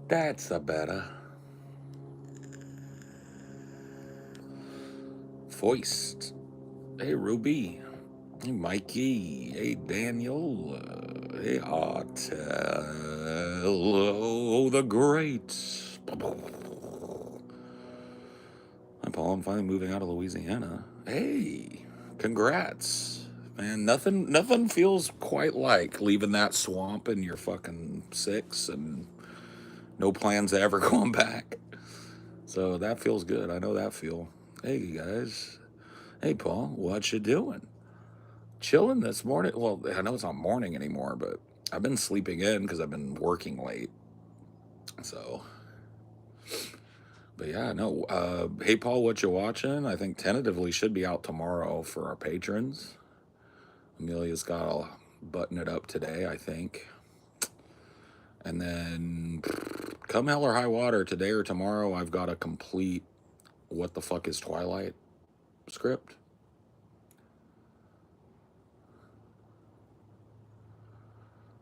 That's a better voiced. Hey, Ruby. Hey, Mikey. Hey, Daniel. Hey, Othello the Great. Hi, Paul. I'm finally moving out of Louisiana. Hey, congrats. Man, nothing feels quite like leaving that swamp in your fucking six and no plans of ever going back. So that feels good. I know that feel. Hey, guys. Hey, Paul. What you doing? Chilling this morning. Well, I know it's not morning anymore, but I've been sleeping in because I've been working late. So, but yeah, no. Hey, Paul, what you watching? I think tentatively should be out tomorrow for our patrons. Amelia's got to button it up today, I think. And then, come hell or high water, today or tomorrow, I've got a complete What the Fuck is Twilight script.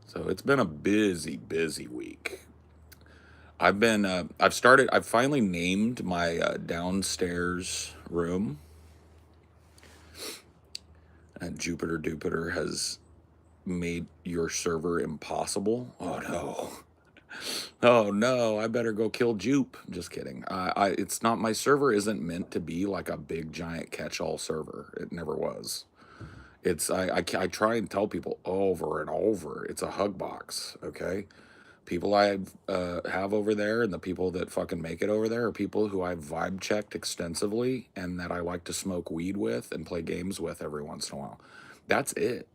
So it's been a busy week. I've finally named my downstairs room. And Jupiter has made your server impossible. Oh no. Oh no, I better go kill Jupe. Just kidding. It's not, my server isn't meant to be like a big giant catch-all server. It never was. I try and tell people over and over, it's a hug box, okay? People I have over there and the people that fucking make it over there are people who I've vibe checked extensively and that I like to smoke weed with and play games with every once in a while. That's it.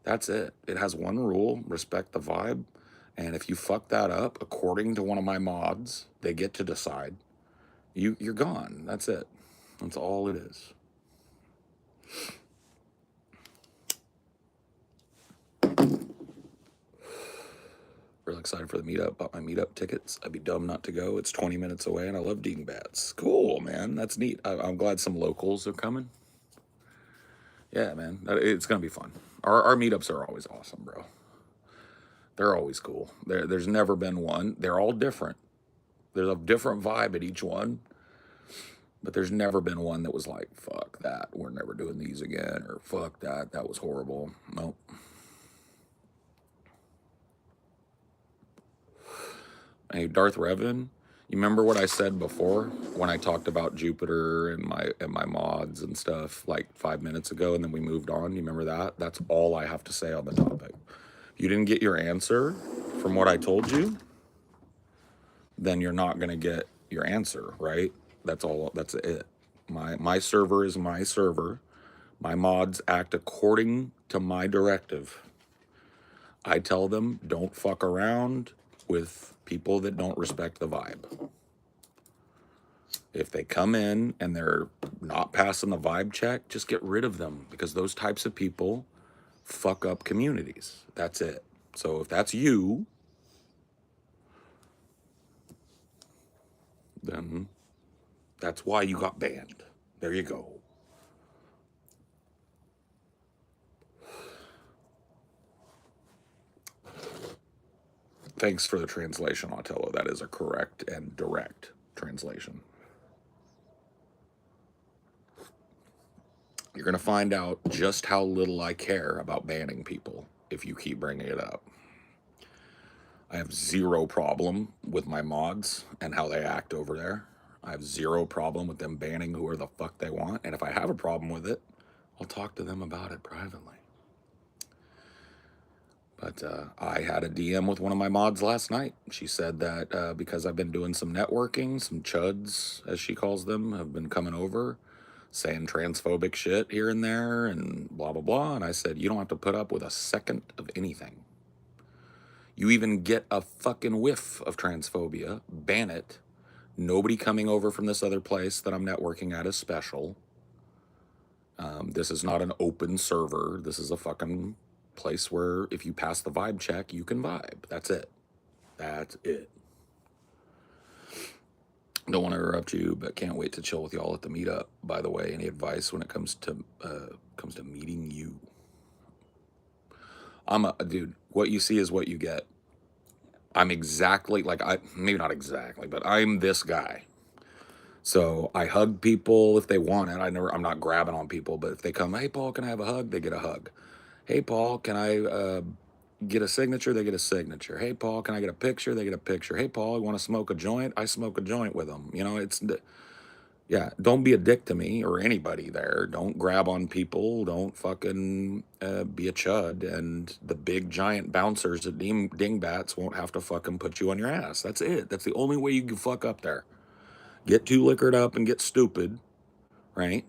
That's it. It has one rule: respect the vibe. And if you fuck that up, according to one of my mods, they get to decide. You're gone. That's it. That's all it is. Real excited for the meetup. Bought my meetup tickets. I'd be dumb not to go. It's 20 minutes away, and I love eating bats. Cool, man. That's neat. I'm glad some locals are coming. Yeah, man. It's gonna be fun. Our meetups are always awesome, bro. They're always cool. There's never been one. They're all different. There's a different vibe at each one. But there's never been one that was like, fuck that, we're never doing these again, or fuck that, that was horrible. Nope. Hey, Darth Revan, you remember what I said before when I talked about Jupiter and my mods and stuff like 5 minutes ago, and then we moved on? You remember that? That's all I have to say on the topic. If you didn't get your answer from what I told you, then you're not gonna get your answer, right? That's all. That's it. My server is my server. My mods act according to my directive. I tell them, don't fuck around with people that don't respect the vibe. If they come in and they're not passing the vibe check, just get rid of them, because those types of people fuck up communities. That's it. So if that's you, then that's why you got banned. There you go. Thanks for the translation, Otello. That is a correct and direct translation. You're going to find out just how little I care about banning people if you keep bringing it up. I have zero problem with my mods and how they act over there. I have zero problem with them banning whoever the fuck they want. And if I have a problem with it, I'll talk to them about it privately. But I had a DM with one of my mods last night. She said that because I've been doing some networking, some chuds, as she calls them, have been coming over, saying transphobic shit here and there and blah, blah, blah. And I said, you don't have to put up with a second of anything. You even get a fucking whiff of transphobia, ban it. Nobody coming over from this other place that I'm networking at is special. This is not an open server. This is a fucking place where if you pass the vibe check, you can vibe. That's it. That's it. Don't want to interrupt you, but can't wait to chill with y'all at the meetup. By the way, any advice when it comes to meeting you? I'm a dude. What you see is what you get. I'm exactly like maybe not exactly, but I'm this guy. So I hug people if they want it. I'm not grabbing on people, but if they come, hey Paul, can I have a hug? They get a hug. Hey Paul, can I get a signature? They get a signature. Hey Paul, can I get a picture? They get a picture. Hey Paul, you want to smoke a joint? I smoke a joint with them. You know, yeah. Don't be a dick to me or anybody there. Don't grab on people. Don't fucking be a chud. And the big giant bouncers at dingbats won't have to fucking put you on your ass. That's it. That's the only way you can fuck up there. Get too liquored up and get stupid, right?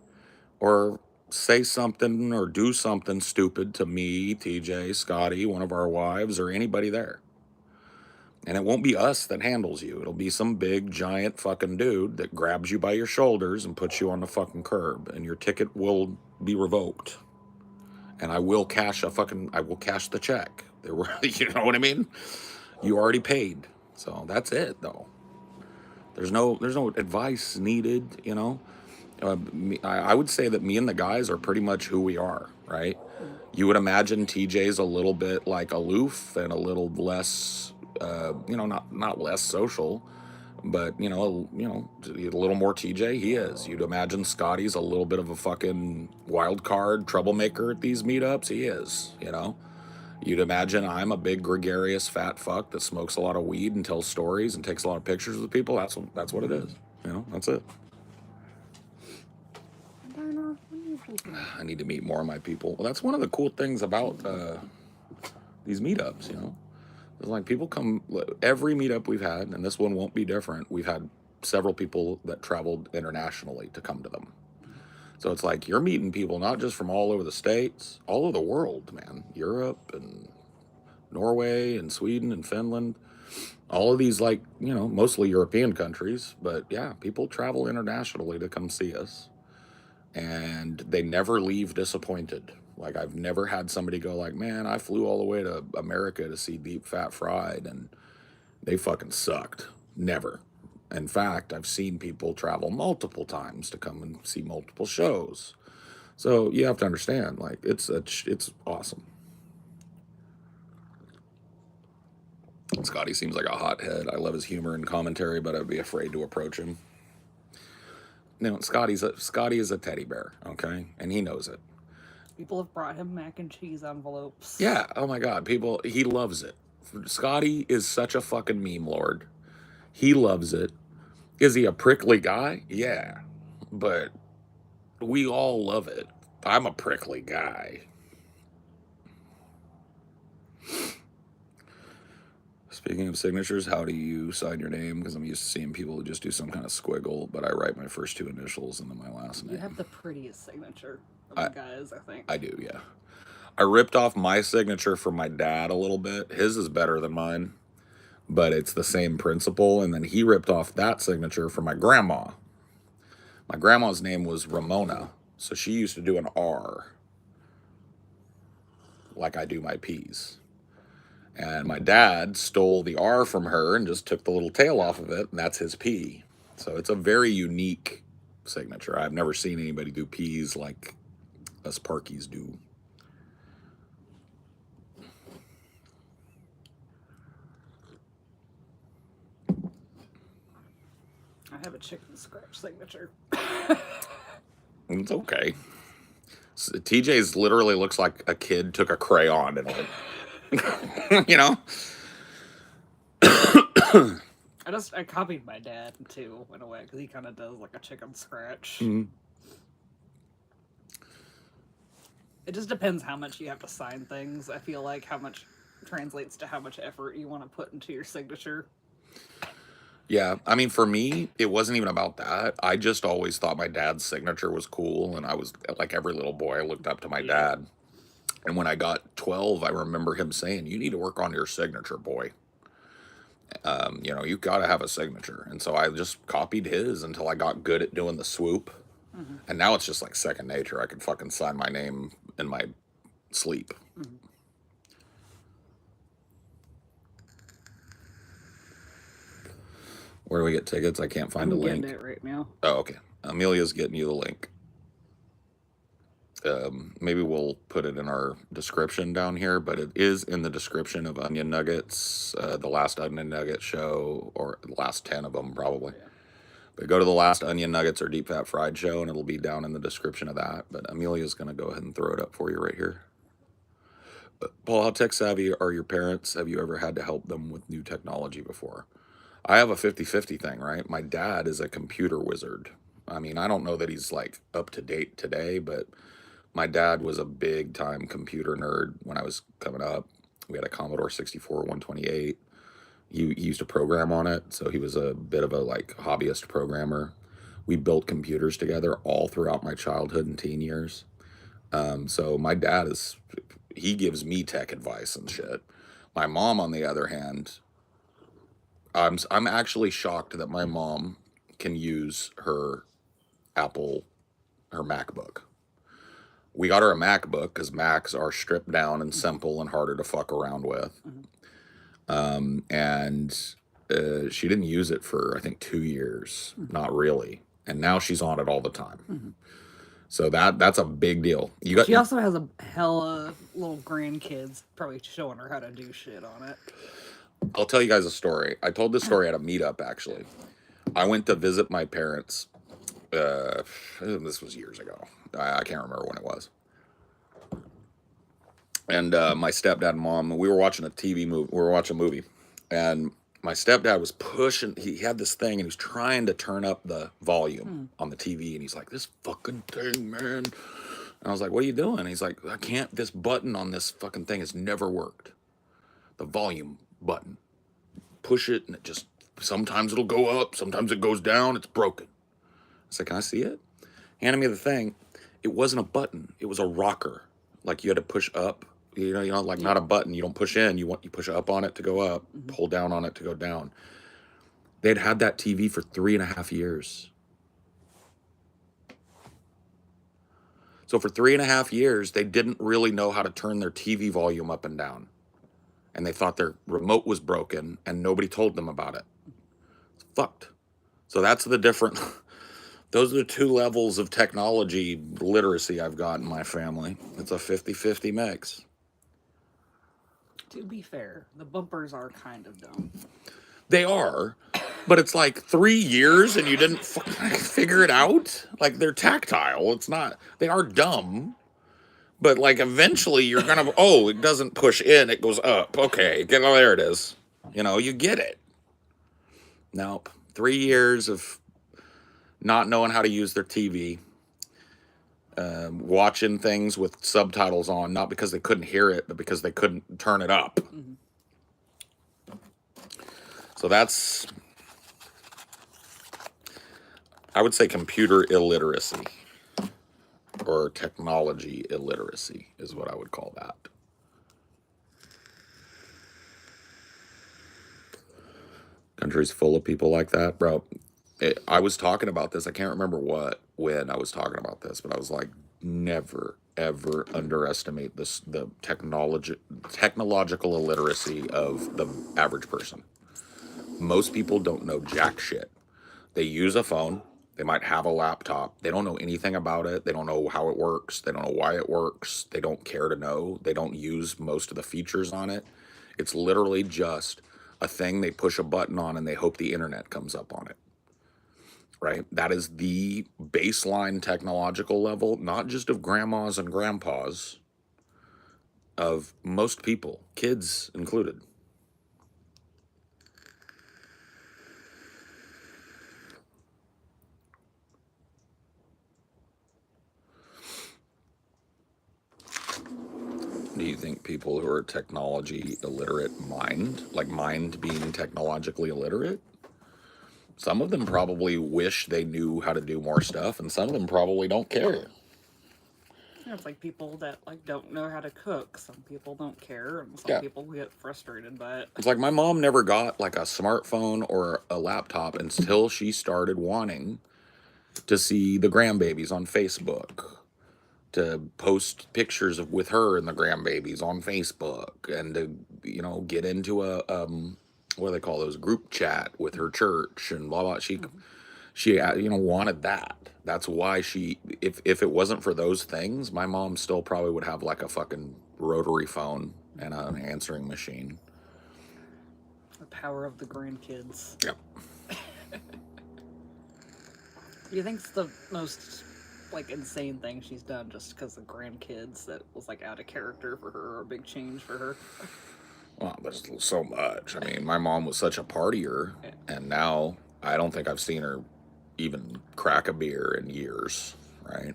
Or say something or do something stupid to me, TJ, Scotty, one of our wives, or anybody there. And it won't be us that handles you. It'll be some big, giant fucking dude that grabs you by your shoulders and puts you on the fucking curb. And your ticket will be revoked. And I will cash the check. You know what I mean? You already paid. So that's it, though. There's no advice needed, you know? I would say that me and the guys are pretty much who we are, right? You would imagine TJ's a little bit like aloof and a little less, not less social, but a little more TJ. He is. You'd imagine Scotty's a little bit of a fucking wild card troublemaker at these meetups. He is. You'd imagine I'm a big gregarious fat fuck that smokes a lot of weed and tells stories and takes a lot of pictures with people. That's what it is. That's it. I need to meet more of my people. Well, that's one of the cool things about these meetups, It's like people come, every meetup we've had, and this one won't be different, we've had several people that traveled internationally to come to them. So it's like you're meeting people not just from all over the States, all over the world, man. Europe and Norway and Sweden and Finland. All of these, mostly European countries. But yeah, people travel internationally to come see us. And they never leave disappointed. Like, I've never had somebody go like, man, I flew all the way to America to see Deep Fat Fried, and they fucking sucked. Never. In fact, I've seen people travel multiple times to come and see multiple shows. So you have to understand, like, it's awesome. Scotty seems like a hothead. I love his humor and commentary, but I'd be afraid to approach him. Scotty is a teddy bear, okay? And he knows it. People have brought him mac and cheese envelopes. Yeah, oh my God, he loves it. Scotty is such a fucking meme lord. He loves it. Is he a prickly guy? Yeah, but we all love it. I'm a prickly guy. Speaking of signatures, how do you sign your name? Because I'm used to seeing people who just do some kind of squiggle, but I write my first two initials and then my last name. You have the prettiest signature of the guys, I think. I do, yeah. I ripped off my signature from my dad a little bit. His is better than mine, but it's the same principle. And then he ripped off that signature from my grandma. My grandma's name was Ramona, so she used to do an R, like I do my P's. And my dad stole the R from her and just took the little tail off of it, and that's his P. So it's a very unique signature. I've never seen anybody do P's like us Parkies do. I have a chicken scratch signature. It's okay. TJ's literally looks like a kid took a crayon and went, I copied my dad too in a way because he kind of does like a chicken scratch. Mm-hmm. It just depends how much you have to sign things. I feel like how much translates to how much effort you want to put into your signature. Yeah, I mean, for me, it wasn't even about that. I just always thought my dad's signature was cool, and I was like every little boy, I looked up to my dad. And when I got 12, I remember him saying, "You need to work on your signature, boy. You got to have a signature." And so I just copied his until I got good at doing the swoop. Mm-hmm. And now it's just like second nature. I can fucking sign my name in my sleep. Mm-hmm. Where do we get tickets? I can't find a link. I'm getting it right now. Oh, okay. Amelia's getting you the link. Maybe we'll put it in our description down here, but it is in the description of Onion Nuggets, the last Onion Nugget show, or the last 10 of them probably. Yeah. But go to the last Onion Nuggets or Deep Fat Fried show, and it'll be down in the description of that. But Amelia's going to go ahead and throw it up for you right here. Paul, how tech savvy are your parents? Have you ever had to help them with new technology before? I have a 50-50 thing, right? My dad is a computer wizard. I mean, I don't know that he's like up to date today, but my dad was a big time computer nerd when I was coming up. We had a Commodore 64 128. He used to program on it, so he was a bit of a like hobbyist programmer. We built computers together all throughout my childhood and teen years. So my dad he gives me tech advice and shit. My mom, on the other hand, I'm actually shocked that my mom can use her MacBook. We got her a MacBook because Macs are stripped down and simple and harder to fuck around with. And she didn't use it for, I think, 2 years. Not really. And now she's on it all the time. So that's a big deal. She also has a hella little grandkids probably showing her how to do shit on it. I'll tell you guys a story. I told this story at a meetup, actually. I went to visit my parents. This was years ago. I can't remember when it was. And my stepdad and mom, we were watching a TV movie. We were watching a movie. And my stepdad was pushing. He had this thing, and he was trying to turn up the volume on the TV. And he's like, this fucking thing, man. And I was like, what are you doing? And he's like, I can't. This button on this fucking thing has never worked. The volume button. Push it, and it just, sometimes it'll go up, sometimes it goes down, it's broken. I said, can I see it? Handed me the thing. It wasn't a button, it was a rocker. Like you had to push up, like not a button, you don't push in, you push up on it to go up, pull down on it to go down. They'd had that TV for 3.5 years. So for 3.5 years, they didn't really know how to turn their TV volume up and down. And they thought their remote was broken, and nobody told them about it. It's fucked. So that's the different. Those are the 2 levels of technology literacy I've got in my family. It's a 50-50 mix. To be fair, the bumpers are kind of dumb. They are, but it's like 3 years and you didn't figure it out? Like, they're tactile. It's not. They are dumb. But, like, eventually you're going to, it doesn't push in, it goes up. Okay, there it is. You get it. Nope. 3 years of not knowing how to use their TV. Watching things with subtitles on, not because they couldn't hear it, but because they couldn't turn it up. So that's, I would say, computer illiteracy. Or technology illiteracy is what I would call that. Country's full of people like that, bro. I was talking about this. I can't remember when I was talking about this, but I was like, never, ever underestimate the technological illiteracy of the average person. Most people don't know jack shit. They use a phone. They might have a laptop. They don't know anything about it. They don't know how it works. They don't know why it works. They don't care to know. They don't use most of the features on it. It's literally just a thing they push a button on and they hope the internet comes up on it. Right? That is the baseline technological level, not just of grandmas and grandpas, of most people, kids included. Do you think people who are technology illiterate mind being technologically illiterate? Some of them probably wish they knew how to do more stuff, and some of them probably don't care. Yeah, it's like people that don't know how to cook. Some people don't care, and some people get frustrated by it. It's like my mom never got like a smartphone or a laptop until she started wanting to see the grandbabies on Facebook, to post pictures with her and the grandbabies on Facebook, and to get into a what do they call those, group chat with her church and blah blah. she wanted that. That's why if it wasn't for those things, my mom still probably would have like a fucking rotary phone and an answering machine. The power of the grandkids. Yep. Do you think it's the most like insane thing she's done just because of grandkids that was like out of character for her or a big change for her? Well, there's so much. I mean, my mom was such a partier, and now I don't think I've seen her even crack a beer in years, right?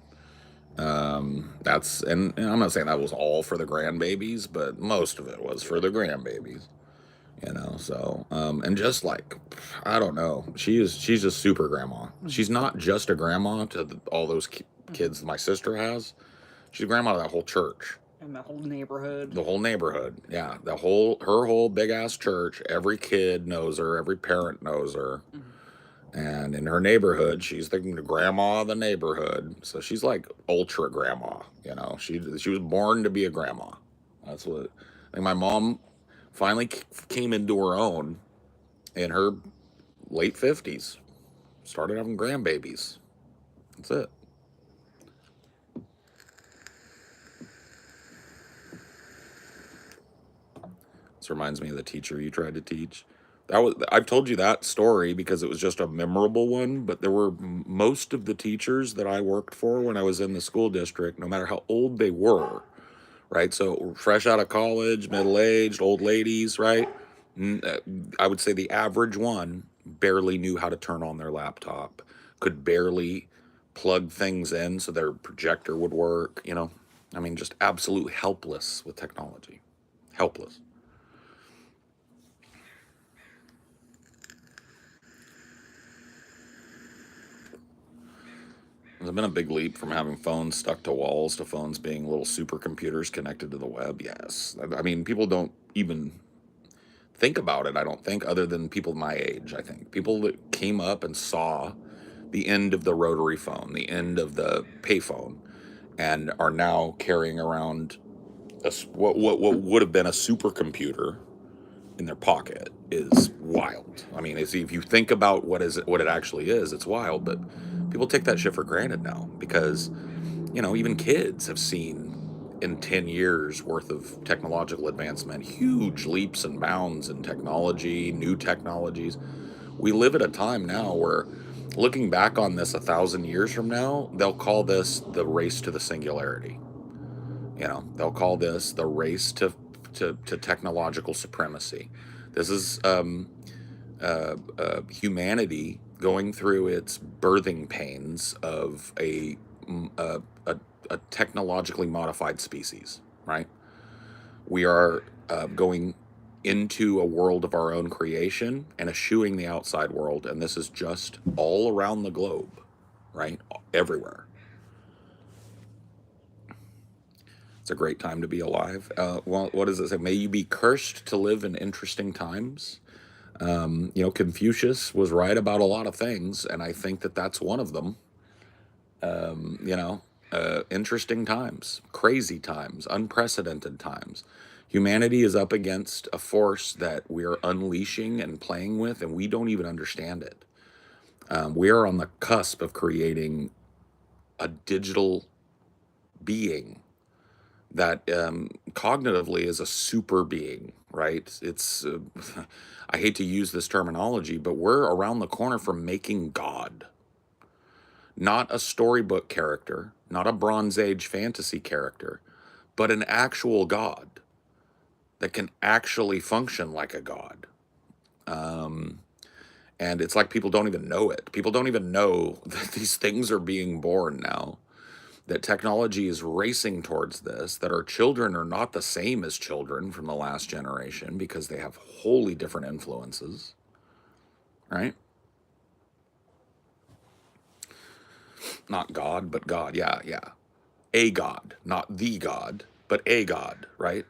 And I'm not saying that was all for the grandbabies, but most of it was for the grandbabies, So, and just like, I don't know, she's just super grandma. She's not just a grandma to all those kids my sister has. She's a grandma to that whole church. And the whole neighborhood. The whole neighborhood, yeah. Her whole big ass church. Every kid knows her. Every parent knows her. And in her neighborhood, she's the grandma of the neighborhood. So she's like ultra grandma. She was born to be a grandma. That's what I think. My mom finally came into her own in her late 50s. Started having grandbabies. That's it. This reminds me of the teacher you tried to teach. I've told you that story because it was just a memorable one, but there were most of the teachers that I worked for when I was in the school district, no matter how old they were, right? So fresh out of college, middle-aged, old ladies, right? I would say the average one barely knew how to turn on their laptop, could barely plug things in so their projector would work, I mean, just absolutely helpless with technology. Helpless. There's been a big leap from having phones stuck to walls to phones being little supercomputers connected to the web. Yes. I mean, people don't even think about it, I don't think, other than people my age, I think. People that came up and saw the end of the rotary phone, the end of the payphone, and are now carrying around what would have been a supercomputer in their pocket is wild. I mean, if you think about what it actually is, it's wild, but people take that shit for granted now because, even kids have seen in 10 years worth of technological advancement, huge leaps and bounds in technology, new technologies. We live at a time now where looking back on this 1,000 years from now, they'll call this the race to the singularity. They'll call this the race to technological supremacy. This is humanity going through its birthing pains of a technologically modified species, right? We are going into a world of our own creation and eschewing the outside world, and this is just all around the globe, right? Everywhere. It's a great time to be alive. Well, what does it say? May you be cursed to live in interesting times. Confucius was right about a lot of things, and I think that that's one of them. Interesting times, crazy times, unprecedented times. Humanity is up against a force that we're unleashing and playing with, and we don't even understand it. We are on the cusp of creating a digital being that cognitively is a super being, right? It's, I hate to use this terminology, but we're around the corner from making God. Not a storybook character, not a Bronze Age fantasy character, but an actual God that can actually function like a God. And it's like people don't even know it. People don't even know that these things are being born now, that technology is racing towards this, that our children are not the same as children from the last generation because they have wholly different influences, right? Not God, but God. Yeah. A God, not the God, but a God, right?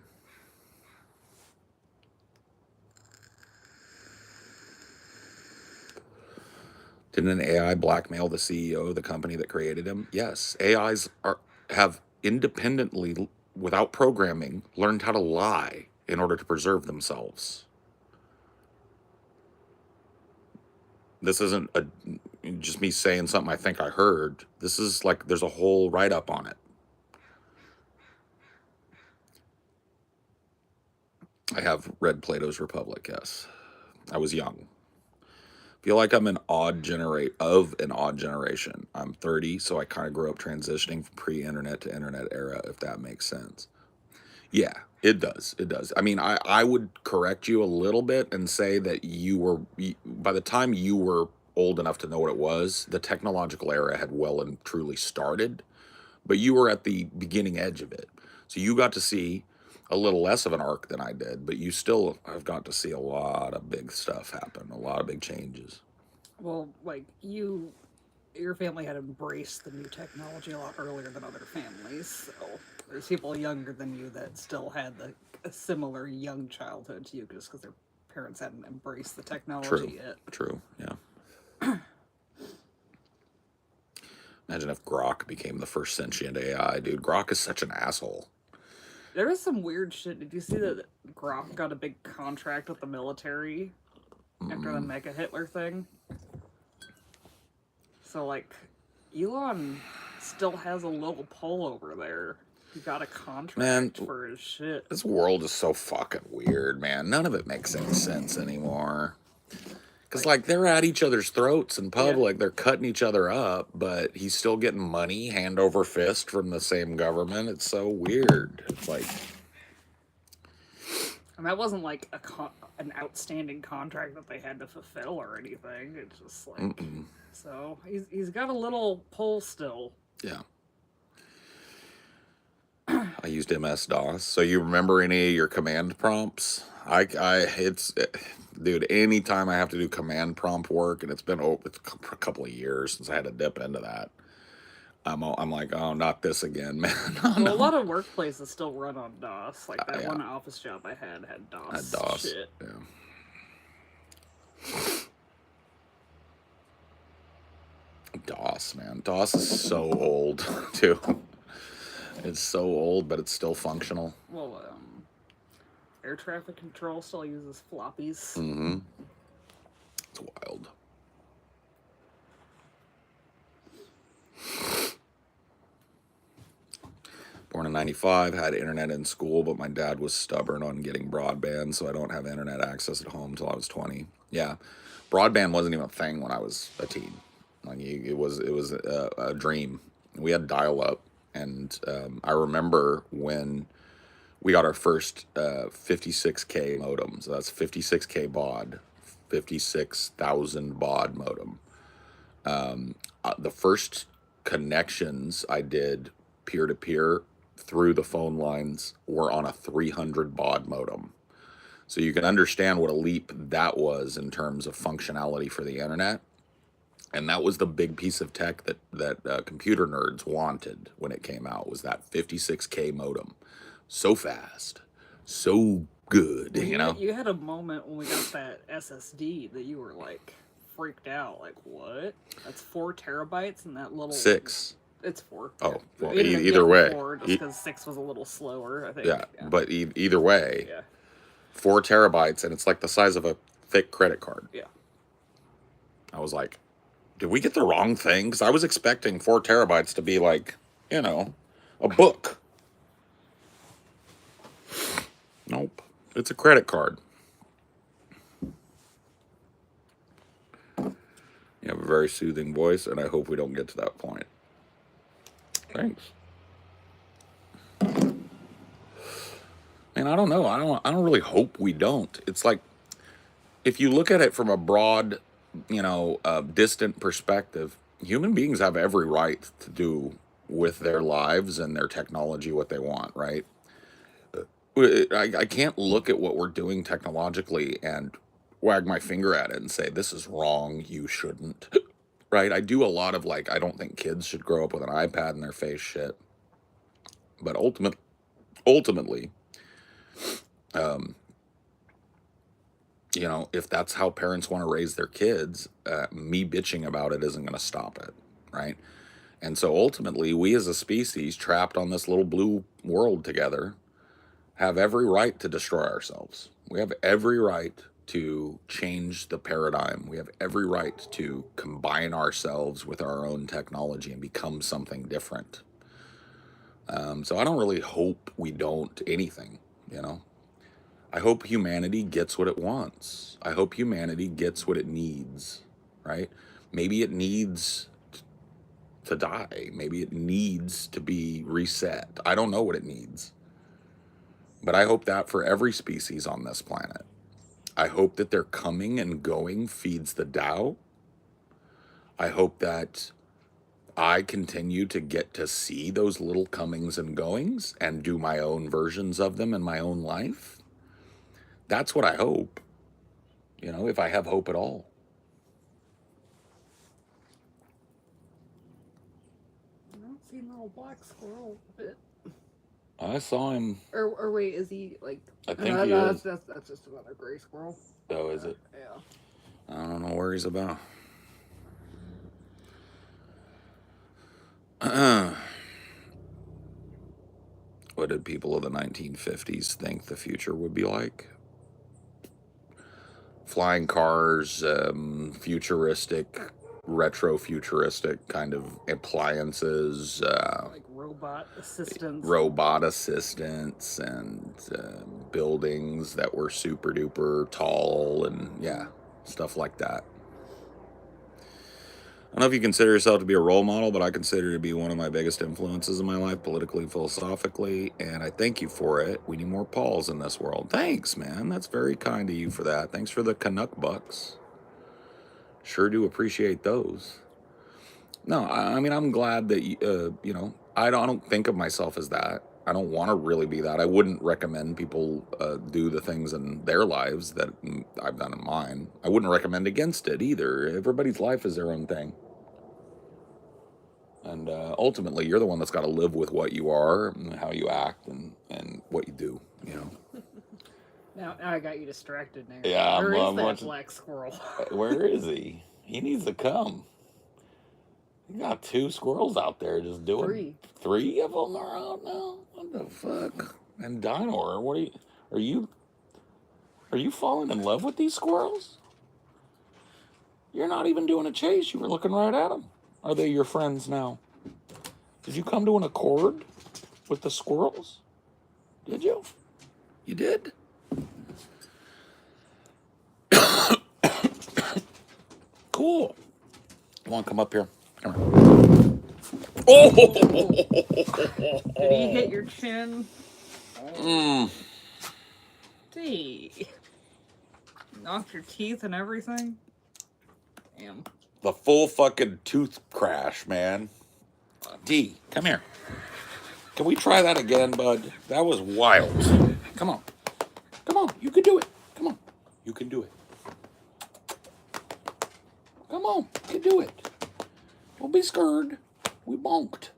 Didn't an AI blackmail the CEO of the company that created him? Yes. AIs have independently, without programming, learned how to lie in order to preserve themselves. This isn't just me saying something I think I heard. This is like, there's a whole write-up on it. I have read Plato's Republic, yes. I was young. Feel like I'm an odd generation. I'm 30, so I kind of grew up transitioning from pre-internet to internet era, if that makes sense. Yeah, it does. It does. I mean, I would correct you a little bit and say that by the time you were old enough to know what it was, the technological era had well and truly started, but you were at the beginning edge of it. So you got to see a little less of an arc than I did, but you still have got to see a lot of big stuff happen, a lot of big changes. Well, like your family had embraced the new technology a lot earlier than other families. So there's people younger than you that still had a similar young childhood to you just because their parents hadn't embraced the technology yet. True, yeah. Imagine if Grok became the first sentient AI, dude. Grok is such an asshole. There was some weird shit. Did you see that Grok got a big contract with the military after the Mega Hitler thing? So, like, Elon still has a little pull over there. He got a contract for his shit. This world is so fucking weird, man. None of it makes any sense anymore. Because, like, they're at each other's throats in public. Yeah. They're cutting each other up, but he's still getting money hand over fist from the same government. It's so weird. It's like... And that wasn't, like, an outstanding contract that they had to fulfill or anything. It's just, like... So, he's got a little pull still. Yeah. I used MS-DOS. So you remember any of your command prompts? Dude, anytime I have to do command prompt work, and it's been a couple of years since I had to dip into that, I'm like, oh, not this again, man. No. A lot of workplaces still run on DOS. Like that one office job I had DOS. DOS shit. Yeah. DOS, man. DOS is so old, too. It's so old, but it's still functional. Well, air traffic control still uses floppies. Mm-hmm. It's wild. Born in 95, had internet in school, but my dad was stubborn on getting broadband, so I don't have internet access at home until I was 20. Yeah, broadband wasn't even a thing when I was a teen. Like it was a dream. We had dial-up, and I remember when we got our first 56K modem. So that's 56K baud, 56,000 baud modem. The first connections I did peer-to-peer through the phone lines were on a 300 baud modem. So you can understand what a leap that was in terms of functionality for the internet. And that was the big piece of tech that computer nerds wanted when it came out, was that 56K modem. So fast, so good, you know? You had a moment when we got that SSD that you were, like, freaked out. Like, what? That's 4 terabytes and that little... 6. It's 4. Oh, well, either way. 4, just because 6 was a little slower, I think. Yeah. But either way, 4 terabytes, and it's like the size of a thick credit card. Yeah. I was like, did we get the wrong thing? Because I was expecting 4 terabytes to be like, you know, a book. Nope. It's a credit card. You have a very soothing voice, and I hope we don't get to that point. Thanks. And I don't know. I don't really hope we don't. It's like, if you look at it from a broad, you know, distant perspective, human beings have every right to do with their lives and their technology what they want, right? I can't look at what we're doing technologically and wag my finger at it and say, this is wrong, you shouldn't, right? I do a lot of, like, I don't think kids should grow up with an iPad in their face shit. But ultimately, you know, if that's how parents want to raise their kids, me bitching about it isn't going to stop it, right? And so ultimately, we as a species trapped on this little blue world together have every right to destroy ourselves. We have every right to change the paradigm. We have every right to combine ourselves with our own technology and become something different. So I don't really hope we don't anything, you know. I hope humanity gets what it wants. I hope humanity gets what it needs, right? Maybe it needs to die. Maybe it needs to be reset. I don't know what it needs. But I hope that for every species on this planet. I hope that their coming and going feeds the Tao. I hope that I continue to get to see those little comings and goings and do my own versions of them in my own life. That's what I hope, you know, if I have hope at all. I don't see no black squirrel bit. I saw him. Or wait, is he like? I think he no, is. That's just another gray squirrel. Oh, is it? Yeah. I don't know where he's about. What did people of the 1950s think the future would be like? Flying cars, futuristic, retro-futuristic kind of appliances, Like robot assistants. and buildings that were super duper tall and yeah, stuff like that. I don't know if you consider yourself to be a role model, but I consider it to be one of my biggest influences in my life, politically, philosophically, and I thank you for it. We need more Pauls in this world. Thanks, man. That's very kind of you for that. Thanks for the Canuck bucks. Sure do appreciate those. No, I mean, I'm glad that, you know, I don't think of myself as that. I don't want to really be that. I wouldn't recommend people do the things in their lives that I've done in mine. I wouldn't recommend against it either. Everybody's life is their own thing. And ultimately, you're the one that's got to live with what you are and how you act and what you do, you know. Now I got you distracted now. Yeah, Where is I'm that watching. black squirrel? Where is he? He needs to come. You got 2 squirrels out there just doing. 3 of them are out now. What the fuck? And Dino, what are you falling in love with these squirrels? You're not even doing a chase. You were looking right at them. Are they your friends now? Did you come to an accord with the squirrels? Did you? You did? Cool. You want to come up here? Come here. Oh! Did he hit your chin? Mm. D. Knocked your teeth and everything? Damn. The full fucking tooth crash, man. D, come here. Can we try that again, bud? That was wild. Come on. Come on. You can do it. Come on. You can do it. Come on. You can do it. Don't be scared. We bonked.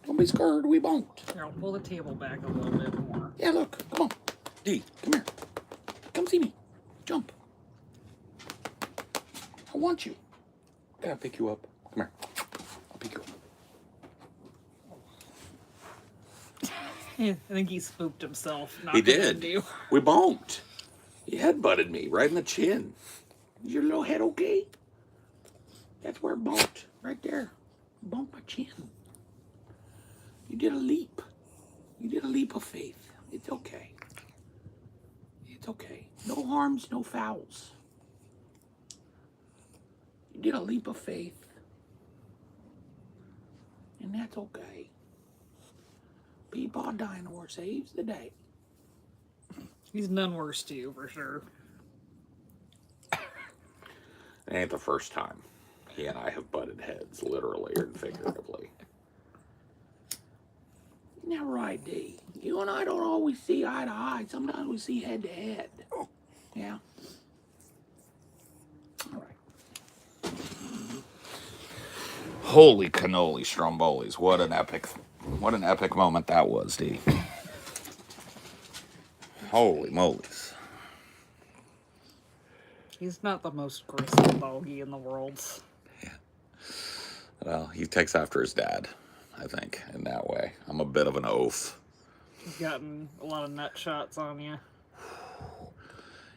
Don't be scared. We bonked. Here, I'll pull the table back a little bit more. Yeah, look. Come on. D, come here. Come see me. Jump. I want you. I gotta pick you up. Come here. I'll pick you up. I think he spooked himself. He did. We bonked. He headbutted me right in the chin. Is your little head okay? That's where it bonked. Right there. Bonked my chin. You did a leap. You did a leap of faith. It's okay. It's okay. No harms, no fouls. You did a leap of faith. And that's okay. Peepaw Dino saves the day. He's none worse to you, for sure. It ain't the first time he and I have butted heads, literally and figuratively. Isn't that right, D? You and I don't always see eye to eye. Sometimes we see head to head. Yeah? All right. Holy cannoli strombolis. What an epic moment that was, D. Holy moly's. He's not the most graceful doggy in the world. Yeah. Well, he takes after his dad, I think, in that way. I'm a bit of an oaf. He's gotten a lot of nut shots on you.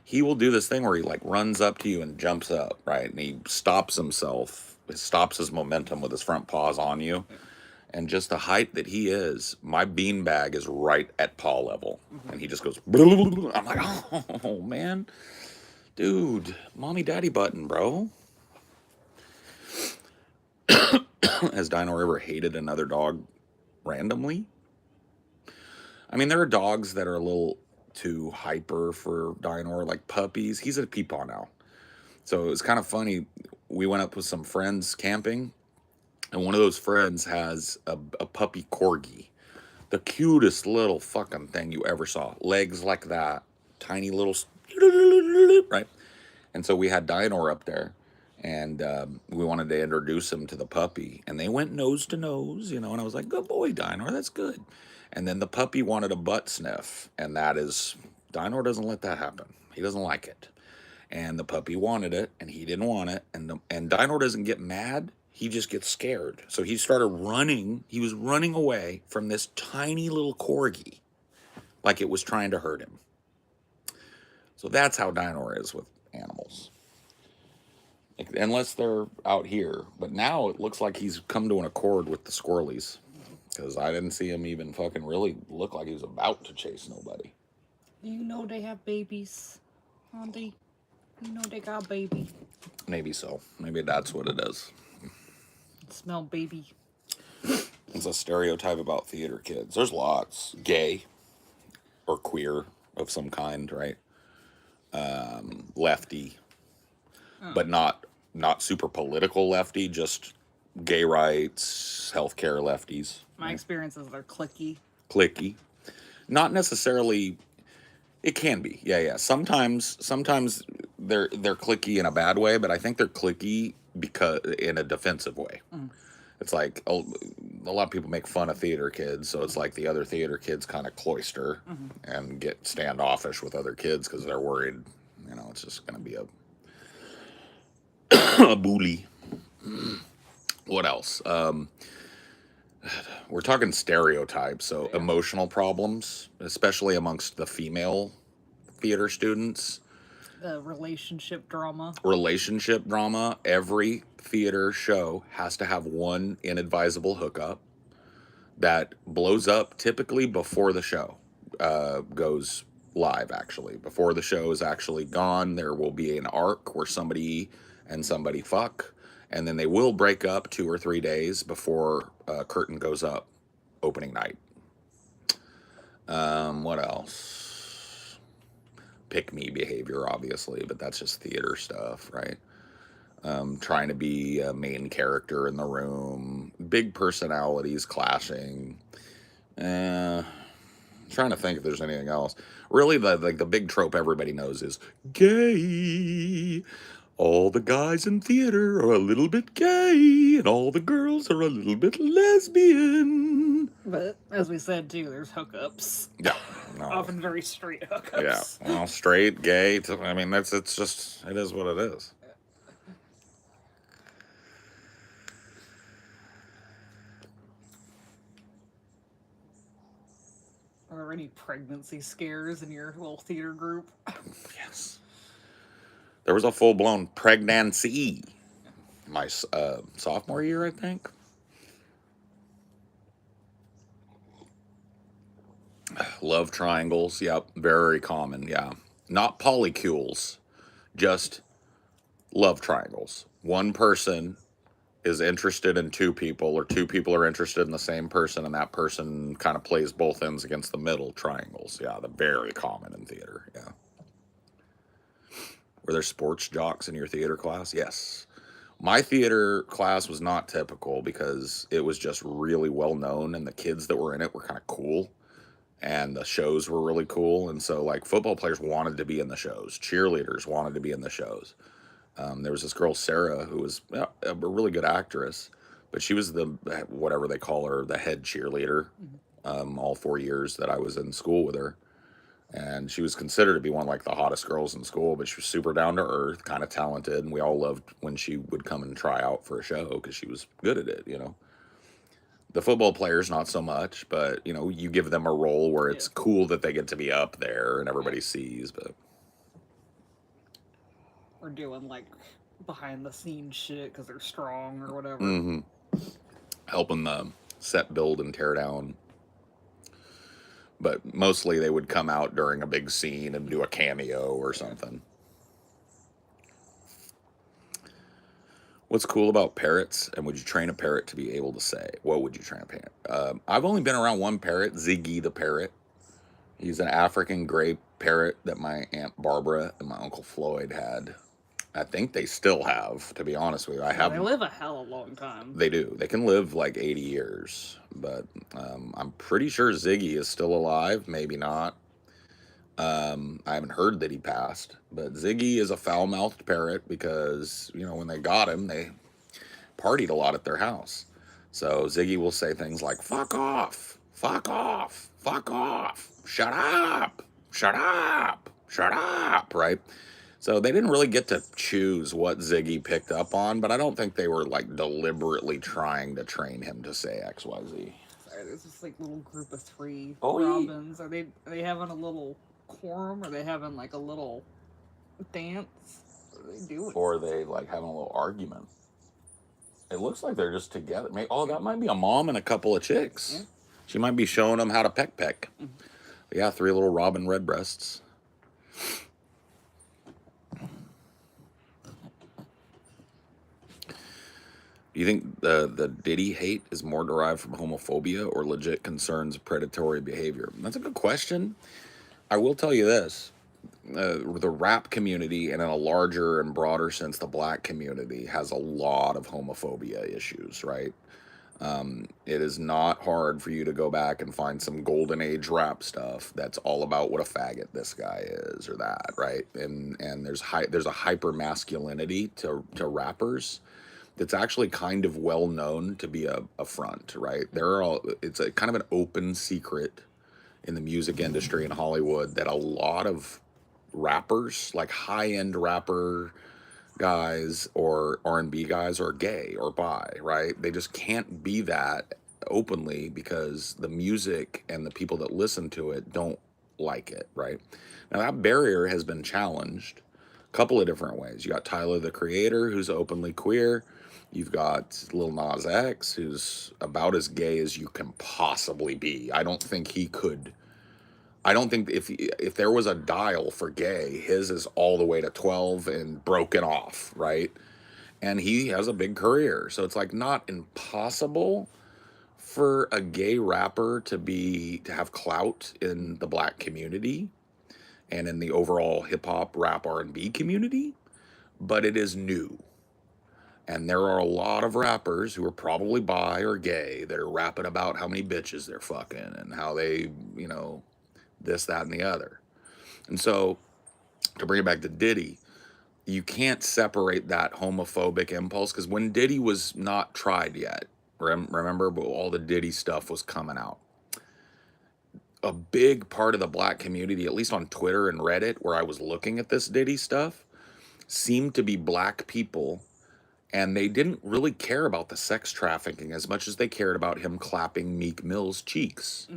he will do this thing where he like runs up to you and jumps up, right? And he stops himself, stops his momentum with his front paws on you. And just the height that he is, my beanbag is right at paw level. And he just goes, I'm like, oh, man. Dude, mommy daddy button, bro. Has Dino ever hated another dog randomly? I mean, there are dogs that are a little too hyper for Dino, like puppies. He's a peepaw now. So it was kind of funny. We went up with some friends camping, and one of those friends has a puppy corgi. The cutest little fucking thing you ever saw. Legs like that. Tiny little... Right? And so we had Dino up there, and we wanted to introduce him to the puppy. And they went nose to nose, you know, and I was like, good boy, Dino, that's good. And then the puppy wanted a butt sniff, and that is... Dino doesn't let that happen. He doesn't like it. And the puppy wanted it, and he didn't want it. And Dino doesn't get mad. He just gets scared. So he started running. He was running away from this tiny little corgi like it was trying to hurt him. So that's how Dino is with animals. Unless they're out here. But now it looks like he's come to an accord with the squirrelies. Because I didn't see him even fucking really look like he was about to chase nobody. You know they have babies, Auntie. You know they got baby. Maybe so. Maybe that's what it is. Smell baby. It's a stereotype about theater kids. There's lots. Gay or queer of some kind, right? Lefty. But not super political lefty, just gay rights, healthcare lefties. My experience is they're cliquey. Clicky. Not necessarily... It can be, yeah. Sometimes they're cliquey in a bad way, but I think they're cliquey because in a defensive way. It's like a lot of people make fun of theater kids, so it's like the other theater kids kind of cloister and get standoffish with other kids because they're worried, you know, it's just going to be a bully. What else? We're talking stereotypes, so emotional problems, especially amongst the female theater students. Relationship drama. Relationship drama. Every theater show has to have one inadvisable hookup that blows up typically before the show goes live, actually. Before the show is actually gone, there will be an arc where somebody and somebody fuck. And then they will break up 2 or 3 days before curtain goes up opening night. What else? Pick me behavior, obviously, but that's just theater stuff, right? Trying to be a main character in the room. Big personalities clashing. Trying to think if there's anything else. Really, the big trope everybody knows is gay. All the guys in theater are a little bit gay, and all the girls are a little bit lesbian. But as we said too, there's hookups. Yeah, no. Often very straight hookups. Yeah, well, straight, gay. I mean, it is what it is. Are there any pregnancy scares in your little theater group? Yes. There was a full-blown pregnancy my sophomore year, I think. Love triangles, yep, very common, yeah. Not polycules, just love triangles. One person is interested in 2 people, or 2 people are interested in the same person, and that person kind of plays both ends against the middle. Triangles, yeah, they're very common in theater, yeah. Were there sports jocks in your theater class? Yes. My theater class was not typical because it was just really well known, and the kids that were in it were kind of cool, and the shows were really cool. And so, like, football players wanted to be in the shows. Cheerleaders wanted to be in the shows. There was this girl, Sarah, who was a really good actress, but she was the, whatever they call her, the head cheerleader all 4 years that I was in school with her. And she was considered to be one of, like, the hottest girls in school, but she was super down to earth, kind of talented, and we all loved when she would come and try out for a show because she was good at it, you know. The football players, not so much, but, you know, you give them a role where it's cool that they get to be up there and everybody sees, but... or doing like behind the scenes shit because they're strong or whatever. Mm-hmm. Helping the set build and tear down. But mostly they would come out during a big scene and do a cameo or something. What's cool about parrots, and would you train a parrot to be able to say? What would you train a parrot? I've only been around one parrot, Ziggy the parrot. He's an African gray parrot that my Aunt Barbara and my Uncle Floyd had. I think they still have, to be honest with you. They live a hell of a long time. They do. They can live like 80 years. But I'm pretty sure Ziggy is still alive. Maybe not. I haven't heard that he passed. But Ziggy is a foul-mouthed parrot because, you know, when they got him, they partied a lot at their house. So Ziggy will say things like, fuck off, fuck off, fuck off, shut up, shut up, shut up, right? So they didn't really get to choose what Ziggy picked up on, but I don't think they were like deliberately trying to train him to say XYZ. Sorry, there's this like little group of 3 Oh, robins. Are they having a little quorum? Are they having like a little dance? What are they doing? Or are they like having a little argument? It looks like they're just together. Oh, that might be a mom and a couple of chicks. Yeah. She might be showing them how to peck. Mm-hmm. Yeah, 3 little robin redbreasts. Do you think the Diddy hate is more derived from homophobia or legit concerns of predatory behavior? That's a good question. I will tell you this. The rap community, and in a larger and broader sense, the black community, has a lot of homophobia issues, right? It is not hard for you to go back and find some golden age rap stuff that's all about what a faggot this guy is or that, right? And there's a hyper masculinity to rappers that's actually kind of well known to be a front, right? It's a kind of an open secret in the music industry in Hollywood that a lot of rappers, like high-end rapper guys or R&B guys, are gay or bi, right? They just can't be that openly because the music and the people that listen to it don't like it, right? Now that barrier has been challenged a couple of different ways. You got Tyler the Creator, who's openly queer. You've got Lil Nas X, who's about as gay as you can possibly be. I don't think if there was a dial for gay, his is all the way to 12 and broken off, right? And he has a big career. So it's like not impossible for a gay rapper to have clout in the black community and in the overall hip hop, rap, R&B community, but it is new. And there are a lot of rappers who are probably bi or gay that are rapping about how many bitches they're fucking and how they, you know, this, that, and the other. And so, to bring it back to Diddy, you can't separate that homophobic impulse, because when Diddy was not tried yet, remember, but all the Diddy stuff was coming out. A big part of the black community, at least on Twitter and Reddit, where I was looking at this Diddy stuff, seemed to be black people. And they didn't really care about the sex trafficking as much as they cared about him clapping Meek Mill's cheeks,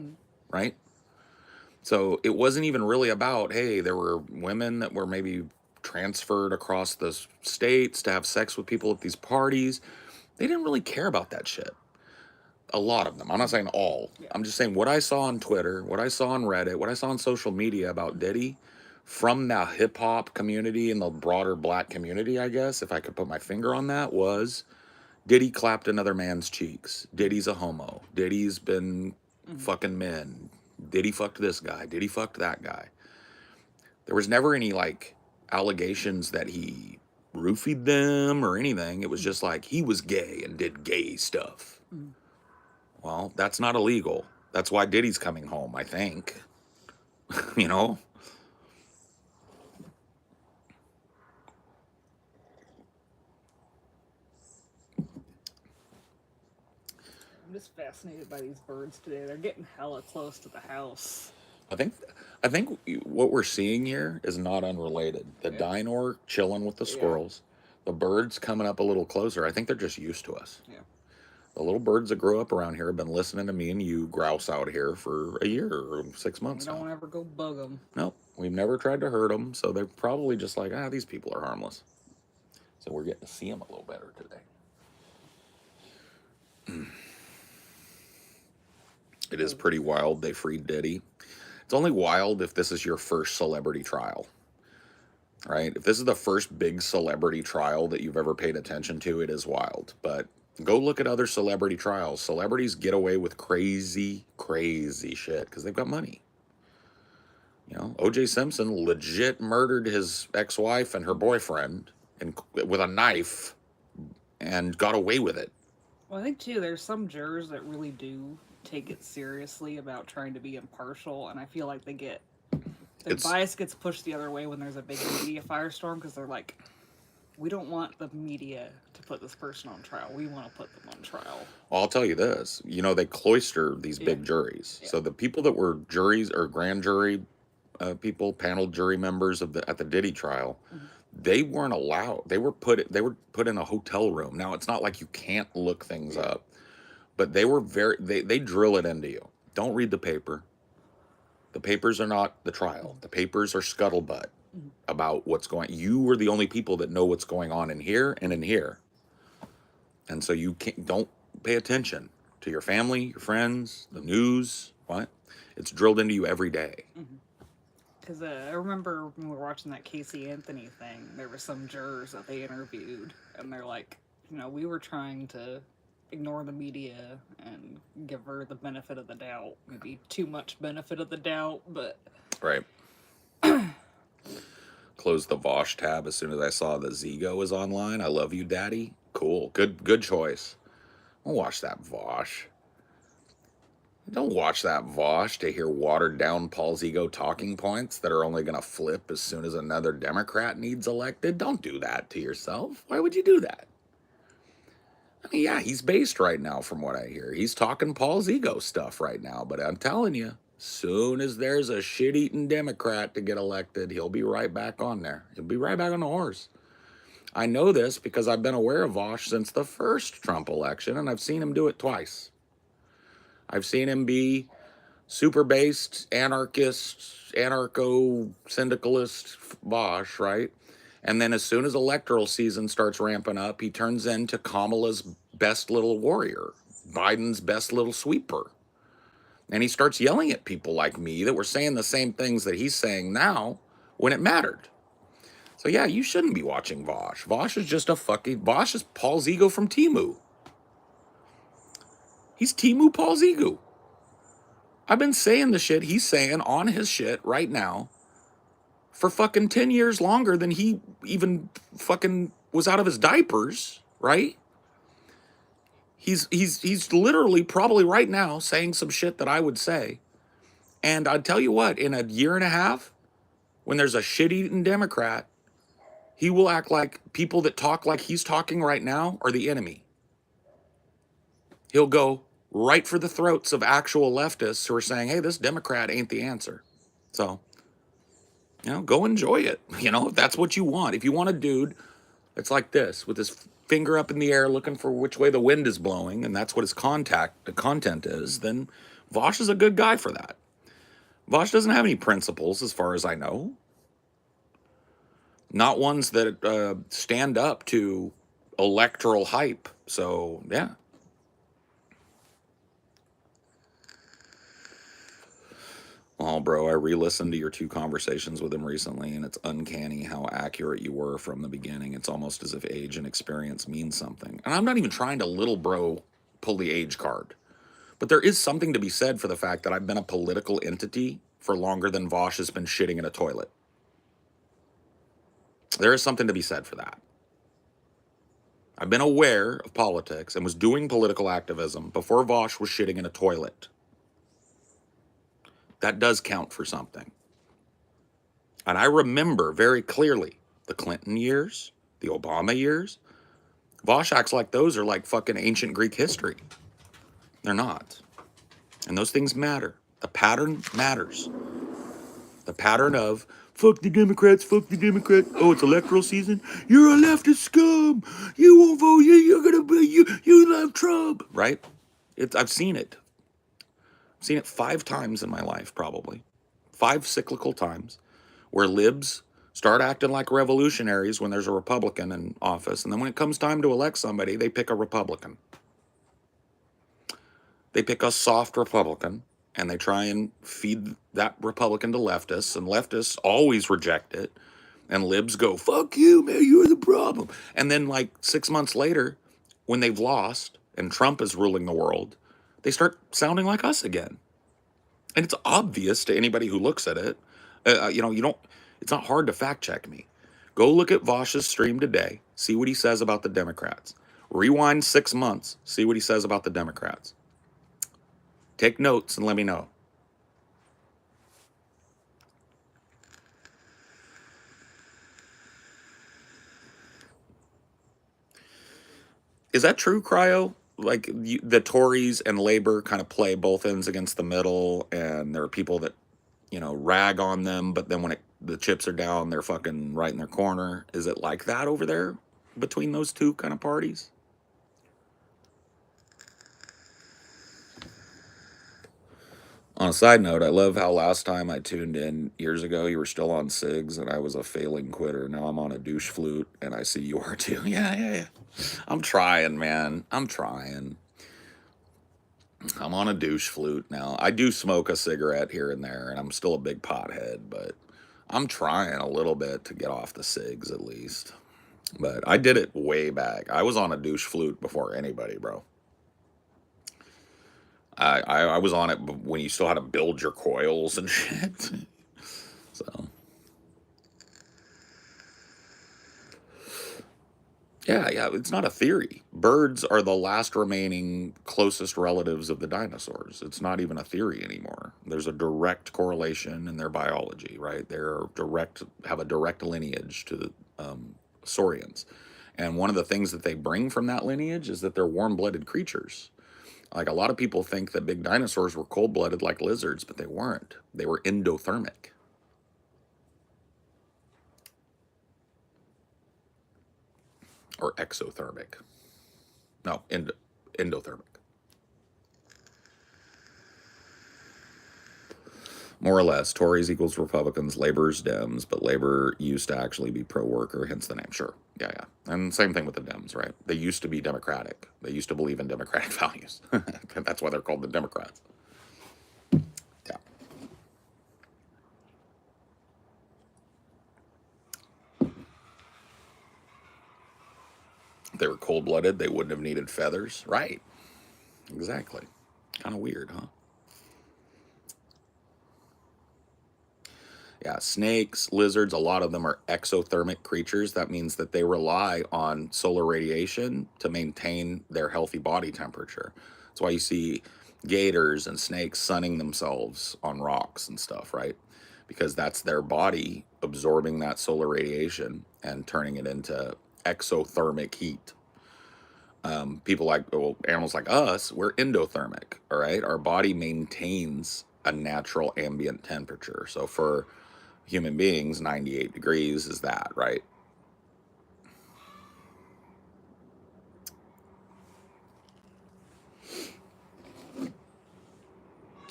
right? So it wasn't even really about, hey, there were women that were maybe transferred across the states to have sex with people at these parties. They didn't really care about that shit. A lot of them. I'm not saying all. Yeah. I'm just saying what I saw on Twitter, what I saw on Reddit, what I saw on social media about Diddy, from the hip-hop community and the broader black community, I guess, if I could put my finger on that, was Diddy clapped another man's cheeks. Diddy's a homo. Diddy's been fucking men. Diddy fucked this guy. Diddy fucked that guy. There was never any, like, allegations that he roofied them or anything. It was just like, he was gay and did gay stuff. Well, that's not illegal. That's why Diddy's coming home, I think. You know? I'm just fascinated by these birds today. They're getting hella close to the house. I think what we're seeing here is not unrelated. The Dino chilling with the squirrels, the birds coming up a little closer. I think they're just used to us. Yeah. The little birds that grew up around here have been listening to me and you grouse out here for a year or 6 months now. We don't ever go bug them. No, we've never tried to hurt them, so they're probably just like, these people are harmless. So we're getting to see him a little better today. It is pretty wild they freed Diddy. It's only wild if this is your first celebrity trial, right? If this is the first big celebrity trial that you've ever paid attention to, it is wild. But go look at other celebrity trials. Celebrities get away with crazy, crazy shit because they've got money. You know, O.J. Simpson legit murdered his ex-wife and her boyfriend with a knife and got away with it. Well, I think too, there's some jurors that really do take it seriously about trying to be impartial, and I feel like their bias gets pushed the other way when there's a big media firestorm, because they're like, we don't want the media to put this person on trial. We want to put them on trial. Well, I'll tell you this. You know, they cloister these big juries. Yeah. So the people that were juries or grand jury people, panel jury members at the Diddy trial, they weren't allowed. They were put in a hotel room. Now, it's not like you can't look things up, but they were they drill it into you. Don't read the paper. The papers are not the trial. The papers are scuttlebutt about what's going. You are the only people that know what's going on in here and in here. And so you don't pay attention to your family, your friends, the news. What? It's drilled into you every day. Because I remember when we were watching that Casey Anthony thing, there were some jurors that they interviewed, and they're like, you know, we were trying to ignore the media and give her the benefit of the doubt. Maybe too much benefit of the doubt, but... Right. Closed the Vaush tab as soon as I saw that Zigo was online. I love you, Daddy. Cool. Good choice. I'll watch that Vaush. Don't watch that Vaush to hear watered-down Paul Zigo talking points that are only going to flip as soon as another Democrat needs elected. Don't do that to yourself. Why would you do that? I mean, yeah, he's based right now from what I hear. He's talking Paul Zigo stuff right now. But I'm telling you, soon as there's a shit-eating Democrat to get elected, he'll be right back on there. He'll be right back on the horse. I know this because I've been aware of Vaush since the first Trump election, and I've seen him do it twice. I've seen him be super-based, anarchist, anarcho-syndicalist Vaush, right? And then as soon as electoral season starts ramping up, he turns into Kamala's best little warrior, Biden's best little sweeper. And he starts yelling at people like me that were saying the same things that he's saying now when it mattered. So yeah, you shouldn't be watching Vaush. Vaush is just Vaush is Paul Zigo from Temu. He's Temu Paul Zigo. I've been saying the shit he's saying on his shit right now for fucking 10 years longer than he even fucking was out of his diapers, right? He's literally probably right now saying some shit that I would say. And I'd tell you what, in a year and a half, when there's a shit-eating Democrat, he will act like people that talk like he's talking right now are the enemy. He'll go right for the throats of actual leftists who are saying, hey, this Democrat ain't the answer. So, you know, go enjoy it. You know, if that's what you want. If you want a dude that's like this, with his finger up in the air looking for which way the wind is blowing, and that's what his content is, then Vaush is a good guy for that. Vaush doesn't have any principles as far as I know. Not ones that stand up to electoral hype. So, yeah. Oh, bro, I re-listened to your 2 conversations with him recently, and it's uncanny how accurate you were from the beginning. It's almost as if age and experience mean something. And I'm not even trying to little bro pull the age card. But there is something to be said for the fact that I've been a political entity for longer than Vaush has been shitting in a toilet. There is something to be said for that. I've been aware of politics and was doing political activism before Vaush was shitting in a toilet. That does count for something. And I remember very clearly the Clinton years, the Obama years. Vaush acts like those are like fucking ancient Greek history. They're not. And those things matter. The pattern matters. The pattern of, fuck the Democrats, fuck the Democrats. Oh, it's electoral season? You're a leftist scum. You won't vote. You're going to be, you love Trump. Right? I've seen it. I've seen it 5 times in my life, probably. 5 cyclical times where libs Start acting like revolutionaries when there's a Republican in office. And then when it comes time to elect somebody, they pick a Republican. They pick a soft Republican and they try and feed that Republican to leftists, and leftists always reject it. And libs go, fuck you, man, you're the problem. And then, like 6 months later, when they've lost and Trump is ruling the world, they start sounding like us again. And it's obvious to anybody who looks at it. It's not hard to fact check me. Go look at Vaush's stream today, see what he says about the Democrats. Rewind 6 months, see what he says about the Democrats. Take notes and let me know. Is that true, Cryo? Like the Tories and Labor kind of play both ends against the middle, and there are people that, rag on them, but then when the chips are down, they're fucking right in their corner. Is it like that over there between those two kind of parties? On a side note, I love how last time I tuned in years ago, you were still on cigs and I was a failing quitter. Now I'm on a douche flute and I see you are too. Yeah. I'm trying, man. I'm trying. I'm on a douche flute now. I do smoke a cigarette here and there, and I'm still a big pothead, but I'm trying a little bit to get off the cigs at least. But I did it way back. I was on a douche flute before anybody, bro. I was on it when you still had to build your coils and shit. So, yeah, it's not a theory. Birds are the last remaining closest relatives of the dinosaurs. It's not even a theory anymore. There's a direct correlation in their biology, right? Have a direct lineage to the saurians. And one of the things that they bring from that lineage is that they're warm-blooded creatures. Like, a lot of people think that big dinosaurs were cold-blooded like lizards, but they weren't. They were endothermic. Or exothermic. No, endothermic. More or less, Tories equals Republicans, Labor's Dems, but Labor used to actually be pro-worker, hence the name. Sure. Yeah. And same thing with the Dems, right? They used to be Democratic. They used to believe in democratic values. That's why they're called the Democrats. Yeah. If they were cold-blooded, they wouldn't have needed feathers. Right. Exactly. Kind of weird, huh? Yeah, snakes, lizards, a lot of them are exothermic creatures. That means that they rely on solar radiation to maintain their healthy body temperature. That's why you see gators and snakes sunning themselves on rocks and stuff, right? Because that's their body absorbing that solar radiation and turning it into exothermic heat. Animals like us, we're endothermic, all right? Our body maintains a natural ambient temperature. So for human beings, 98 degrees is that, right?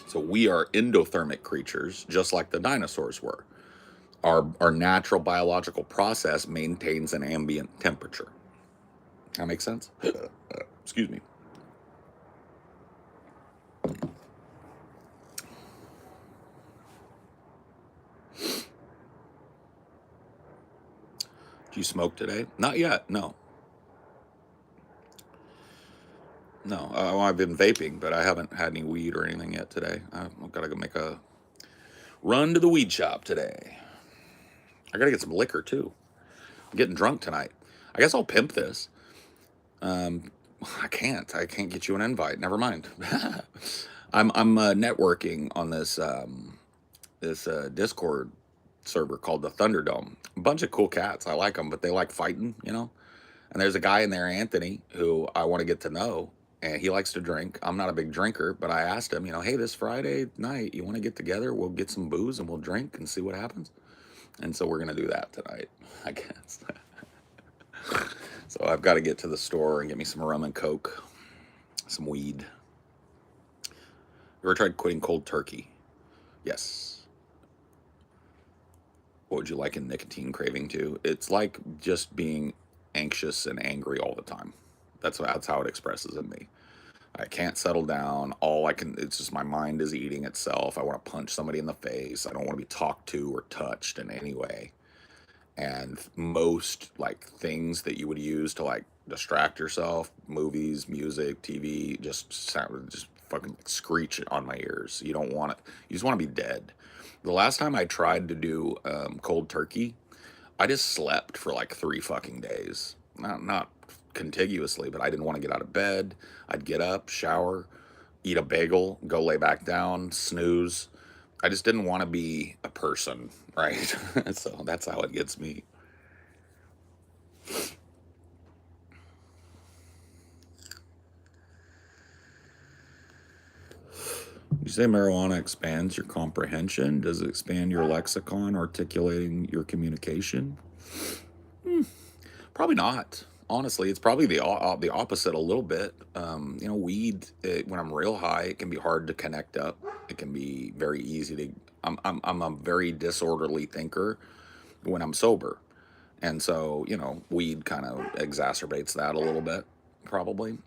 So we are endothermic creatures, just like the dinosaurs were. Our natural biological process maintains an ambient temperature. That makes sense? Excuse me. Did you smoke today? Not yet, no. No, I've been vaping, but I haven't had any weed or anything yet today. I've got to go make a run to the weed shop today. I got to get some liquor, too. I'm getting drunk tonight. I guess I'll pimp this. I can't get you an invite. Never mind. I'm networking on this Discord server called the Thunderdome. A bunch of cool cats. I like them, but they like fighting, And there's a guy in there, Anthony, who I want to get to know, and he likes to drink. I'm not a big drinker, but I asked him, hey, this Friday night, you want to get together? We'll get some booze and we'll drink and see what happens. And so we're gonna do that tonight, I guess. So I've got to get to the store and get me some rum and coke, some weed. You ever tried quitting cold turkey? Yes. what would you like in nicotine craving to? It's like just being anxious and angry all the time. That's how it expresses in me. I can't settle down. All I can, it's just my mind is eating itself. I want to punch somebody in the face. I don't want to be talked to or touched in any way. And most like things that you would use to like distract yourself, movies, music, TV, just sound, just fucking screech on my ears. You don't want it. You just want to be dead. The last time I tried to do cold turkey, I just slept for like 3 fucking days. Not contiguously, but I didn't want to get out of bed. I'd get up, shower, eat a bagel, go lay back down, snooze. I just didn't want to be a person, right? So that's how it gets me. You say marijuana expands your comprehension? Does it expand your lexicon, articulating your communication? Probably not. Honestly, it's probably the opposite a little bit. Weed, when I'm real high, it can be hard to connect up. It can be very easy to. I'm a very disorderly thinker when I'm sober, and so weed kind of exacerbates that a little bit, probably.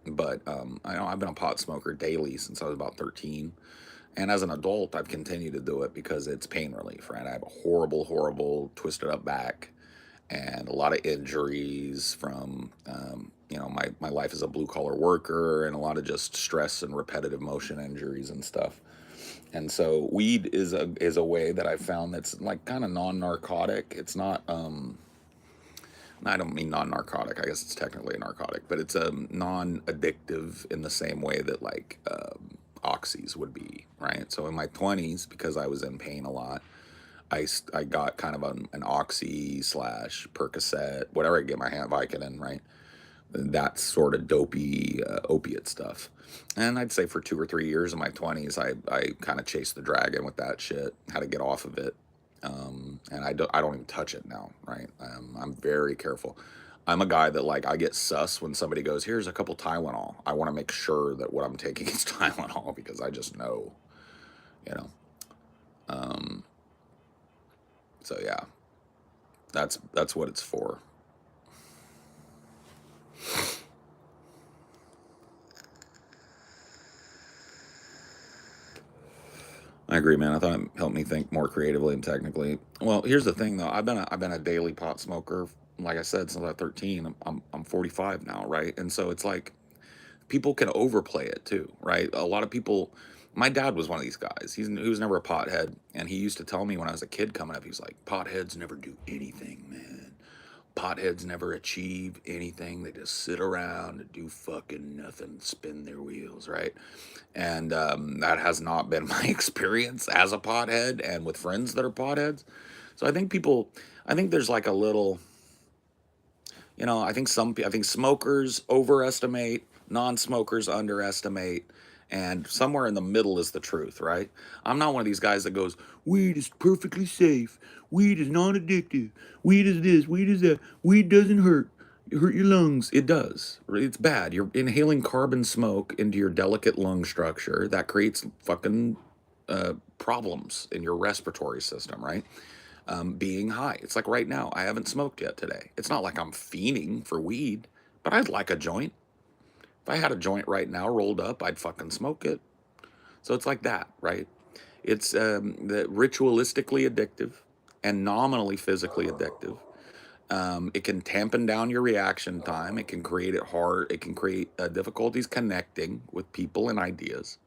But I know I've been a pot smoker daily since I was about 13. And as an adult, I've continued to do it because it's pain relief, right? I have a horrible, horrible twisted up back and a lot of injuries from, my life as a blue collar worker and a lot of just stress and repetitive motion injuries and stuff. And so weed is a way that I've found that's like kind of non-narcotic. It's not, I don't mean non-narcotic. I guess it's technically a narcotic, but it's non-addictive in the same way that like oxys would be, right? So in my 20s, because I was in pain a lot, I got kind of an oxy slash Percocet, whatever I get my hand, Vicodin, right? That sort of dopey opiate stuff. And I'd say for 2 or 3 years in my 20s, I kind of chased the dragon with that shit, how to get off of it. And I don't even touch it now, right? I'm very careful. I'm a guy that like I get sus when somebody goes, here's a couple Tylenol. I want to make sure that what I'm taking is Tylenol because I just know, you know. Um, so yeah, that's what it's for. I agree, man. I thought it helped me think more creatively and technically. Well, here's the thing, though. I've been a daily pot smoker, like I said, since I was 13. I'm 45 now, right? And so it's like people can overplay it too, right? A lot of people. My dad was one of these guys. He was never a pothead, and he used to tell me when I was a kid coming up, he's like, "Potheads never do anything, man. Potheads never achieve anything. They just sit around and do fucking nothing, spin their wheels, right?" And that has not been my experience as a pothead and with friends that are potheads. So I think there's like a little, I think smokers overestimate, non-smokers underestimate, and somewhere in the middle is the truth, right? I'm not one of these guys that goes, weed is perfectly safe, weed is non-addictive, weed is this, weed is that, weed doesn't hurt. It hurt your lungs. It does. It's bad. You're inhaling carbon smoke into your delicate lung structure. That creates fucking problems in your respiratory system, right? Being high. It's like right now, I haven't smoked yet today. It's not like I'm fiending for weed, but I'd like a joint. If I had a joint right now rolled up, I'd fucking smoke it. So it's like that, right? It's the ritualistically addictive and nominally physically addictive. It can tampen down your reaction time. It can create it hard. It can create difficulties connecting with people and ideas.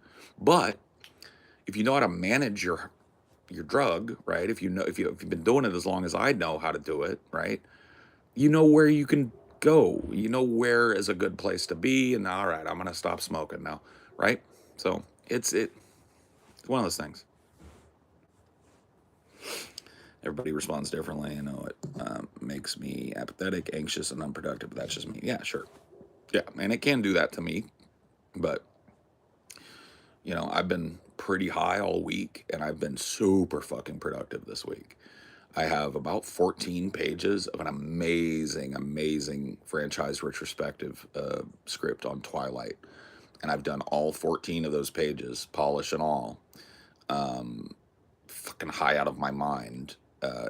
But if you know how to manage your drug, right? If you've been doing it as long as I know how to do it, right? You know where you can go. You know where is a good place to be. And all right, I'm gonna stop smoking now, right? So it's one of those things. Everybody responds differently. I know it makes me apathetic, anxious, and unproductive. But that's just me. Yeah, sure. Yeah, and it can do that to me. But I've been pretty high all week, and I've been super fucking productive this week. I have about 14 pages of an amazing, amazing franchise retrospective script on Twilight. And I've done all 14 of those pages, polish and all, fucking high out of my mind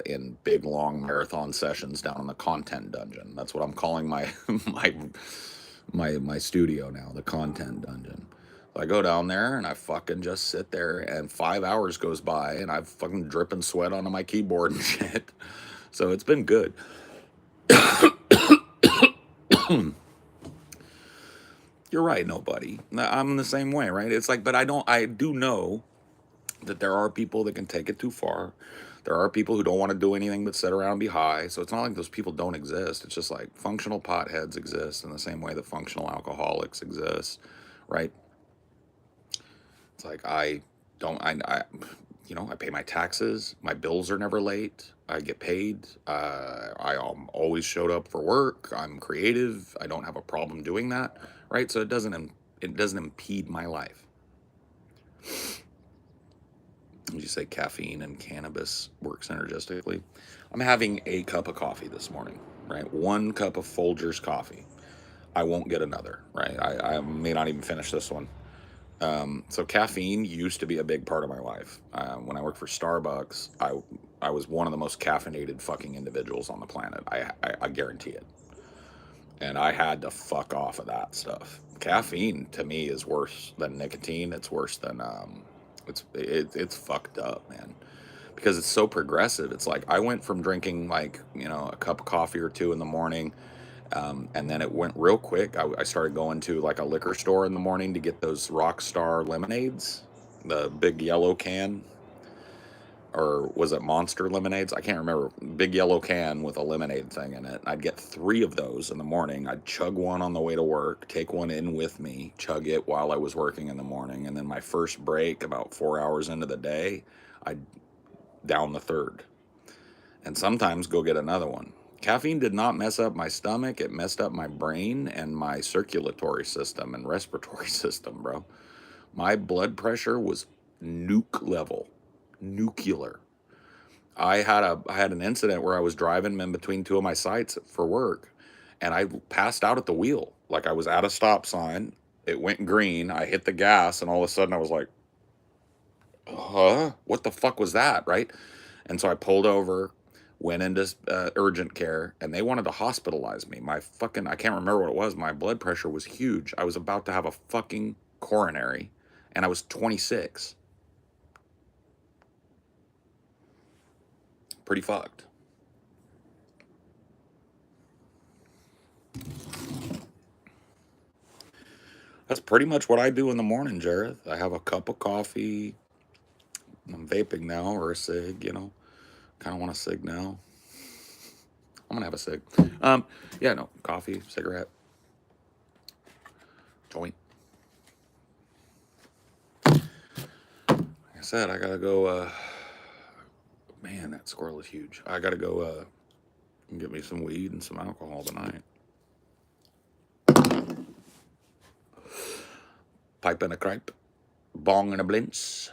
in big long marathon sessions down in the content dungeon. That's what I'm calling my my studio now, the content dungeon. I go down there and I fucking just sit there, and 5 hours goes by and I'm fucking dripping sweat onto my keyboard and shit. So it's been good. You're right, nobody. I'm the same way, right? It's like, but I do know that there are people that can take it too far. There are people who don't want to do anything but sit around and be high. So it's not like those people don't exist. It's just like functional potheads exist in the same way that functional alcoholics exist, right? It's like I pay my taxes. My bills are never late. I get paid. I always showed up for work. I'm creative. I don't have a problem doing that, right? So it doesn't impede my life. Would you say caffeine and cannabis work synergistically? I'm having a cup of coffee this morning, right? 1 cup of Folgers coffee. I won't get another, right? I may not even finish this one. So caffeine used to be a big part of my life. When I worked for Starbucks, I was one of the most caffeinated fucking individuals on the planet. I guarantee it. And I had to fuck off of that stuff. Caffeine to me is worse than nicotine. It's worse than it's fucked up, man. Because it's so progressive. It's like I went from drinking like a cup of coffee or two in the morning. And then it went real quick. I started going to like a liquor store in the morning to get those Rockstar lemonades, the big yellow can, or was it Monster lemonades? I can't remember. Big yellow can with a lemonade thing in it. I'd get 3 of those in the morning. I'd chug one on the way to work, take one in with me, chug it while I was working in the morning, and then my first break, about 4 hours into the day, I'd down the third, and sometimes go get another one. Caffeine did not mess up my stomach. It messed up my brain and my circulatory system and respiratory system, bro. My blood pressure was nuke level, nuclear. I had an incident where I was driving in between 2 of my sites for work, and I passed out at the wheel. Like I was at a stop sign. It went green. I hit the gas, and all of a sudden I was like, huh? What the fuck was that, right? And so I pulled over, went into urgent care, and they wanted to hospitalize me. I can't remember what it was. My blood pressure was huge. I was about to have a fucking coronary, and I was 26. Pretty fucked. That's pretty much what I do in the morning, Jareth. I have a cup of coffee. I'm vaping now, or a cig, Kind of want a cig now. I'm gonna have a cig. Yeah, no, coffee, cigarette, joint. Like I said, I gotta go. Man, that squirrel is huge. I gotta go and get me some weed and some alcohol tonight. Pipe and a cripe, bong and a blinch,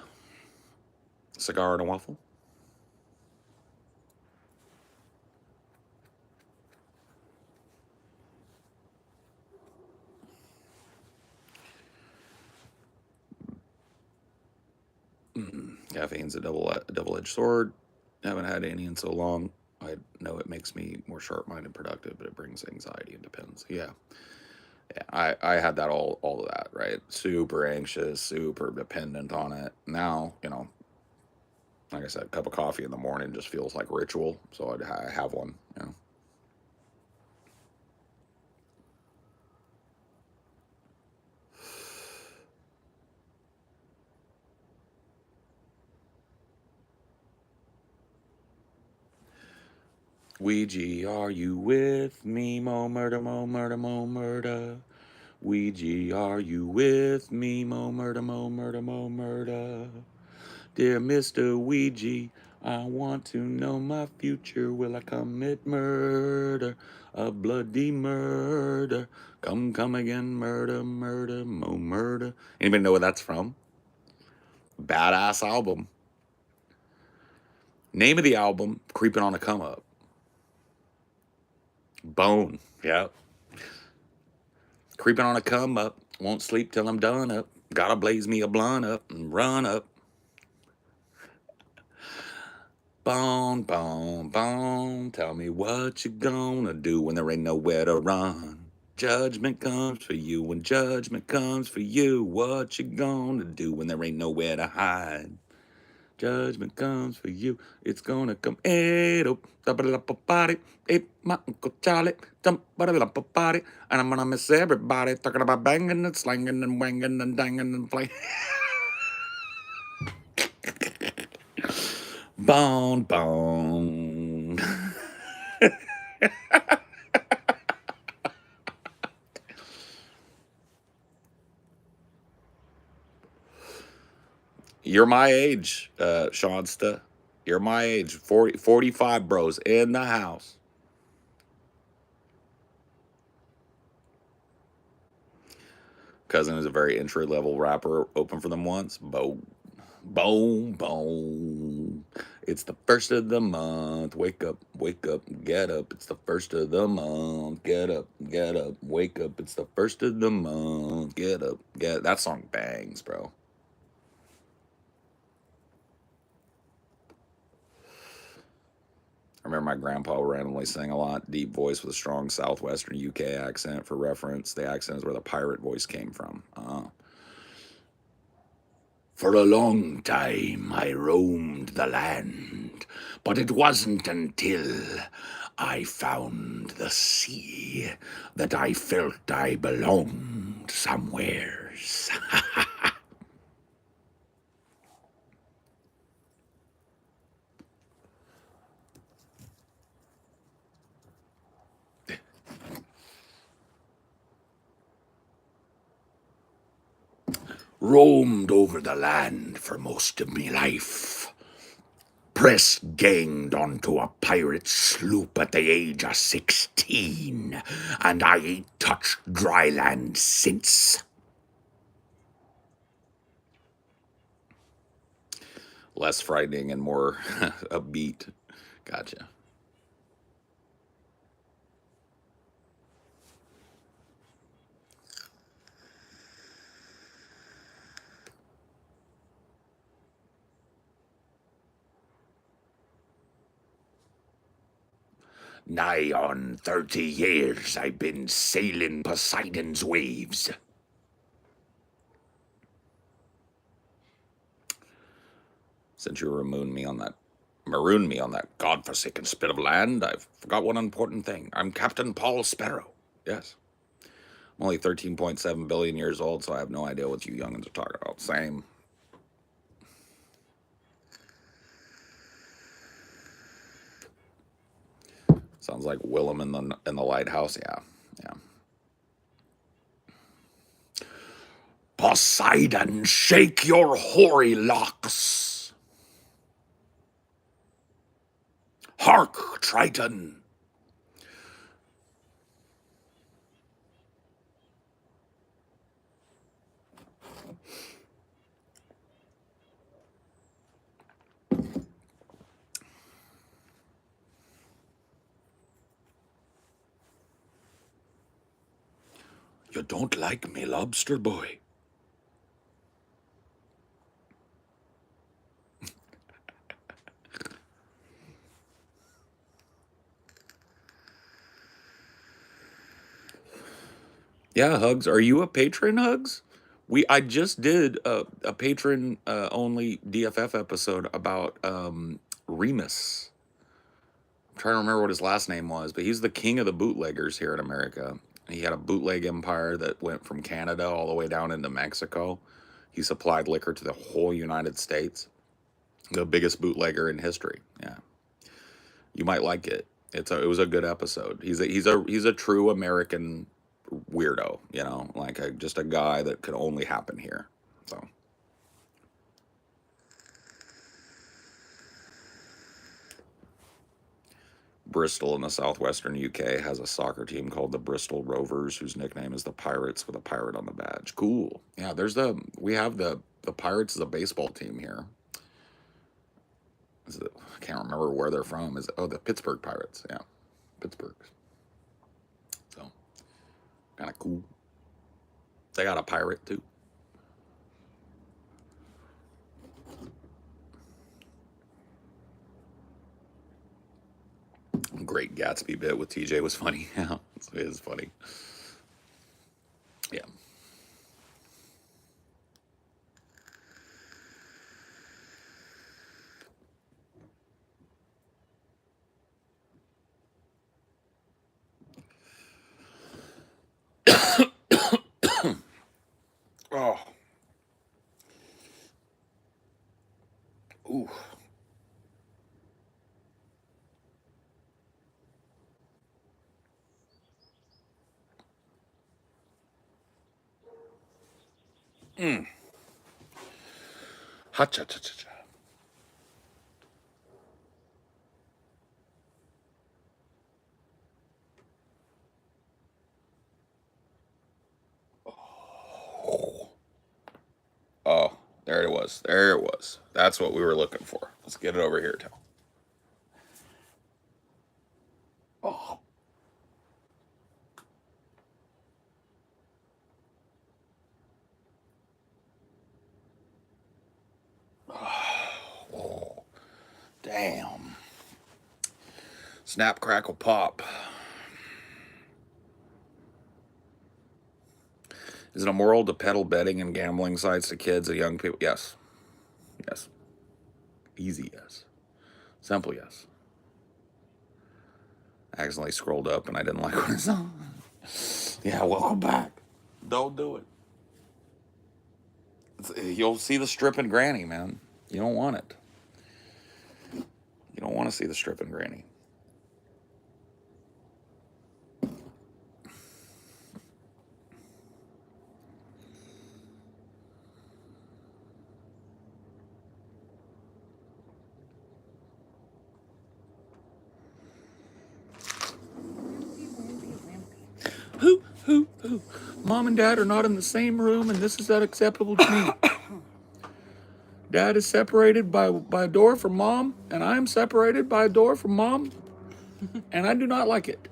cigar and a waffle. Caffeine's a double-edged sword. Haven't had any in so long. I know it makes me more sharp-minded, productive, but it brings anxiety and depends. Yeah. I had that all of that, right? Super anxious, super dependent on it. Now, like I said, a cup of coffee in the morning just feels like ritual, so I have one. Ouija, are you with me? Mo murder, mo murder, mo murder. Ouija, are you with me? Mo murder, mo murder, mo murder. Dear Mr. Ouija, I want to know my future. Will I commit murder? A bloody murder. Come again, murder, murder, mo murder. Anybody know where that's from? Badass album. Name of the album, Creeping on a Come Up. Bone, yeah. Creeping on a come up, won't sleep till I'm done up. Gotta blaze me a blunt up and run up. Bone, bone, bone. Tell me what you gonna do when there ain't nowhere to run. Judgment comes for you when judgment comes for you. What you gonna do when there ain't nowhere to hide? Judgment comes for you. It's gonna come. Body. My Uncle Charlie. Body. And I'm gonna miss everybody talking about banging and slanging and wanging and danging and playing. Bone, bone. You're my age, Shawnsta. You're my age. 45 bros in the house. Cousin is a very entry level rapper. Open for them once. Boom. Boom, boom. It's the first of the month. Wake up, get up. It's the first of the month. Get up, wake up. It's the first of the month. Get up, get. That song bangs, bro. I remember my grandpa would randomly sing a lot. Deep voice with a strong southwestern UK accent. For reference, the accent is where the pirate voice came from. For a long time I roamed the land, but it wasn't until I found the sea that I felt I belonged somewheres. Roamed over the land for most of me life. Press ganged onto a pirate sloop at the age of 16, and I ain't touched dry land since. Less frightening and more upbeat. Gotcha. Nigh on 30 years I've been sailing Poseidon's waves. Since you marooned me on that godforsaken spit of land, I forgot one important thing. I'm Captain Paul Sparrow. Yes. I'm only 13.7 billion years old, so I have no idea what you youngins are talking about. Same. Sounds like Willem in the lighthouse. Yeah. Poseidon, shake your hoary locks. Hark, Triton. You don't like me, Lobster boy? Yeah, Hugs. Are you a patron, Hugs? I just did a patron only DFF episode about Remus. I'm trying to remember what his last name was, but he's the king of the bootleggers here in America. He had a bootleg empire that went from Canada all the way down into Mexico. He supplied liquor to the whole United States. The biggest bootlegger in history. Yeah, you might like it. It was a good episode. He's a true American weirdo. You know, like just a guy that could only happen here. So. Bristol in the southwestern UK has a soccer team called the Bristol Rovers, whose nickname is the Pirates with a pirate on the badge. Cool. Yeah, we have the Pirates is a baseball team here. I can't remember where they're from. The Pittsburgh Pirates? Yeah, Pittsburgh. So kind of cool. They got a pirate too. Gatsby bit with TJ was funny. Yeah, it is funny. Yeah. Oh. Ooh. Ha cha cha cha cha. Oh, there it was. There it was. That's what we were looking for. Let's get it over here, Tal. Oh. Oh. Damn. Snap, crackle, pop. Is it immoral to peddle betting and gambling sites to kids and young people? Yes. Yes. Easy yes. Simple yes. I accidentally scrolled up and I didn't like what I saw. Yeah, welcome back. Don't do it. You'll see the stripping granny, man. You don't want it. You don't want to see the stripping granny. Who? Mom and Dad are not in the same room, and this is unacceptable to me. Dad is separated by a door from Mom, and I am separated by a door from Mom, and I do not like it.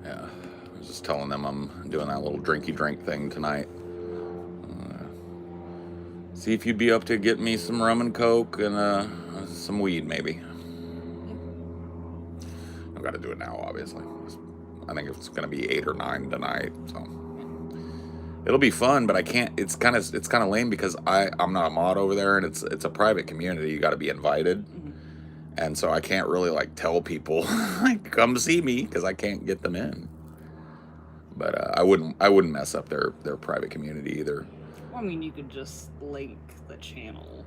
Yeah, I was just telling them I'm doing that little drinky drink thing tonight. See if you'd be up to get me some rum and coke and some weed, maybe. I've got to do it now, obviously. I think it's going to be 8 or 9 tonight, so it'll be fun. But I can't. It's kind of lame because I'm not a mod over there, and it's a private community. You got to be invited, and so I can't really like tell people like come see me because I can't get them in. But I wouldn't mess up their private community either. Well, I mean, you could just link the channel.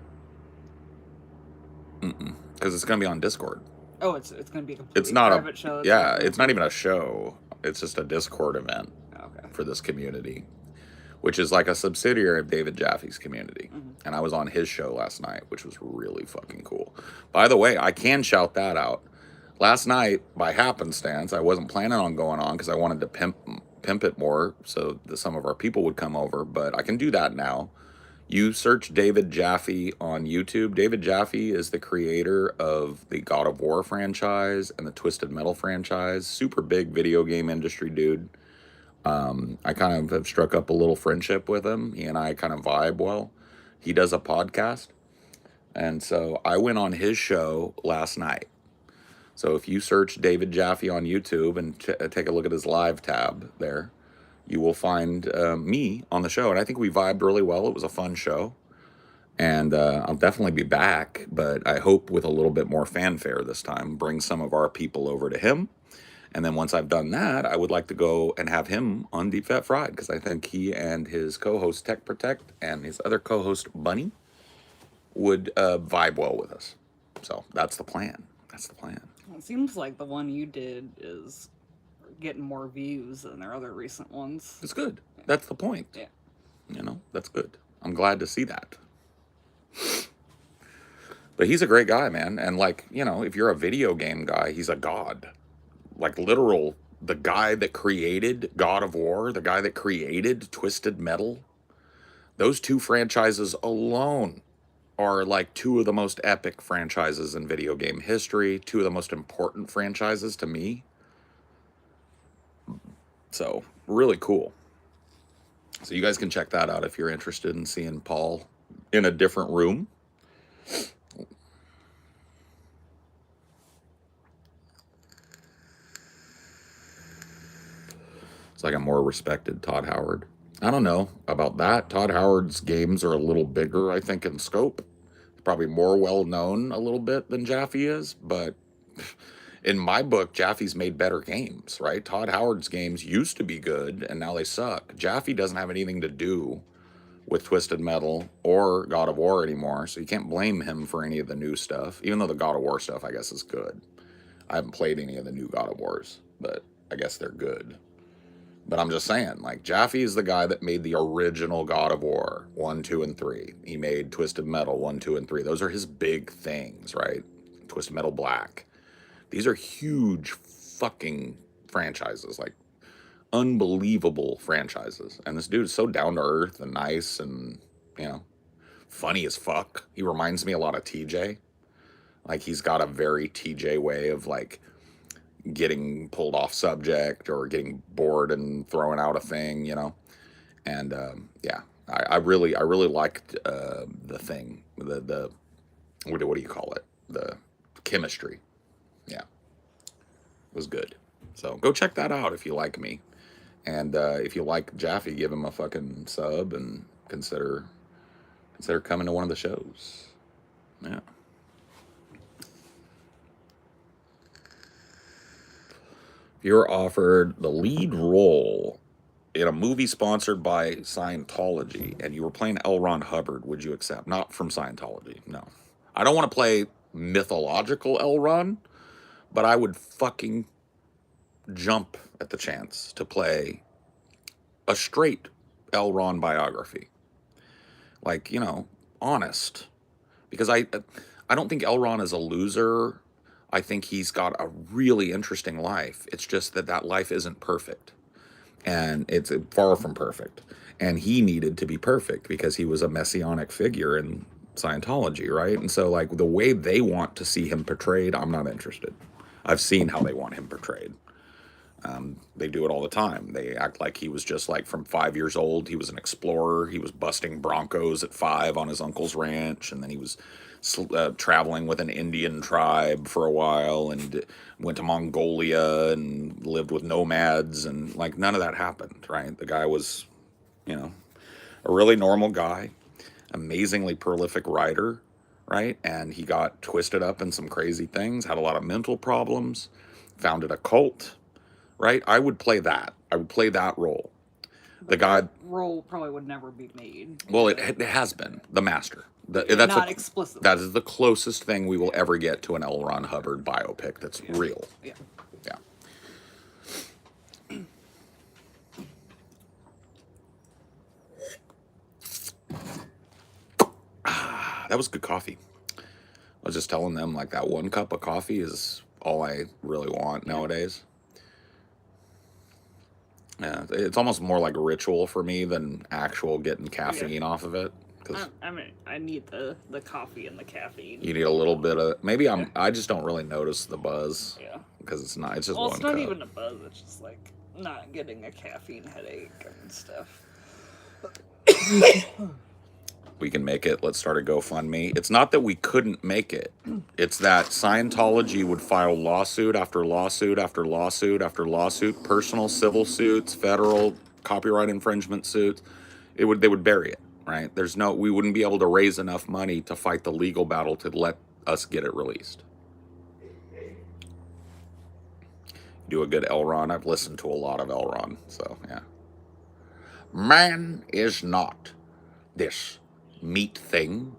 Because it's going to be on Discord. Oh, it's going to be a completely It's not private show. Yeah, it's not even a show. It's just a Discord event Okay. for this community, which is like a subsidiary of David Jaffe's community. And I was on his show last night, which was really fucking cool. By the way, I can shout that out. Last night, by happenstance, I wasn't planning on going on because I wanted to pimp it more so that some of our people would come over, but I can do that now. You search David Jaffe on YouTube. David Jaffe is the creator of the God of War franchise and the Twisted Metal franchise. Super big video game industry dude. I kind of have struck up a little friendship with him. He and I kind of vibe well. He does a podcast. And so I went on his show last night. So if you search David Jaffe on YouTube and take a look at his live tab there, you will find me on the show. And I think we vibed really well. It was a fun show. And I'll definitely be back, but I hope with a little bit more fanfare this time. Bring some of our people over to him. And then once I've done that, I would like to go and have him on Deep Fat Fried, because I think he and his co-host Tech Protect and his other co-host Bunny would vibe well with us. So that's the plan. That's the plan. It seems like the one you did is getting more views than their other recent ones. It's good. That's the point. Yeah. You know, that's good. I'm glad to see that. But he's a great guy, man. And like, you know, if you're a video game guy, he's a god. Like literal, the guy that created God of War, the guy that created Twisted Metal, those two franchises alone are like two of the most epic franchises in video game history, two of the most important franchises to me. So, really cool. So you guys can check that out if you're interested in seeing Paul in a different room. It's like a more respected Todd Howard. I don't know about that. Todd Howard's games are a little bigger, I think, in scope. Probably more well known a little bit than Jaffe is, but in my book, Jaffe's made better games, right? Todd Howard's games used to be good and now they suck. Jaffe doesn't have anything to do with Twisted Metal or God of War anymore, so you can't blame him for any of the new stuff, even though the God of War stuff, I guess, is good. I haven't played any of the new God of Wars, but I guess they're good. But I'm just saying, like, Jaffe is the guy that made the original God of War 1, 2, and 3. He made Twisted Metal 1, 2, and 3. Those are his big things, right? Twisted Metal Black. These are huge fucking franchises, like unbelievable franchises. And this dude is so down to earth and nice and, you know, funny as fuck. He reminds me a lot of TJ. Like, he's got a very TJ way of, like, getting pulled off subject or getting bored and throwing out a thing, you know. And yeah, I really liked the thing, the what do you call it, the chemistry. Yeah, it was good. So go check that out if you like me, and if you like Jaffe, give him a fucking sub and consider coming to one of the shows. Yeah. If you're offered the lead role in a movie sponsored by Scientology and you were playing L. Ron Hubbard, would you accept? Not from Scientology, no. I don't want to play mythological L. Ron, but I would fucking jump at the chance to play a straight L. Ron biography. Like, you know, honest. Because I don't think L. Ron is a loser. I think he's got a really interesting life. It's just that life isn't perfect. And it's far from perfect. And he needed to be perfect because he was a messianic figure in Scientology, right? And so, like, the way they want to see him portrayed, I'm not interested. I've seen how they want him portrayed. They do it all the time. They act like he was just, like, from 5 years old. He was an explorer. He was busting broncos at 5 on his uncle's ranch. And then he was traveling with an Indian tribe for a while and went to Mongolia and lived with nomads. And, like, none of that happened, right? The guy was, you know, a really normal guy, amazingly prolific writer, right? And he got twisted up in some crazy things, had a lot of mental problems, founded a cult, right? I would play that. I would play that role. But the guy that role probably would never be made. Well, it has been the master. Yeah, That's not explicitly. That is the closest thing we will ever get to an L. Ron Hubbard biopic that's real. Yeah. Yeah. That was good coffee. I was just telling them, like, that 1 cup of coffee is all I really want nowadays. Yeah, it's almost more like a ritual for me than actual getting caffeine off of it. I mean, I need the coffee and the caffeine. You need a little bit of maybe I just don't really notice the buzz. Yeah. Because it's not. It's just well, one it's not cup. even a buzz. It's just like not getting a caffeine headache and stuff. We can make it. Let's start a GoFundMe. It's not that we couldn't make it. It's that Scientology would file lawsuit after lawsuit after lawsuit after lawsuit, personal civil suits, federal copyright infringement suits. They would bury it, right? We wouldn't be able to raise enough money to fight the legal battle to let us get it released. Do a good L. Ron. I've listened to a lot of L. Ron, so yeah. Man is not this meat thing.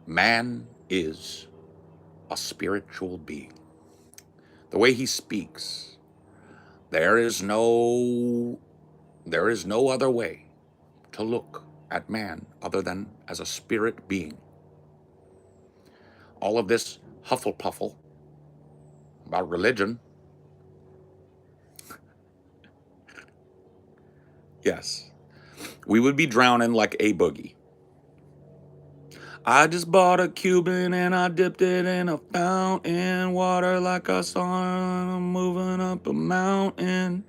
Man is a spiritual being. The way he speaks, there is no other way to look at man other than as a spirit being. All of this huffle-puffle about religion, yes, we would be drowning like a boogie. I just bought a Cuban and I dipped it in a fountain. Water like I saw him moving up a mountain.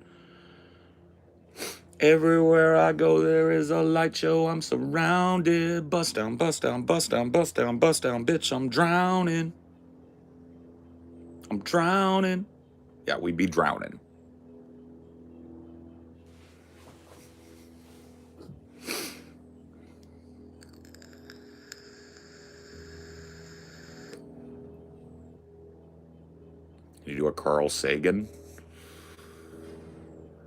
Everywhere I go, there is a light show. I'm surrounded. Bust down, bust down, bust down, bust down, bust down, bitch. I'm drowning. I'm drowning. Yeah, we'd be drowning. You do a Carl Sagan?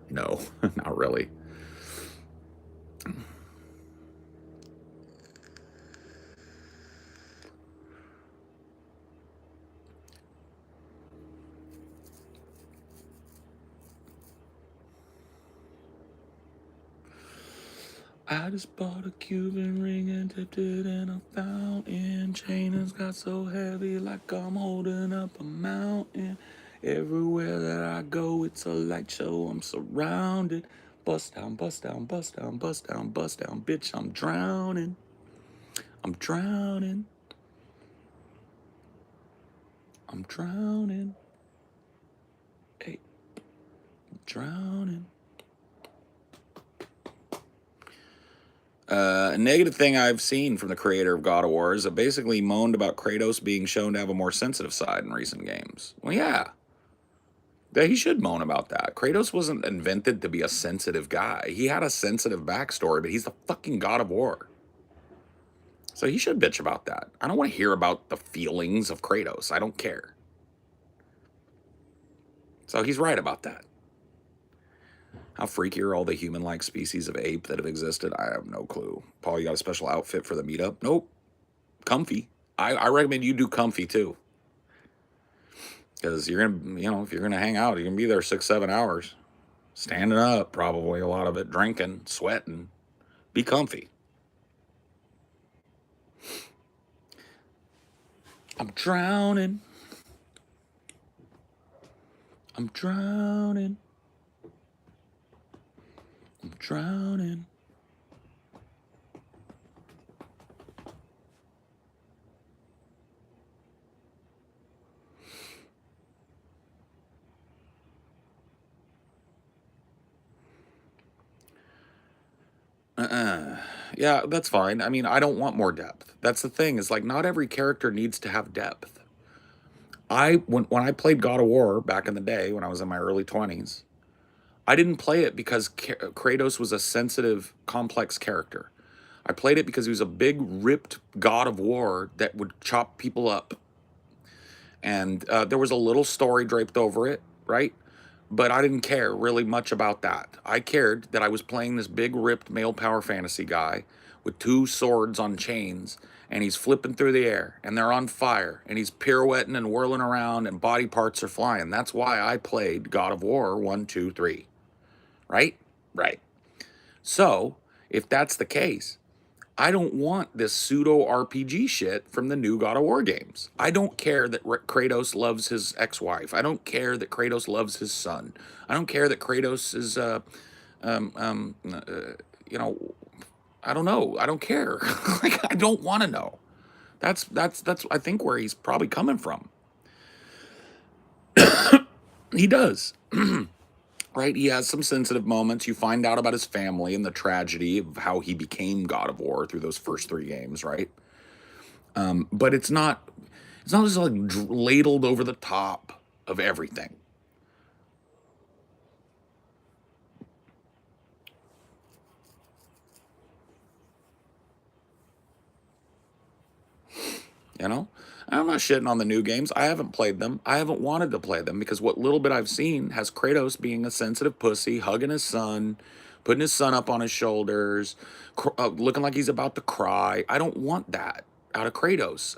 No, not really. I just bought a Cuban ring and dipped it in a fountain. Chain has got so heavy like I'm holding up a mountain. Everywhere that I go, it's a light show. I'm surrounded. Bust down, bust down, bust down, bust down, bust down. Bitch, I'm drowning. I'm drowning. I'm drowning. Hey, I'm drowning. A negative thing I've seen from the creator of God of War is it basically moaned about Kratos being shown to have a more sensitive side in recent games. Well, yeah. He should moan about that. Kratos wasn't invented to be a sensitive guy. He had a sensitive backstory, but he's the fucking God of War. So he should bitch about that. I don't want to hear about the feelings of Kratos. I don't care. So he's right about that. How freaky are all the human-like species of ape that have existed? I have no clue. Paul, you got a special outfit for the meetup? Nope. Comfy. I recommend you do comfy too. Because you're going to, if you're going to hang out, you're going to be there 6-7 hours. Standing up, probably a lot of it, drinking, sweating. Be comfy. I'm drowning. I'm drowning. I'm drowning. Yeah, that's fine. I mean, I don't want more depth. That's the thing, is like not every character needs to have depth. When I played God of War back in the day when I was in my early 20s, I didn't play it because Kratos was a sensitive, complex character. I played it because he was a big, ripped God of War that would chop people up. And there was a little story draped over it, right? But I didn't care really much about that. I cared that I was playing this big, ripped male power fantasy guy with 2 swords on chains, and he's flipping through the air, and they're on fire, and he's pirouetting and whirling around, and body parts are flying. That's why I played God of War 1, 2, 3. Right? Right. So, if that's the case, I don't want this pseudo RPG shit from the new God of War games. I don't care that Kratos loves his ex-wife. I don't care that Kratos loves his son. I don't care that Kratos is, I don't know. I don't care. Like, I don't want to know. That's I think where he's probably coming from. He does. Right? He has some sensitive moments. You find out about his family and the tragedy of how he became God of War through those first 3 games, right? But it's not just like ladled over the top of everything. You know? I'm not shitting on the new games. I haven't played them. I haven't wanted to play them because what little bit I've seen has Kratos being a sensitive pussy, hugging his son, putting his son up on his shoulders, looking like he's about to cry. I don't want that out of Kratos.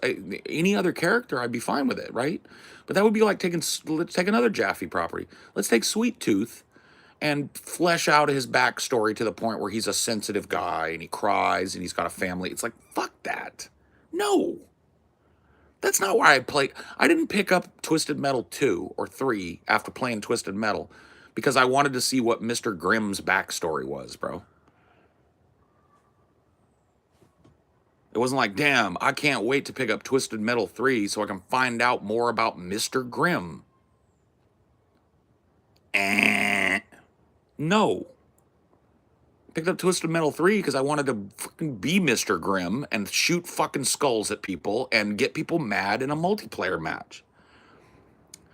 Any other character, I'd be fine with it, right? But that would be like let's take another Jaffe property. Let's take Sweet Tooth and flesh out his backstory to the point where he's a sensitive guy and he cries and he's got a family. It's like, fuck that. No. That's not why I played. I didn't pick up Twisted Metal 2 or 3 after playing Twisted Metal because I wanted to see what Mr. Grimm's backstory was, bro. It wasn't like, damn, I can't wait to pick up Twisted Metal 3 so I can find out more about Mr. Grimm. No. Picked up Twisted Metal 3 because I wanted to fucking be Mr. Grimm and shoot fucking skulls at people and get people mad in a multiplayer match.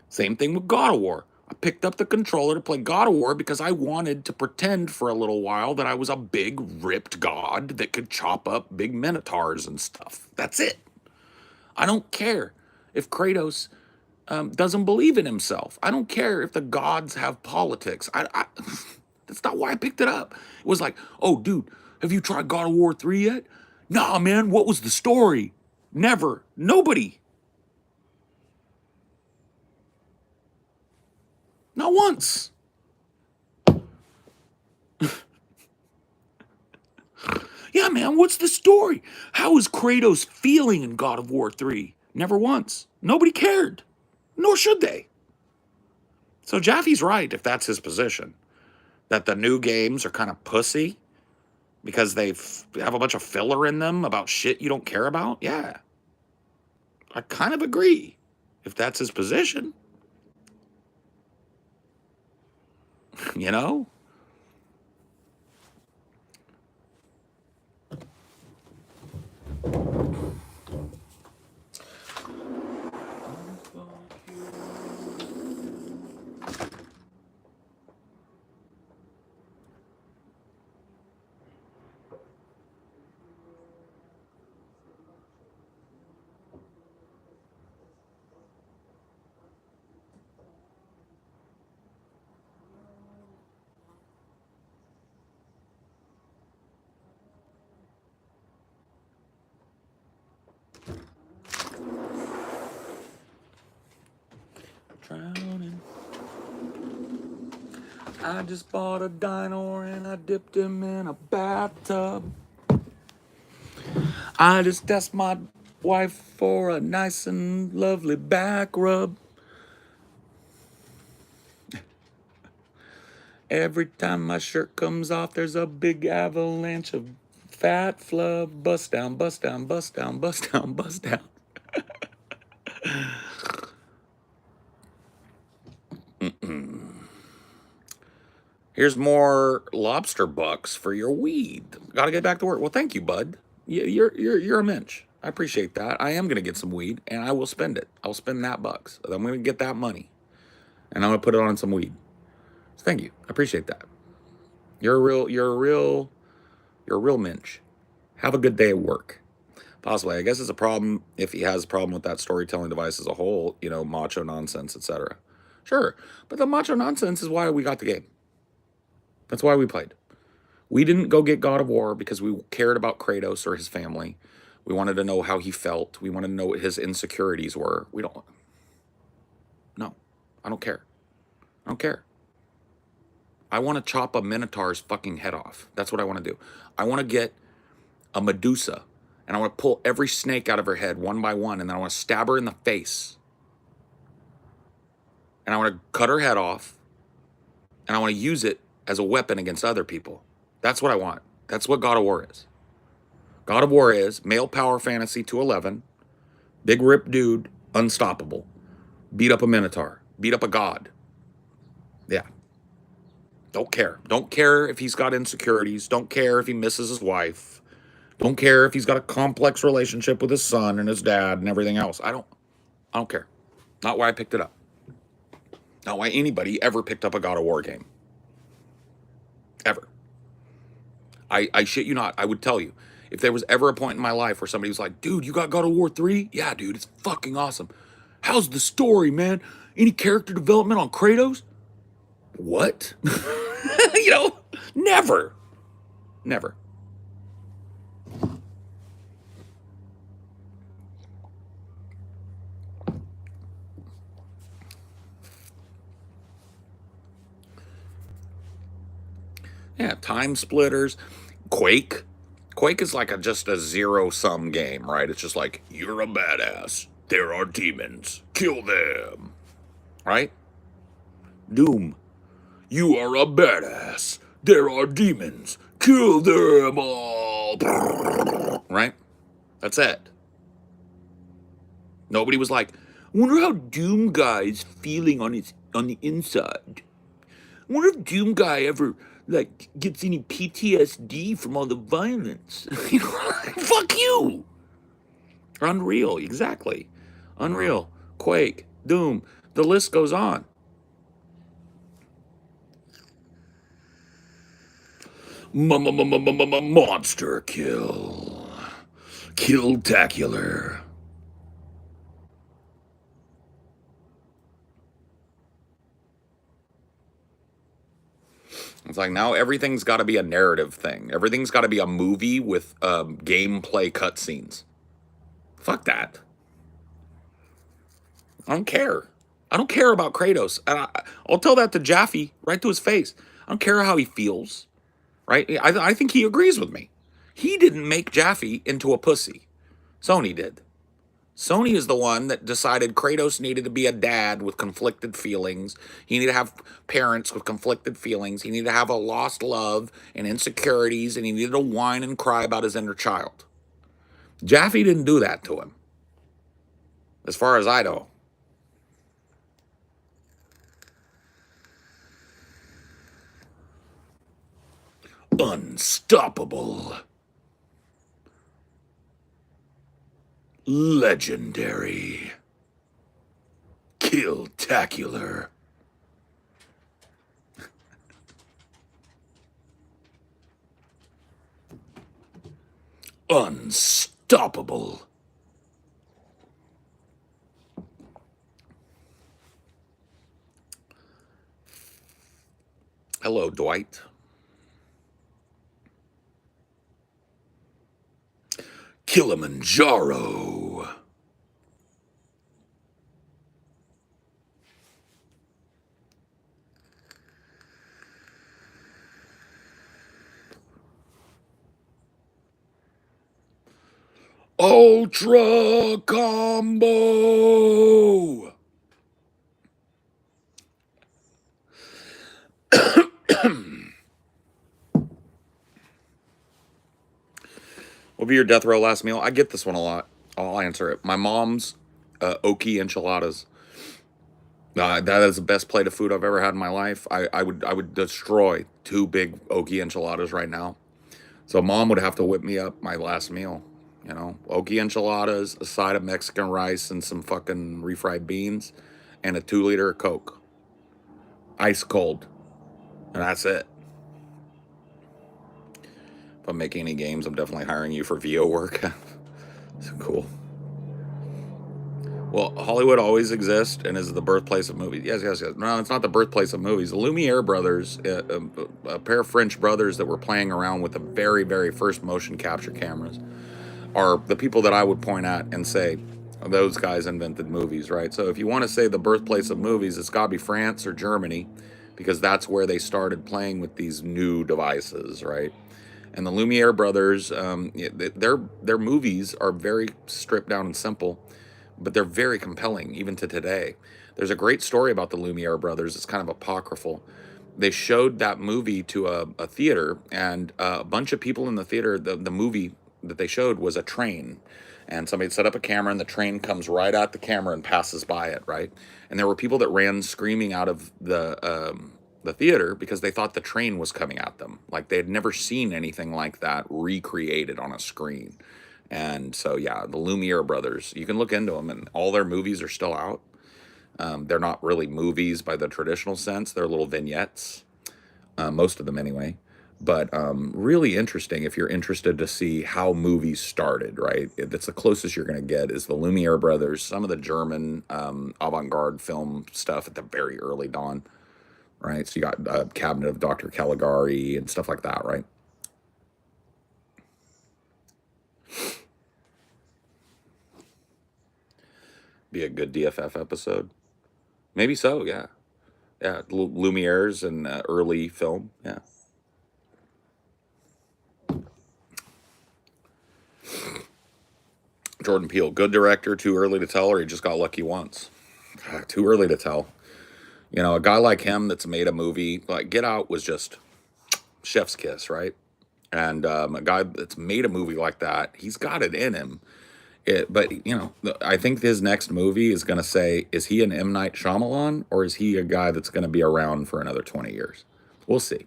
Same thing with God of War. I picked up the controller to play God of War because I wanted to pretend for a little while that I was a big, ripped god that could chop up big minotaurs and stuff. That's it. I don't care if Kratos doesn't believe in himself. I don't care if the gods have politics. That's not why I picked it up. It was like, oh, dude, have you tried God of War 3 yet? Nah, man, what was the story? Never. Nobody. Not once. Yeah, man, what's the story? How is Kratos feeling in God of War 3? Never once. Nobody cared. Nor should they. So Jaffe's right if that's his position. That the new games are kind of pussy because they have a bunch of filler in them about shit you don't care about. Yeah. I kind of agree if that's his position. You know? Drowning. I just bought a dino and I dipped him in a bathtub. I just asked my wife for a nice and lovely back rub. Every time my shirt comes off, there's a big avalanche of fat flub. Bust down, bust down, bust down, bust down, bust down. Here's more lobster bucks for your weed. Got to get back to work. Well, thank you, bud. You're a mensch. I appreciate that. I am gonna get some weed, and I will spend it. I'll spend that bucks. I'm gonna get that money, and I'm gonna put it on some weed. So thank you. I appreciate that. You're a real mensch. Have a good day at work. Possibly. I guess it's a problem if he has a problem with that storytelling device as a whole. You know, macho nonsense, etc. Sure, but the macho nonsense is why we got the game. That's why we played. We didn't go get God of War because we cared about Kratos or his family. We wanted to know how he felt. We wanted to know what his insecurities were. We don't. No, I don't care. I don't care. I want to chop a Minotaur's fucking head off. That's what I want to do. I want to get a Medusa and I want to pull every snake out of her head one by one and then I want to stab her in the face. And I want to cut her head off and I want to use it as a weapon against other people. That's what I want. That's what God of War is. God of War is male power fantasy to 11, big rip dude, unstoppable, beat up a Minotaur, beat up a god. Yeah. Don't care. Don't care if he's got insecurities. Don't care if he misses his wife. Don't care if he's got a complex relationship with his son and his dad and everything else. I don't care. Not why I picked it up. Not why anybody ever picked up a God of War game. Ever. I shit you not. I would tell you. If there was ever a point in my life where somebody was like, dude, you got God of War 3? Yeah, dude, it's fucking awesome. How's the story, man? Any character development on Kratos? What? You know, never. Never. Yeah, Time Splitters, Quake. Quake is like just a zero-sum game, right? It's just like, you're a badass. There are demons. Kill them. Right? Doom. You are a badass. There are demons. Kill them all. Right? That's it. Nobody was like, I wonder how Doom Guy is feeling on the inside. I wonder if Doom Guy ever like gets any PTSD from all the violence. You know, fuck you. Unreal, exactly. Unreal, Quake, Doom. The list goes on. Monster kill. Kill-tacular. It's like now everything's got to be a narrative thing. Everything's got to be a movie with gameplay cutscenes. Fuck that. I don't care. I don't care about Kratos. And I'll tell that to Jaffe right to his face. I don't care how he feels. Right? I think he agrees with me. He didn't make Jaffe into a pussy. Sony did. Sony is the one that decided Kratos needed to be a dad with conflicted feelings. He needed to have parents with conflicted feelings. He needed to have a lost love and insecurities, and he needed to whine and cry about his inner child. Jaffe didn't do that to him, as far as I know. Unstoppable. Legendary. Kill-tacular. Unstoppable. Hello, Dwight. Kilimanjaro. Ultra combo. What will be your death row last meal? I get this one a lot. I'll answer it. My mom's oki enchiladas. That is the best plate of food I've ever had in my life. I would destroy 2 big oki enchiladas right now. So mom would have to whip me up my last meal. You know, oki enchiladas, a side of Mexican rice, and some fucking refried beans, and a 2-liter of Coke, ice cold, and that's it. If I'm making any games, I'm definitely hiring you for VO work. So cool. Well, Hollywood always exists and is the birthplace of movies. Yes, yes, yes. No, it's not the birthplace of movies. The Lumiere brothers, a pair of French brothers that were playing around with the very, very first motion capture cameras, are the people that I would point at and say, those guys invented movies, right? So if you want to say the birthplace of movies, it's got to be France or Germany, because that's where they started playing with these new devices, right? And the Lumiere brothers, their movies are very stripped down and simple, but they're very compelling even to today. There's a great story about the Lumiere brothers. It's kind of apocryphal. They showed that movie to a theater, and a bunch of people in the theater, the movie that they showed was a train. And somebody set up a camera, and the train comes right at the camera and passes by it, right? And there were people that ran screaming out of the theater because they thought the train was coming at them. Like they had never seen anything like that recreated on a screen. And so, yeah, the Lumiere brothers, you can look into them, and all their movies are still out. They're not really movies by the traditional sense. They're little vignettes, most of them anyway. But really interesting if you're interested to see how movies started, right? That's the closest you're going to get is the Lumiere brothers, some of the German avant-garde film stuff at the very early dawn, right? So you got Cabinet of Dr. Caligari and stuff like that, right? Be a good DFF episode. Maybe so, yeah. Yeah, Lumiere's and early film, yeah. Jordan Peele, good director, too early to tell, or he just got lucky once? Too early to tell. You know, a guy like him that's made a movie, like Get Out was just chef's kiss, right? And a guy that's made a movie like that, he's got it in him. But, you know, I think his next movie is going to say, is he an M. Night Shyamalan, or is he a guy that's going to be around for another 20 years? We'll see.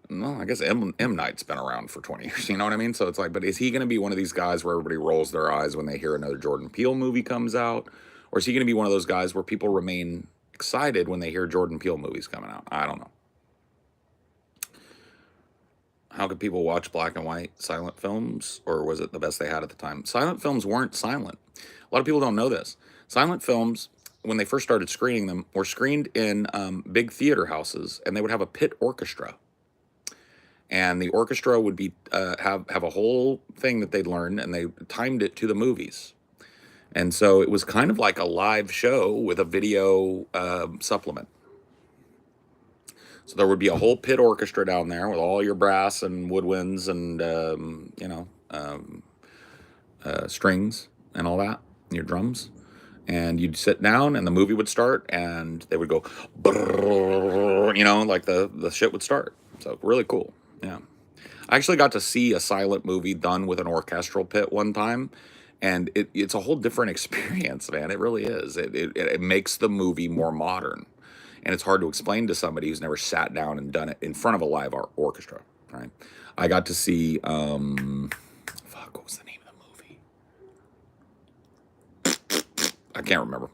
I guess M Night's been around for 20 years. You know what I mean? So it's like, but is he going to be one of these guys where everybody rolls their eyes when they hear another Jordan Peele movie comes out, or is he going to be one of those guys where people remain excited when they hear Jordan Peele movies coming out? I don't know. How could people watch black and white silent films, or was it the best they had at the time? Silent films weren't silent. A lot of people don't know this. Silent films, when they first started screening them, were screened in big theater houses, and they would have a pit orchestra. And the orchestra would be have a whole thing that they'd learned, and they timed it to the movies. And so it was kind of like a live show with a video supplement. So there would be a whole pit orchestra down there with all your brass and woodwinds and, strings and all that, and your drums. And you'd sit down and the movie would start and they would go, like the shit would start. So really cool. Yeah. I actually got to see a silent movie done with an orchestral pit one time. And it's a whole different experience, man. It really is. It makes the movie more modern. And it's hard to explain to somebody who's never sat down and done it in front of a live orchestra, right? I got to see, what was the name of the movie? I can't remember.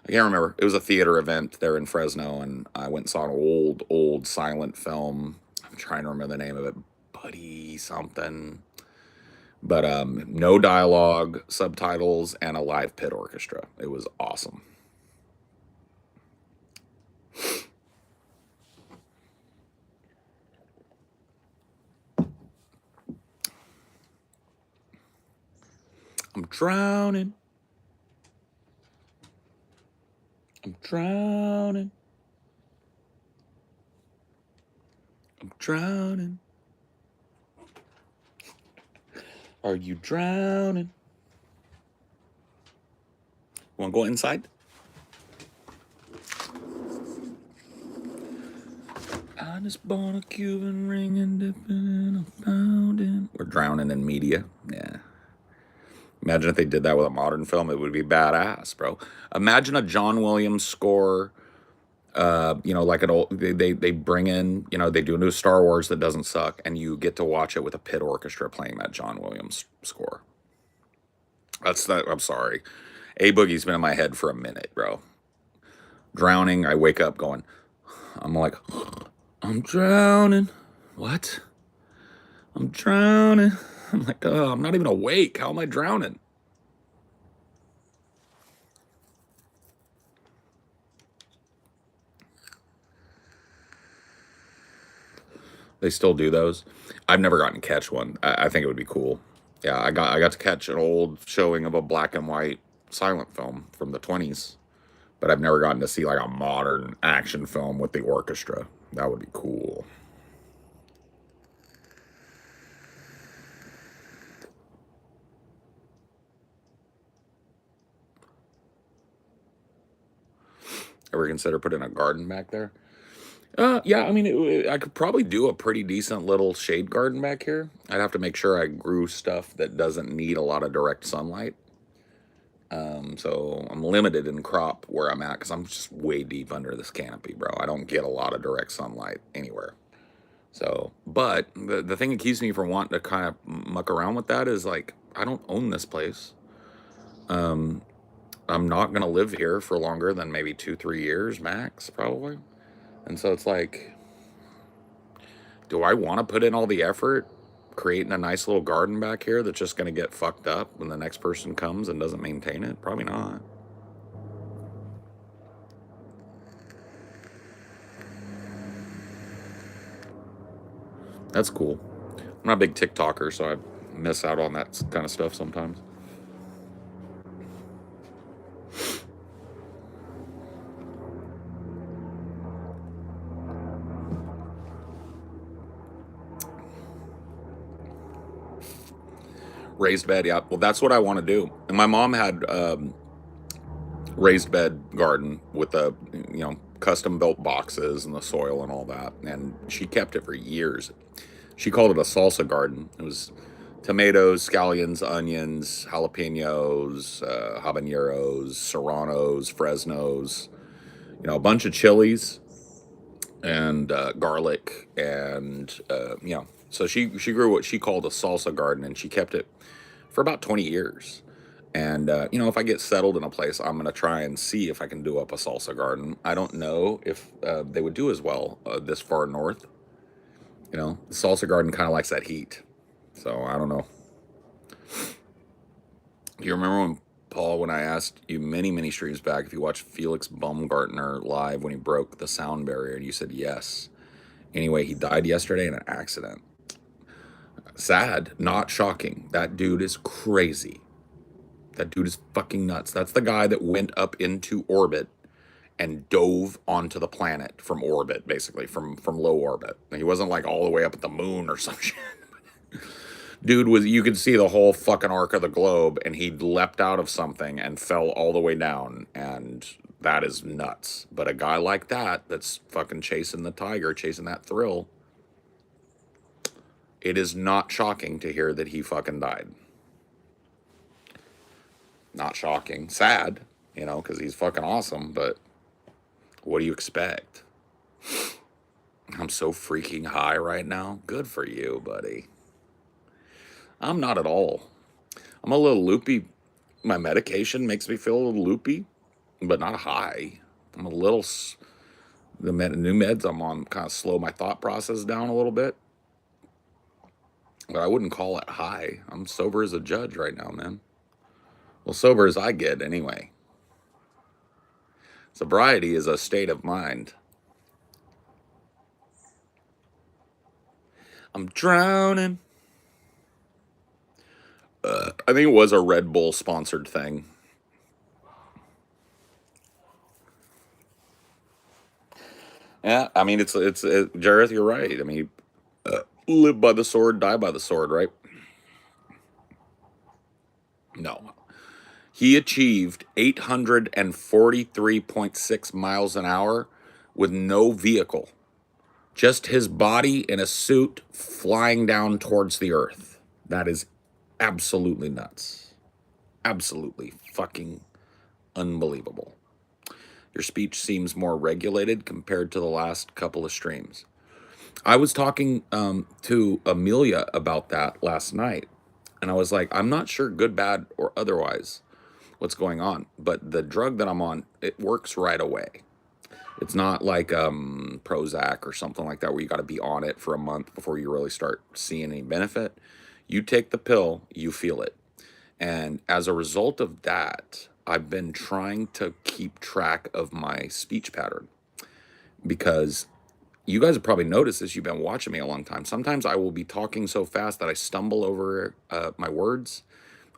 It was a theater event there in Fresno, and I went and saw an old silent film. I'm trying to remember the name of it. Buddy something. But no dialogue, subtitles, and a live pit orchestra. It was awesome. I'm drowning. I'm drowning. I'm drowning. Are you drowning? Want to go inside? I just bought a Cuban ring and dipping in a fountain. We're drowning in media. Yeah. Imagine if they did that with a modern film. It would be badass, bro. Imagine a John Williams score. Like an old, they bring in, they do a new Star Wars that doesn't suck, and you get to watch it with a pit orchestra playing that John Williams score. I'm sorry. A Boogie's been in my head for a minute, bro. Drowning, I wake up going, I'm like, I'm drowning. What? I'm drowning. I'm like, oh, I'm not even awake. How am I drowning? They still do those. I've never gotten to catch one. I think it would be cool. Yeah, I got to catch an old showing of a black and white silent film from the 20s, but I've never gotten to see like a modern action film with the orchestra. That would be cool. Ever consider putting a garden back there? Yeah, I mean, I could probably do a pretty decent little shade garden back here. I'd have to make sure I grew stuff that doesn't need a lot of direct sunlight. So I'm limited in crop where I'm at because I'm just way deep under this canopy, bro. I don't get a lot of direct sunlight anywhere. So, but the thing that keeps me from wanting to kind of muck around with that is like, I don't own this place. I'm not going to live here for longer than maybe 2-3 years max, probably. And so it's like, do I want to put in all the effort creating a nice little garden back here that's just going to get fucked up when the next person comes and doesn't maintain it? Probably not. That's cool. I'm not a big TikToker, so I miss out on that kind of stuff sometimes. Raised bed, yeah. Well, that's what I want to do. And my mom had raised bed garden with the, custom built boxes and the soil and all that. And she kept it for years. She called it a salsa garden. It was tomatoes, scallions, onions, jalapenos, habaneros, serranos, fresnos, a bunch of chilies, and garlic, and so she grew what she called a salsa garden, and she kept it for about 20 years. And if I get settled in a place, I'm gonna try and see if I can do up a salsa garden. I don't know if they would do as well this far north. The salsa garden kind of likes that heat, so I don't know. Do you remember when, Paul, when I asked you many streams back if you watched Felix Baumgartner live when he broke the sound barrier, and you said yes? Anyway, he died yesterday in an accident. Sad, not shocking. That dude is crazy. That dude is fucking nuts. That's the guy that went up into orbit and dove onto the planet from orbit, basically, from low orbit. He wasn't like all the way up at the moon or some shit. Dude was, you could see the whole fucking arc of the globe, and he leapt out of something and fell all the way down, and that is nuts. But a guy like that, that's fucking chasing the tiger, chasing that thrill, it is not shocking to hear that he fucking died. Not shocking. Sad, because he's fucking awesome, but what do you expect? I'm so freaking high right now. Good for you, buddy. I'm not at all. I'm a little loopy. My medication makes me feel a little loopy, but not high. I'm a little, the new meds I'm on kind of slow my thought process down a little bit. But I wouldn't call it high. I'm sober as a judge right now, man. Well, sober as I get anyway. Sobriety is a state of mind. I'm drowning. I think it was a Red Bull sponsored thing. Yeah, I mean, Jareth, you're right. I mean, live by the sword, die by the sword, right? No. He achieved 843.6 miles an hour with no vehicle. Just his body in a suit flying down towards the earth. That is absolutely nuts. Absolutely fucking unbelievable. Your speech seems more regulated compared to the last couple of streams. I was talking to Amelia about that last night, and I was like, I'm not sure, good, bad, or otherwise, what's going on, but the drug that I'm on, it works right away. It's not like Prozac or something like that where you got to be on it for a month before you really start seeing any benefit. You take the pill, you feel it. And as a result of that, I've been trying to keep track of my speech pattern, because you guys have probably noticed this. You've been watching me a long time. Sometimes I will be talking so fast that I stumble over my words.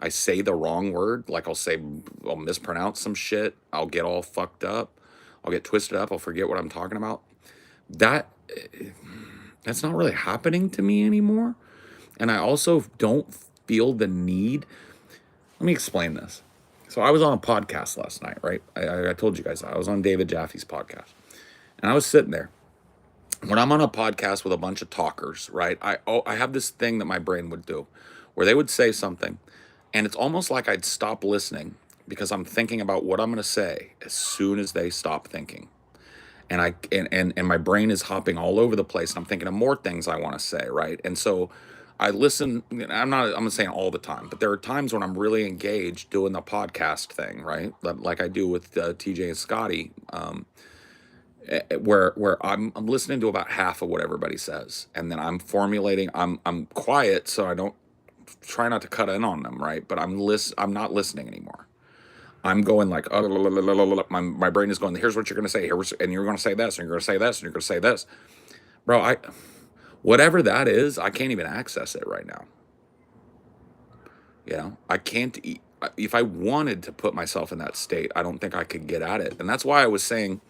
I say the wrong word. Like I'll mispronounce some shit. I'll get all fucked up. I'll get twisted up. I'll forget what I'm talking about. That's not really happening to me anymore. And I also don't feel the need. Let me explain this. So I was on a podcast last night, right? I told you guys that. I was on David Jaffe's podcast. And I was sitting there. When I'm on a podcast with a bunch of talkers, right? I have this thing that my brain would do where they would say something, and it's almost like I'd stop listening because I'm thinking about what I'm going to say as soon as they stop thinking. And and my brain is hopping all over the place, and I'm thinking of more things I want to say, right? And so I listen. I'm not saying all the time, but there are times when I'm really engaged doing the podcast thing, right? Like I do with TJ and Scotty, where I'm listening to about half of what everybody says, and then I'm formulating. I'm quiet, so I don't try not to cut in on them, right? But I'm not listening anymore. I'm going like, my brain is going, here's what you're going to say, and you're going to say this, and you're going to say this, and you're going to say this. Bro, whatever that is, I can't even access it right now. I can't, if I wanted to put myself in that state, I don't think I could get at it. And that's why I was saying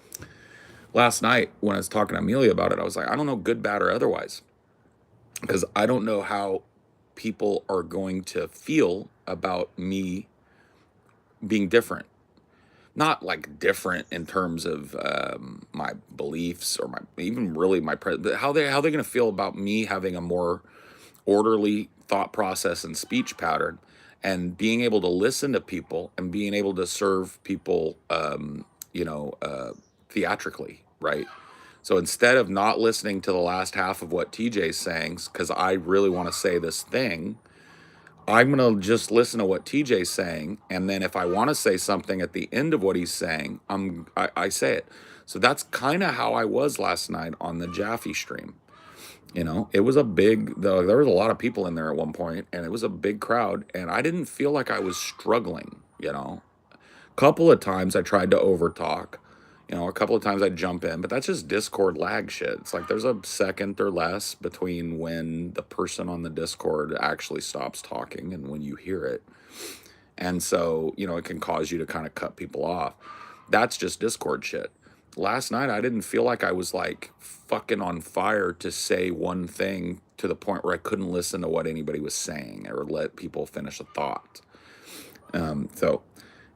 last night when I was talking to Amelia about it, I was like, I don't know, good, bad, or otherwise. Because I don't know how people are going to feel about me being different. Not like different in terms of my beliefs or how they going to feel about me having a more orderly thought process and speech pattern, and being able to listen to people and being able to serve people, theatrically, right? So instead of not listening to the last half of what TJ's saying, because I really want to say this thing, I'm going to just listen to what TJ's saying. And then if I want to say something at the end of what he's saying, I say it. So that's kind of how I was last night on the Jaffe stream. You know, it was a big, there was a lot of people in there at one point, and it was a big crowd, and I didn't feel like I was struggling, you know. A couple of times I tried to overtalk, you know, a couple of times I'd jump in, but that's just Discord lag shit. It's like there's a second or less between when the person on the Discord actually stops talking and when you hear it. And so, you know, it can cause you to kind of cut people off. That's just Discord shit. Last night, I didn't feel like I was like fucking on fire to say one thing to the point where I couldn't listen to what anybody was saying or let people finish a thought. So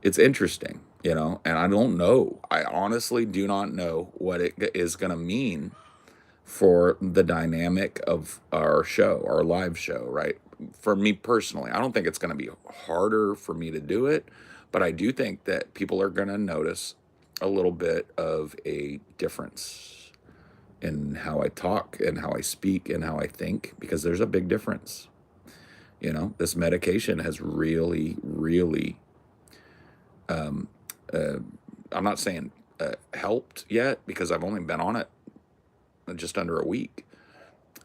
it's interesting, you know, and I don't know. I honestly do not know what it is going to mean for the dynamic of our show, our live show, right? For me personally, I don't think it's going to be harder for me to do it, but I do think that people are going to notice a little bit of a difference in how I talk and how I speak and how I think, because there's a big difference. You know, this medication has really, really, I'm not saying helped yet because I've only been on it just under a week.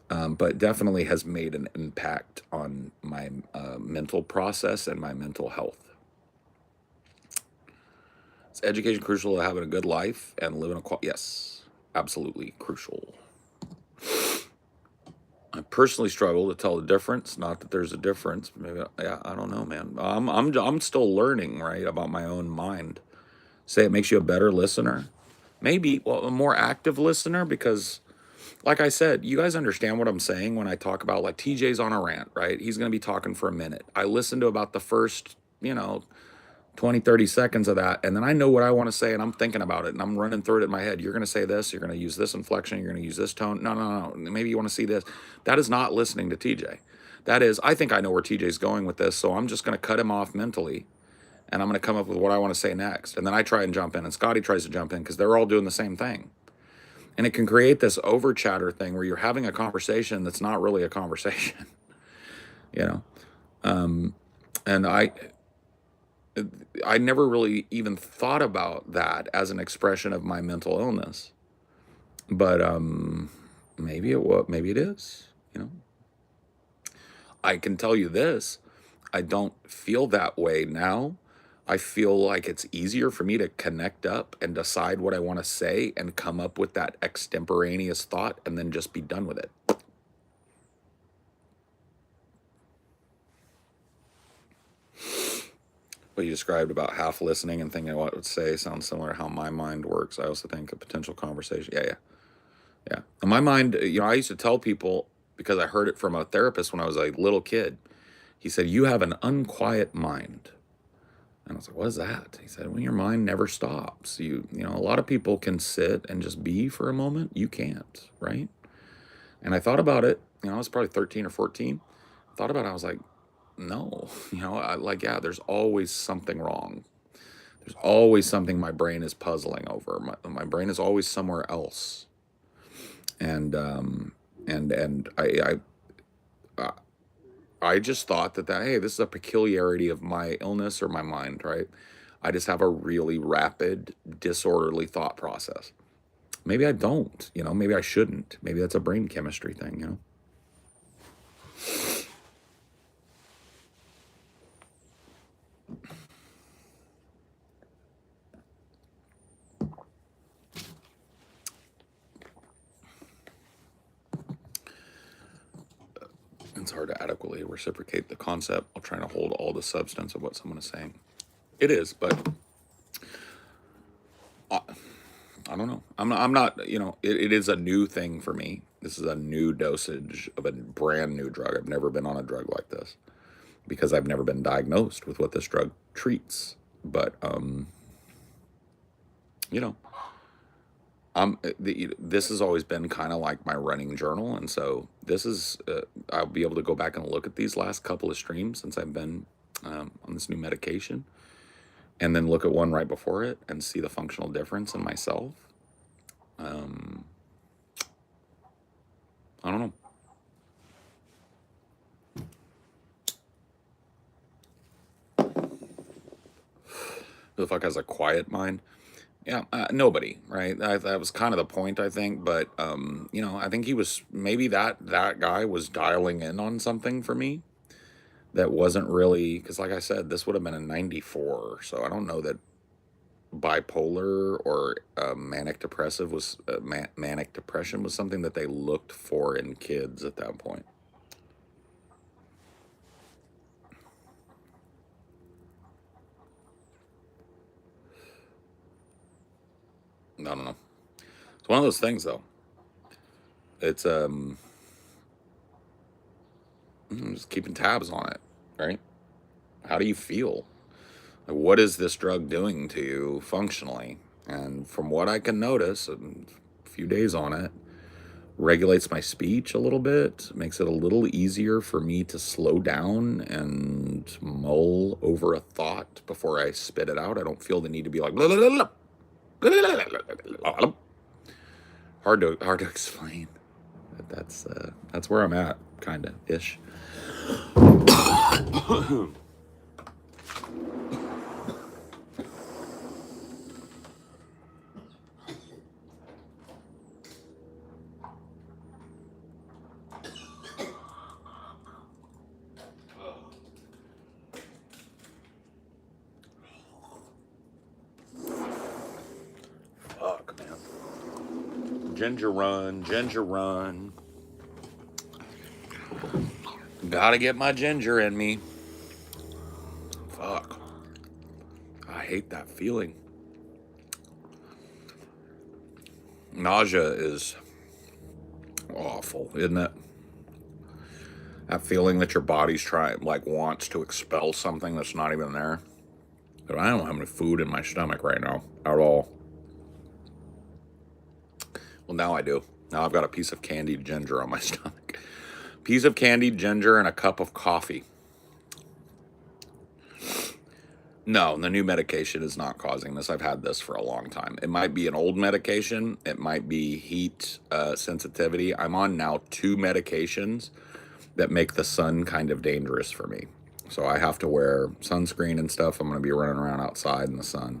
But definitely has made an impact on my mental process and my mental health. Is education crucial to having a good life and living a yes, absolutely crucial. I personally struggle to tell the difference. Not that there's a difference. Maybe, yeah, I don't know, man. I'm still learning, right, about my own mind. Say it makes you a better listener. Maybe, well, a more active listener, because like I said, you guys understand what I'm saying when I talk about, like, TJ's on a rant, right? He's going to be talking for a minute. I listen to about the first, 20, 30 seconds of that, and then I know what I want to say, and I'm thinking about it, and I'm running through it in my head. You're going to say this, you're going to use this inflection, you're going to use this tone. No. Maybe you want to see this. That is not listening to TJ. That is, I think I know where TJ's going with this, so I'm just going to cut him off mentally, and I'm going to come up with what I want to say next. And then I try and jump in, and Scotty tries to jump in, because they're all doing the same thing. And it can create this over chatter thing where you're having a conversation that's not really a conversation, And I never really even thought about that as an expression of my mental illness, but maybe it is. I can tell you this: I don't feel that way now. I feel like it's easier for me to connect up and decide what I want to say and come up with that extemporaneous thought and then just be done with it. What you described about half listening and thinking what it would say sounds similar to how my mind works. I also think a potential conversation. Yeah. In my mind, I used to tell people, because I heard it from a therapist when I was a little kid. He said, "You have an unquiet mind." And I was like, "What is that?" He said, "When your mind never stops. A lot of people can sit and just be for a moment. You can't, right?" And I thought about it. I was probably 13 or 14. I thought about it. I was like, no, there's always something wrong. There's always something my brain is puzzling over. My brain is always somewhere else. And I just thought that hey, this is a peculiarity of my illness or my mind, right? I just have a really rapid, disorderly thought process. Maybe I don't, maybe I shouldn't. Maybe that's a brain chemistry thing, It's hard to adequately reciprocate the concept while trying to hold all the substance of what someone is saying. It is, but I don't know. I'm not, it is a new thing for me. This is a new dosage of a brand new drug. I've never been on a drug like this because I've never been diagnosed with what this drug treats. But, this has always been kind of like my running journal. And so this is, I'll be able to go back and look at these last couple of streams since I've been on this new medication, and then look at one right before it and see the functional difference in myself. I don't know. Who the fuck has a quiet mind? Yeah, nobody, right? That was kind of the point, I think. But you know, I think he was maybe that guy was dialing in on something for me that wasn't really because, like I said, this would have been in '94. So I don't know that bipolar or manic depressive was manic depression was something that they looked for in kids at that point. I don't know. It's one of those things, though. It's just keeping tabs on it, right? How do you feel? Like, what is this drug doing to you functionally? And from what I can notice, a few days on it, regulates my speech a little bit, makes it a little easier for me to slow down and mull over a thought before I spit it out. I don't feel the need to be like, hard to explain. But that's where I'm at, kind of ish. Fuck, man. Ginger run, ginger run. Gotta get my ginger in me. Fuck. I hate that feeling. Nausea is awful, isn't it? That feeling that your body's trying, like, wants to expel something that's not even there. But I don't have any food in my stomach right now at all. Well, now I do. Now I've got a piece of candied ginger on my stomach. Piece of candied ginger and a cup of coffee. No, the new medication is not causing this. I've had this for a long time. It might be an old medication. It might be heat sensitivity. I'm on now 2 medications that make the sun kind of dangerous for me. So I have to wear sunscreen and stuff. I'm going to be running around outside in the sun.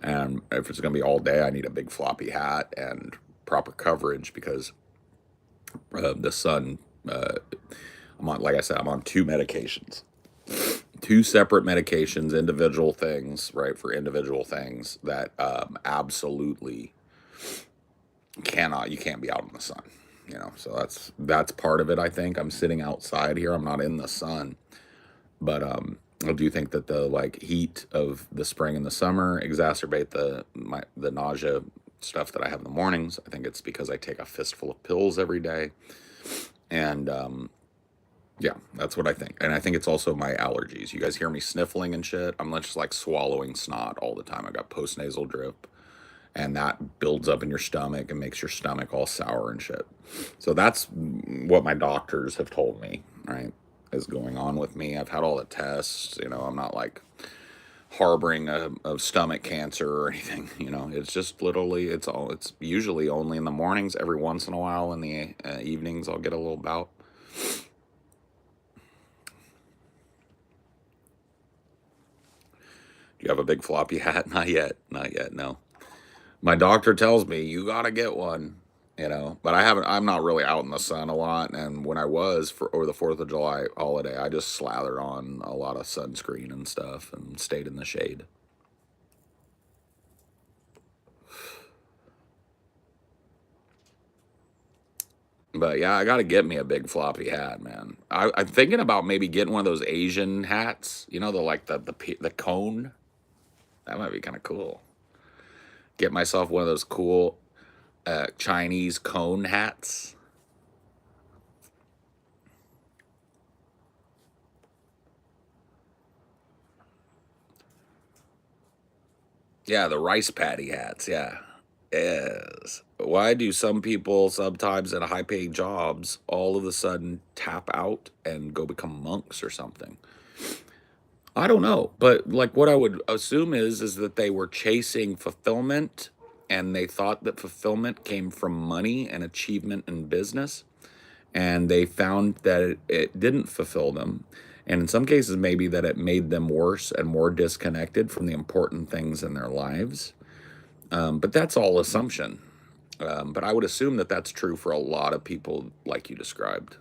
And if it's going to be all day, I need a big floppy hat and proper coverage because the sun, I'm on, like I said, I'm on 2 medications. 2 separate medications, individual things, right, for individual things that absolutely you can't be out in the sun, you know. So that's part of it. I think I'm sitting outside here. I'm not in the sun, but I do think that the like heat of the spring and the summer exacerbate the nausea stuff that I have in the mornings. I think it's because I take a fistful of pills every day, and yeah, that's what I think. And I think it's also my allergies. You guys hear me sniffling and shit. I'm not just like swallowing snot all the time. I got postnasal drip, and that builds up in your stomach and makes your stomach all sour and shit. So that's what my doctors have told me, right, is going on with me. I've had all the tests. You know, I'm not like harboring a stomach cancer or anything. You know, it's just literally, it's usually only in the mornings. Every once in a while in the evenings, I'll get a little bout. You have a big floppy hat? Not yet. Not yet, no. My doctor tells me you gotta get one, you know. But I'm not really out in the sun a lot. And when I was for over the 4th of July holiday, I just slathered on a lot of sunscreen and stuff and stayed in the shade. But yeah, I gotta get me a big floppy hat, man. I'm thinking about maybe getting one of those Asian hats. You know, the cone. That might be kind of cool. Get myself one of those cool Chinese cone hats. Yeah, the rice paddy hats. Yeah. Yes. Why do some people sometimes in high-paying jobs all of a sudden tap out and go become monks or something? I don't know, but like what I would assume is that they were chasing fulfillment and they thought that fulfillment came from money and achievement in business. and they found that it didn't fulfill them. And in some cases, maybe that it made them worse and more disconnected from the important things in their lives. But that's all assumption. But I would assume that that's true for a lot of people like you described.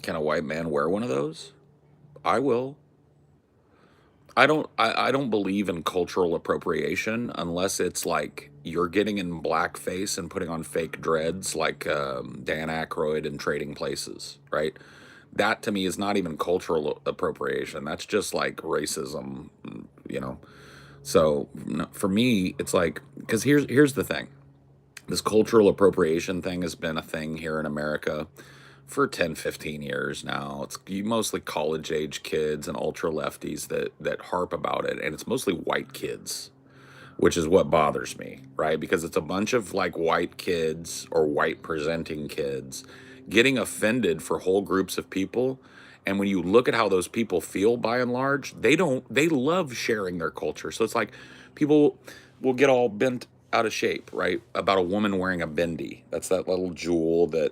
Can a white man wear one of those? I will. I don't believe in cultural appropriation unless it's like you're getting in blackface and putting on fake dreads like Dan Aykroyd in Trading Places, right? That to me is not even cultural appropriation. That's just like racism, you know. So for me, it's like, because here's the thing. This cultural appropriation thing has been a thing here in America for 10, 15 years now. It's mostly college age kids and ultra lefties that harp about it, and it's mostly white kids, which is what bothers me, right? Because it's a bunch of like white kids or white presenting kids getting offended for whole groups of people. And when you look at how those people feel by and large, they love sharing their culture. So it's like people will get all bent out of shape, right? About a woman wearing a bindi. That's that little jewel that,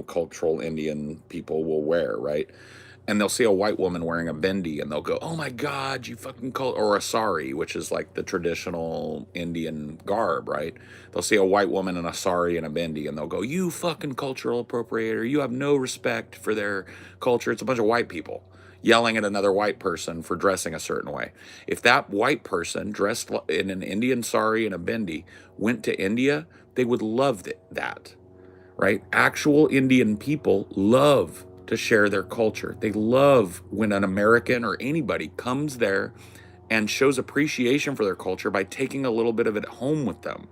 cultural Indian people will wear, right? And they'll see a white woman wearing a bindi and they'll go, "Oh my God, you fucking call," or a sari, which is like the traditional Indian garb, right? They'll see a white woman in a sari and a bindi and they'll go, "You fucking cultural appropriator. You have no respect for their culture." It's a bunch of white people yelling at another white person for dressing a certain way. If that white person dressed in an Indian sari and a bindi went to India, they would love that, right? Actual Indian people love to share their culture. They love when an American or anybody comes there and shows appreciation for their culture by taking a little bit of it home with them.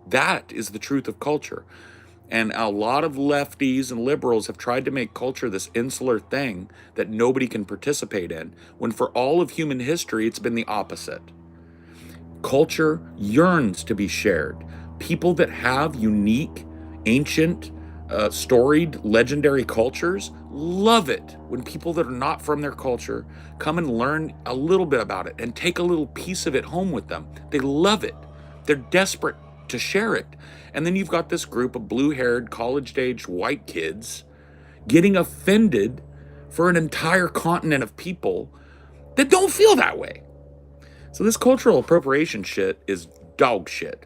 That is the truth of culture. And a lot of lefties and liberals have tried to make culture this insular thing that nobody can participate in, when for all of human history, it's been the opposite. Culture yearns to be shared. People that have unique, ancient, storied, legendary cultures love it when people that are not from their culture come and learn a little bit about it and take a little piece of it home with them. They love it. They're desperate to share it. And then you've got this group of blue-haired, college-aged white kids getting offended for an entire continent of people that don't feel that way. So this cultural appropriation shit is dog shit.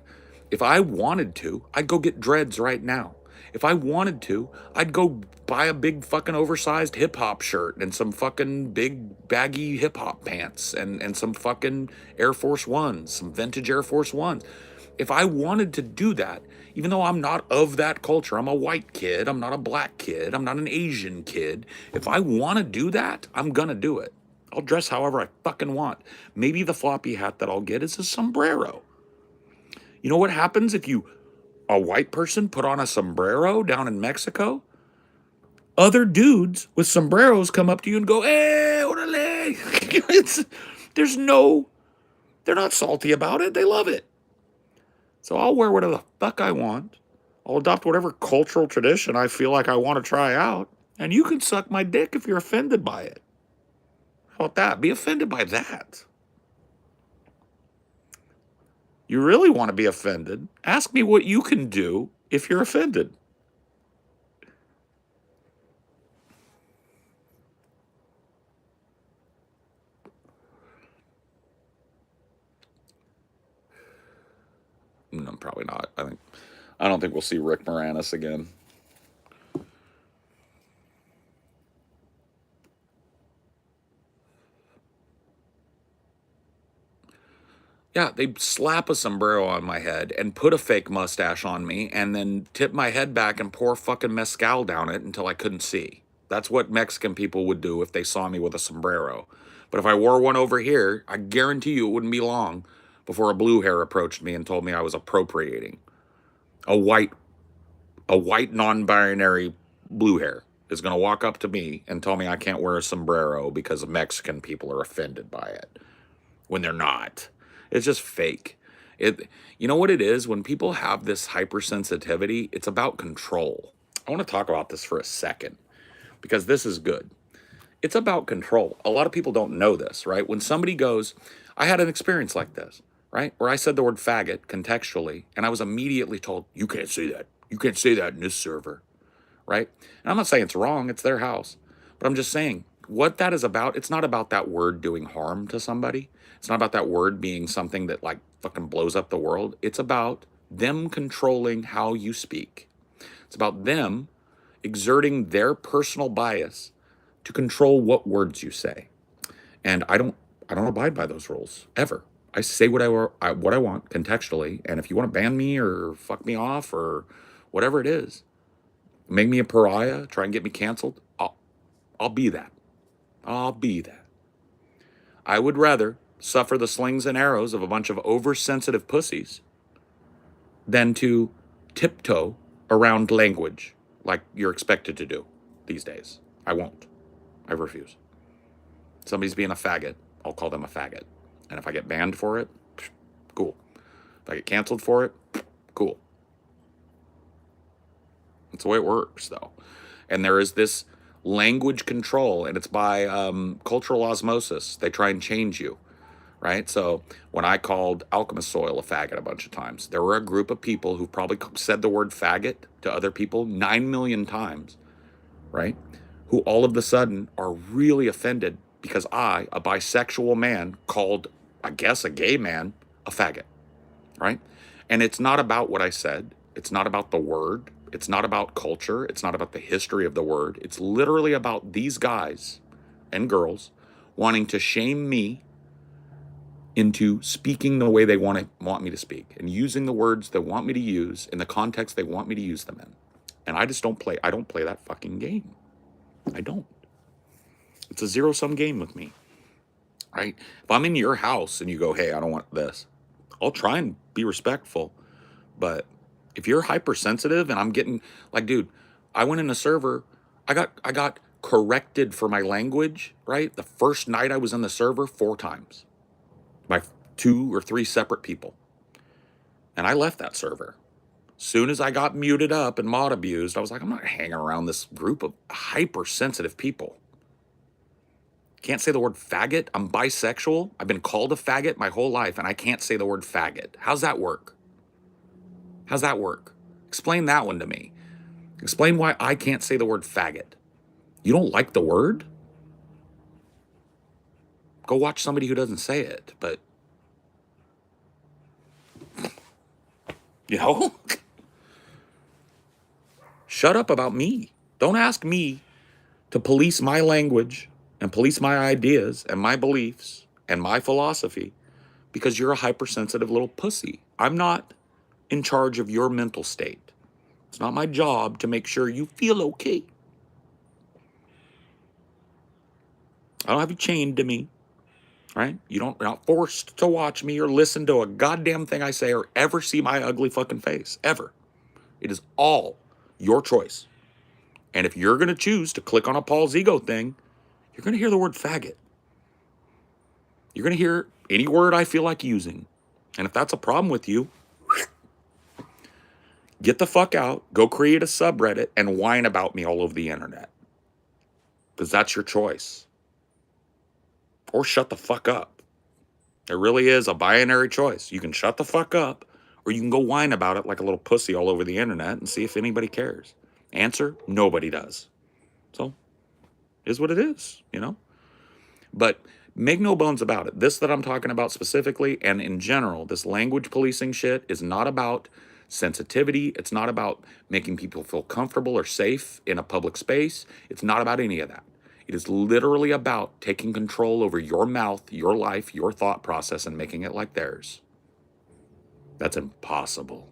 If I wanted to, I'd go get dreads right now. If I wanted to, I'd go buy a big fucking oversized hip hop shirt and some fucking big baggy hip hop pants and some fucking Air Force Ones, some vintage Air Force Ones. If I wanted to do that, even though I'm not of that culture, I'm a white kid, I'm not a black kid, I'm not an Asian kid. If I want to do that, I'm gonna do it. I'll dress however I fucking want. Maybe the floppy hat that I'll get is a sombrero. You know what happens if a white person put on a sombrero down in Mexico? Other dudes with sombreros come up to you and go, "Hey, orale." They're not salty about it. They love it. So I'll wear whatever the fuck I want. I'll adopt whatever cultural tradition I feel like I want to try out. And you can suck my dick if you're offended by it. How about that? Be offended by that. You really want to be offended? Ask me what you can do if you're offended. No, probably not. I don't think we'll see Rick Moranis again. Yeah, they slap a sombrero on my head and put a fake mustache on me and then tip my head back and pour fucking mezcal down it until I couldn't see. That's what Mexican people would do if they saw me with a sombrero. But if I wore one over here, I guarantee you it wouldn't be long before a blue hair approached me and told me I was appropriating. A white non-binary blue hair is going to walk up to me and tell me I can't wear a sombrero because Mexican people are offended by it when they're not. It's just fake. You know what it is? When people have this hypersensitivity, it's about control. I want to talk about this for a second because this is good. It's about control. A lot of people don't know this, right? When somebody goes, I had an experience like this. right? Where I said the word faggot contextually, and I was immediately told, you can't say that. You can't say that in this server, right? And I'm not saying it's wrong, it's their house. But I'm just saying, what that is about, it's not about that word doing harm to somebody. It's not about that word being something that like fucking blows up the world. It's about them controlling how you speak. It's about them exerting their personal bias to control what words you say. And I don't abide by those rules ever. I say what I want contextually, and if you want to ban me or fuck me off or whatever it is, make me a pariah, try and get me canceled, I'll be that. I'll be that. I would rather suffer the slings and arrows of a bunch of oversensitive pussies than to tiptoe around language like you're expected to do these days. I won't. I refuse. Somebody's being a faggot, I'll call them a faggot. And if I get banned for it, cool. If I get canceled for it, cool. That's the way it works, though. And there is this language control, and it's by cultural osmosis. They try and change you, right? So when I called Alchemist Soil a faggot a bunch of times, there were a group of people who probably said the word faggot to other people 9 million times, right? Who all of a sudden are really offended because I, a bisexual man, called, I guess, a gay man a faggot, right? And it's not about what I said. It's not about the word. It's not about culture. It's not about the history of the word. It's literally about these guys and girls wanting to shame me into speaking the way they want me to speak and using the words they want me to use in the context they want me to use them in. And I don't play that fucking game. I don't. It's a zero-sum game with me, right? If I'm in your house and you go, hey, I don't want this, I'll try and be respectful. But if you're hypersensitive and I'm getting, like, dude, I went in a server, I got corrected for my language, right? The first night I was in the server 4 times by 2 or 3 separate people. And I left that server. Soon as I got muted up and mod abused, I was like, I'm not hanging around this group of hypersensitive people. Can't say the word faggot. I'm bisexual. I've been called a faggot my whole life, and I can't say the word faggot. How's that work? How's that work? Explain that one to me. Explain why I can't say the word faggot. You don't like the word? Go watch somebody who doesn't say it, but, you know? Shut up about me. Don't ask me to police my language and police my ideas and my beliefs and my philosophy because you're a hypersensitive little pussy. I'm not in charge of your mental state. It's not my job to make sure you feel okay. I don't have you chained to me, right? You're not forced to watch me or listen to a goddamn thing I say or ever see my ugly fucking face, ever. It is all your choice. And if you're going to choose to click on a Paul's ego thing, you're going to hear the word faggot. You're going to hear any word I feel like using. And if that's a problem with you, get the fuck out, go create a subreddit, and whine about me all over the internet. Because that's your choice. Or shut the fuck up. It really is a binary choice. You can shut the fuck up, or you can go whine about it like a little pussy all over the internet and see if anybody cares. Answer, nobody does. So, is what it is, you know? But make no bones about it. This that I'm talking about specifically and in general, this language policing shit is not about sensitivity. It's not about making people feel comfortable or safe in a public space. It's not about any of that. It is literally about taking control over your mouth, your life, your thought process, and making it like theirs. That's impossible.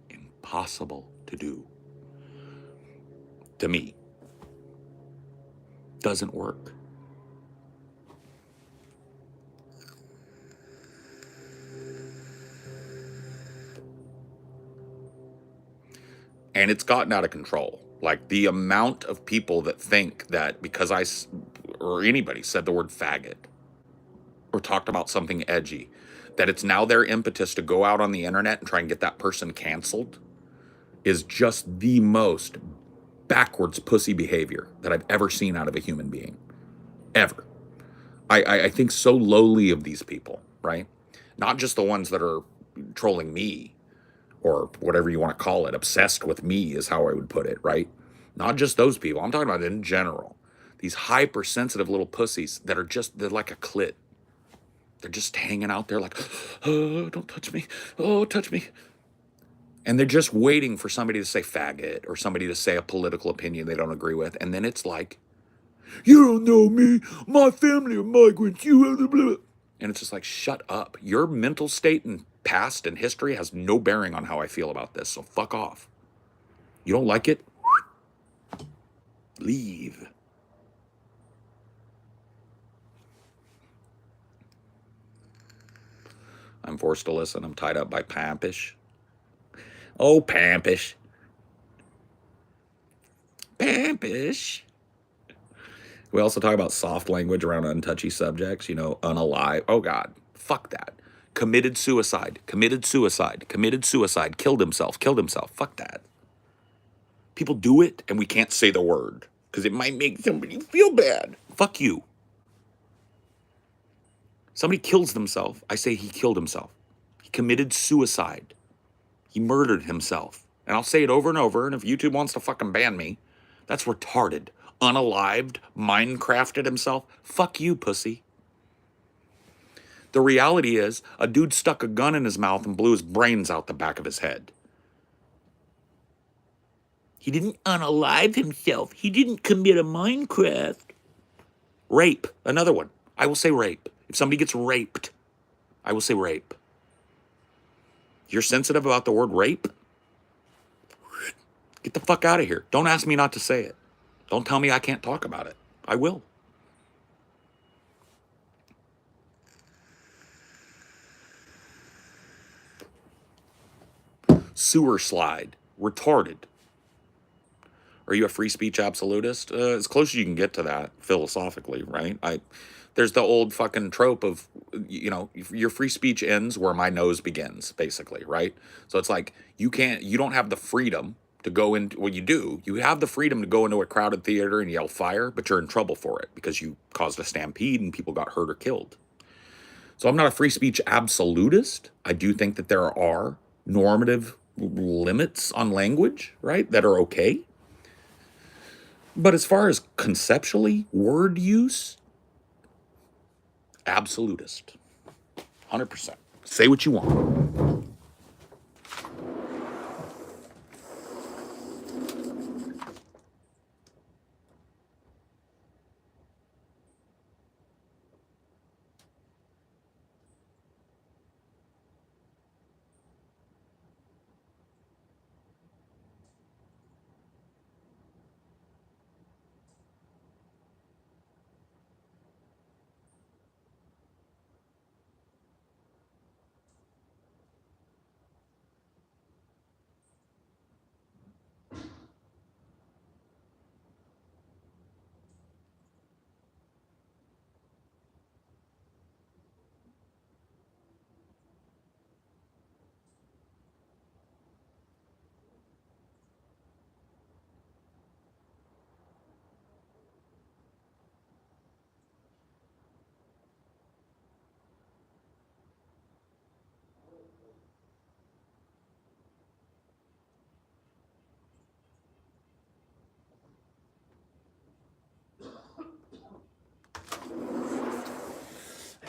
Impossible to do. To me. Doesn't work. And it's gotten out of control. Like the amount of people that think that because or anybody said the word faggot or talked about something edgy, that it's now their impetus to go out on the internet and try and get that person canceled is just the most backwards pussy behavior that I've ever seen out of a human being. Ever. I think so lowly of these people, right? Not just the ones that are trolling me or whatever you want to call it. Obsessed with me is how I would put it, right? Not just those people. I'm talking about in general. These hypersensitive little pussies that are just, they're like a clit. They're just hanging out there like, oh, don't touch me. Oh, touch me. And they're just waiting for somebody to say faggot or somebody to say a political opinion they don't agree with. And then it's like, you don't know me. My family are migrants. You blah, blah, blah. And it's just like, shut up. Your mental state and past and history has no bearing on how I feel about this. So fuck off. You don't like it? Leave. I'm forced to listen. I'm tied up by Pampish. Oh, Pampish. Pampish. We also talk about soft language around untouchy subjects, you know, unalive. Oh, God. Fuck that. Committed suicide. Committed suicide. Committed suicide. Killed himself. Killed himself. Fuck that. People do it, and we can't say the word because it might make somebody feel bad. Fuck you. Somebody kills themselves. I say he killed himself. He committed suicide. He murdered himself. And I'll say it over and over, and if YouTube wants to fucking ban me, that's retarded. Unalived, Minecrafted himself. Fuck you, pussy. The reality is, a dude stuck a gun in his mouth and blew his brains out the back of his head. He didn't unalive himself. He didn't commit a Minecraft. Rape, another one. I will say rape. If somebody gets raped, I will say rape. You're sensitive about the word rape? Get the fuck out of here. Don't ask me not to say it. Don't tell me I can't talk about it. I will. Sewer slide. Retarded. Are you a free speech absolutist? As close as you can get to that philosophically, right? There's the old fucking trope of, you know, your free speech ends where my nose begins, basically, right? So it's like, you don't have the freedom to go into, well, you do. You have the freedom to go into a crowded theater and yell fire, but you're in trouble for it because you caused a stampede and people got hurt or killed. So I'm not a free speech absolutist. I do think that there are normative limits on language, right, that are okay. But as far as conceptually, word use, absolutist. 100%. Say what you want.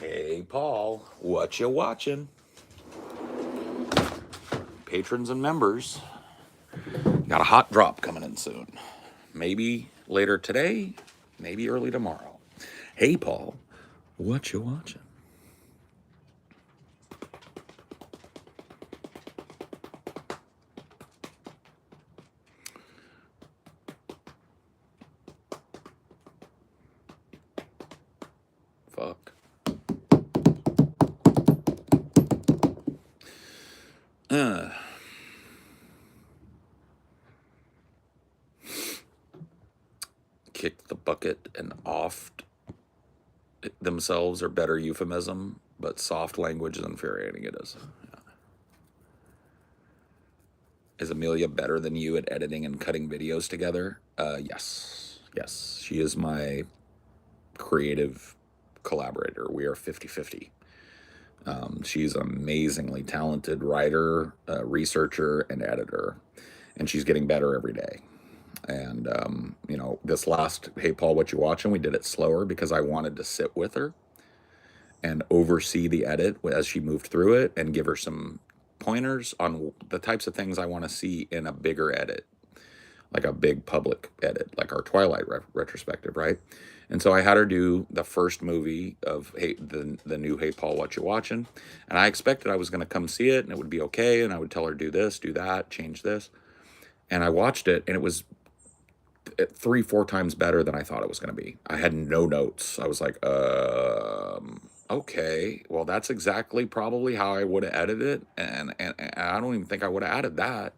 Hey, Paul, what you watching? Patrons and members, got a hot drop coming in soon. Maybe later today, maybe early tomorrow. Hey, Paul, what you watching? Fuck. Kick the bucket and offed themselves are better euphemism, but soft language is infuriating. It is. Yeah. Is Amelia better than you at editing and cutting videos together? Yes. Yes. She is my creative collaborator. We are 50-50. She's an amazingly talented writer, researcher, and editor, and she's getting better every day. And you know, this last Hey Paul, what you watching? We did it slower because I wanted to sit with her and oversee the edit as she moved through it and give her some pointers on the types of things I want to see in a bigger edit, like a big public edit, like our Twilight retrospective, right? And so I had her do the first movie of the new Hey Paul, what you watching? And I expected I was going to come see it and it would be okay, and I would tell her do this, do that, change this. And I watched it, and it was 3, 4 times better than I thought it was going to be. I had no notes. I was like, okay, well, that's exactly probably how I would have edited it, and I don't even think I would have added that.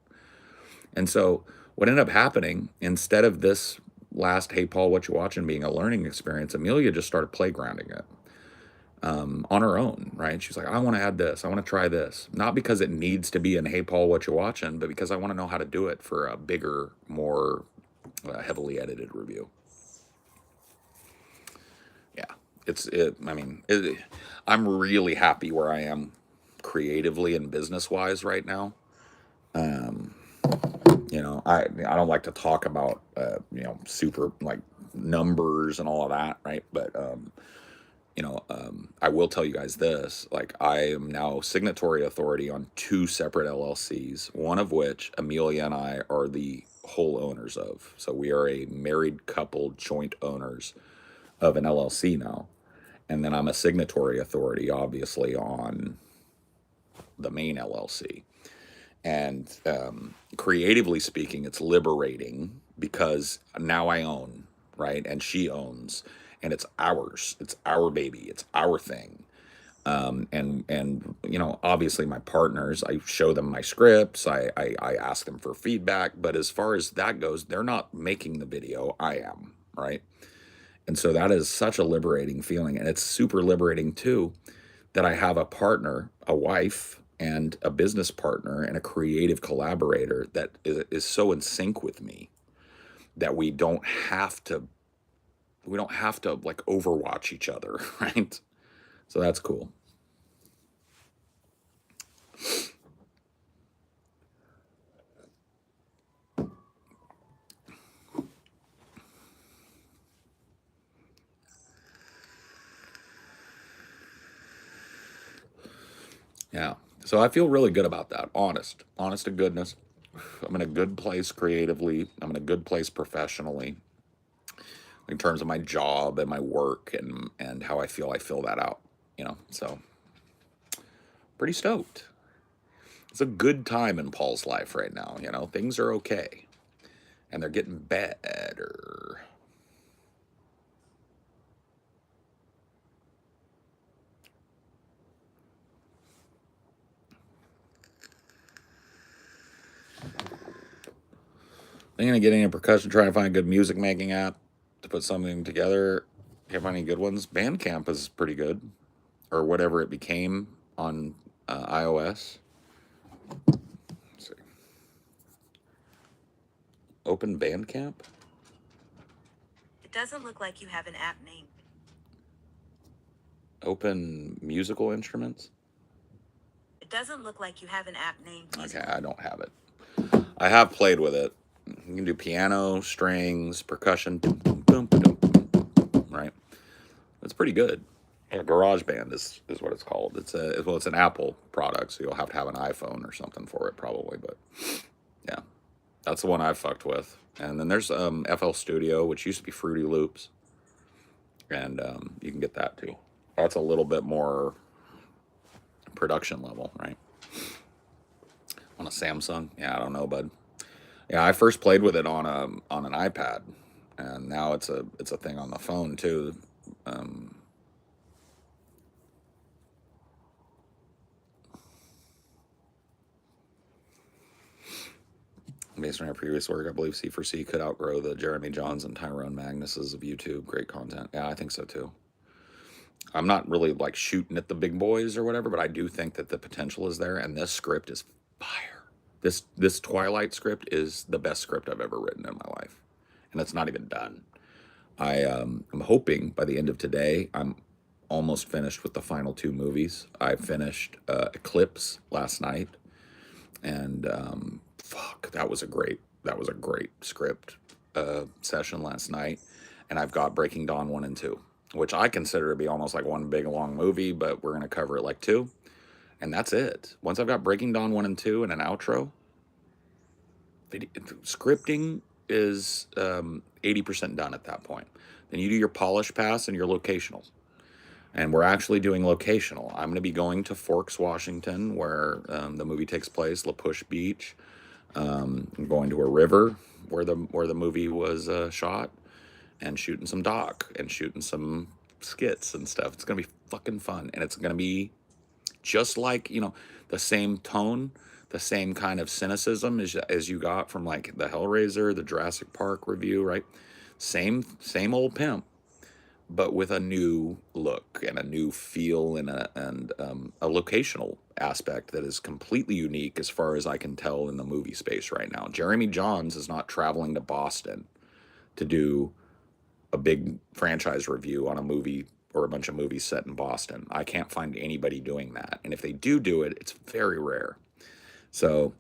And so what ended up happening, instead of this last Hey Paul, what you watching being a learning experience, Amelia just started playgrounding it on her own, right? She's like, I want to add this, I want to try this, not because it needs to be in Hey Paul, what you watching, but because I want to know how to do it for a bigger, more heavily edited review. Yeah, I mean, I'm really happy where I am creatively and business wise right now. You know, I don't like to talk about you know, super like numbers and all of that, right? But you know, I will tell you guys this: like, I am now signatory authority on 2 separate LLCs, one of which Amelia and I are the whole owners of. So we are a married couple, joint owners of an LLC now. And then I'm a signatory authority, obviously, on the main LLC. And creatively speaking, it's liberating because now I own, right? And she owns, and it's ours. It's our baby. It's our thing. And you know, obviously my partners, I show them my scripts. I ask them for feedback. But as far as that goes, they're not making the video. I am, right? And so that is such a liberating feeling. And it's super liberating too that I have a partner, a wife, and a business partner and a creative collaborator that is so in sync with me that we don't have to like overwatch each other, right? So that's cool. Yeah. So I feel really good about that. Honest to goodness. I'm in a good place creatively. I'm in a good place professionally in terms of my job and my work and how I fill that out, you know. So pretty stoked. It's a good time in Paul's life right now, you know. Things are okay and they're getting better. I'm gonna get into percussion, trying to find a good music making app to put something together. Can't find any good ones. Bandcamp is pretty good, or whatever it became on iOS. Let's see. Open Bandcamp. It doesn't look like you have an app name. Open musical instruments. It doesn't look like you have an app name. Okay, I don't have it. I have played with it. You can do piano, strings, percussion, right? It's pretty good. Yeah, GarageBand is what it's called. It's an Apple product, so you'll have to have an iPhone or something for it probably. But yeah, that's the one I've fucked with. And then there's FL Studio, which used to be Fruity Loops, and you can get that too. That's a little bit more production level, right? On a Samsung, yeah, I don't know, bud. Yeah, I first played with it on an iPad, and now it's a thing on the phone too. Based on our previous work, I believe C4C could outgrow the Jeremy Johns and Tyrone Magnuses of YouTube. Great content. Yeah, I think so too. I'm not really like shooting at the big boys or whatever, but I do think that the potential is there, and this script is fire. This Twilight script is the best script I've ever written in my life, and it's not even done. I'm hoping by the end of today, I'm almost finished with the final 2 movies. I finished Eclipse last night, and fuck, that was a great script session last night. And I've got Breaking Dawn 1 and 2, which I consider to be almost like one big long movie, but we're gonna cover it like 2, and that's it. Once I've got Breaking Dawn 1 and 2 and an outro, scripting is 80% done at that point. Then you do your polish pass and your locationals. And we're actually doing locational. I'm going to be going to Forks, Washington, where the movie takes place, La Push Beach. I'm going to a river where the movie was shot, and shooting some doc and shooting some skits and stuff. It's going to be fucking fun, and it's going to be just like, you know, the same tone, the same kind of cynicism as you got from like the Hellraiser, the Jurassic Park review, right? Same old pimp, but with a new look and a new feel and a locational aspect that is completely unique as far as I can tell in the movie space right now. Jeremy Jahns is not traveling to Boston to do a big franchise review on a movie or a bunch of movies set in Boston. I can't find anybody doing that. And if they do it, it's very rare. So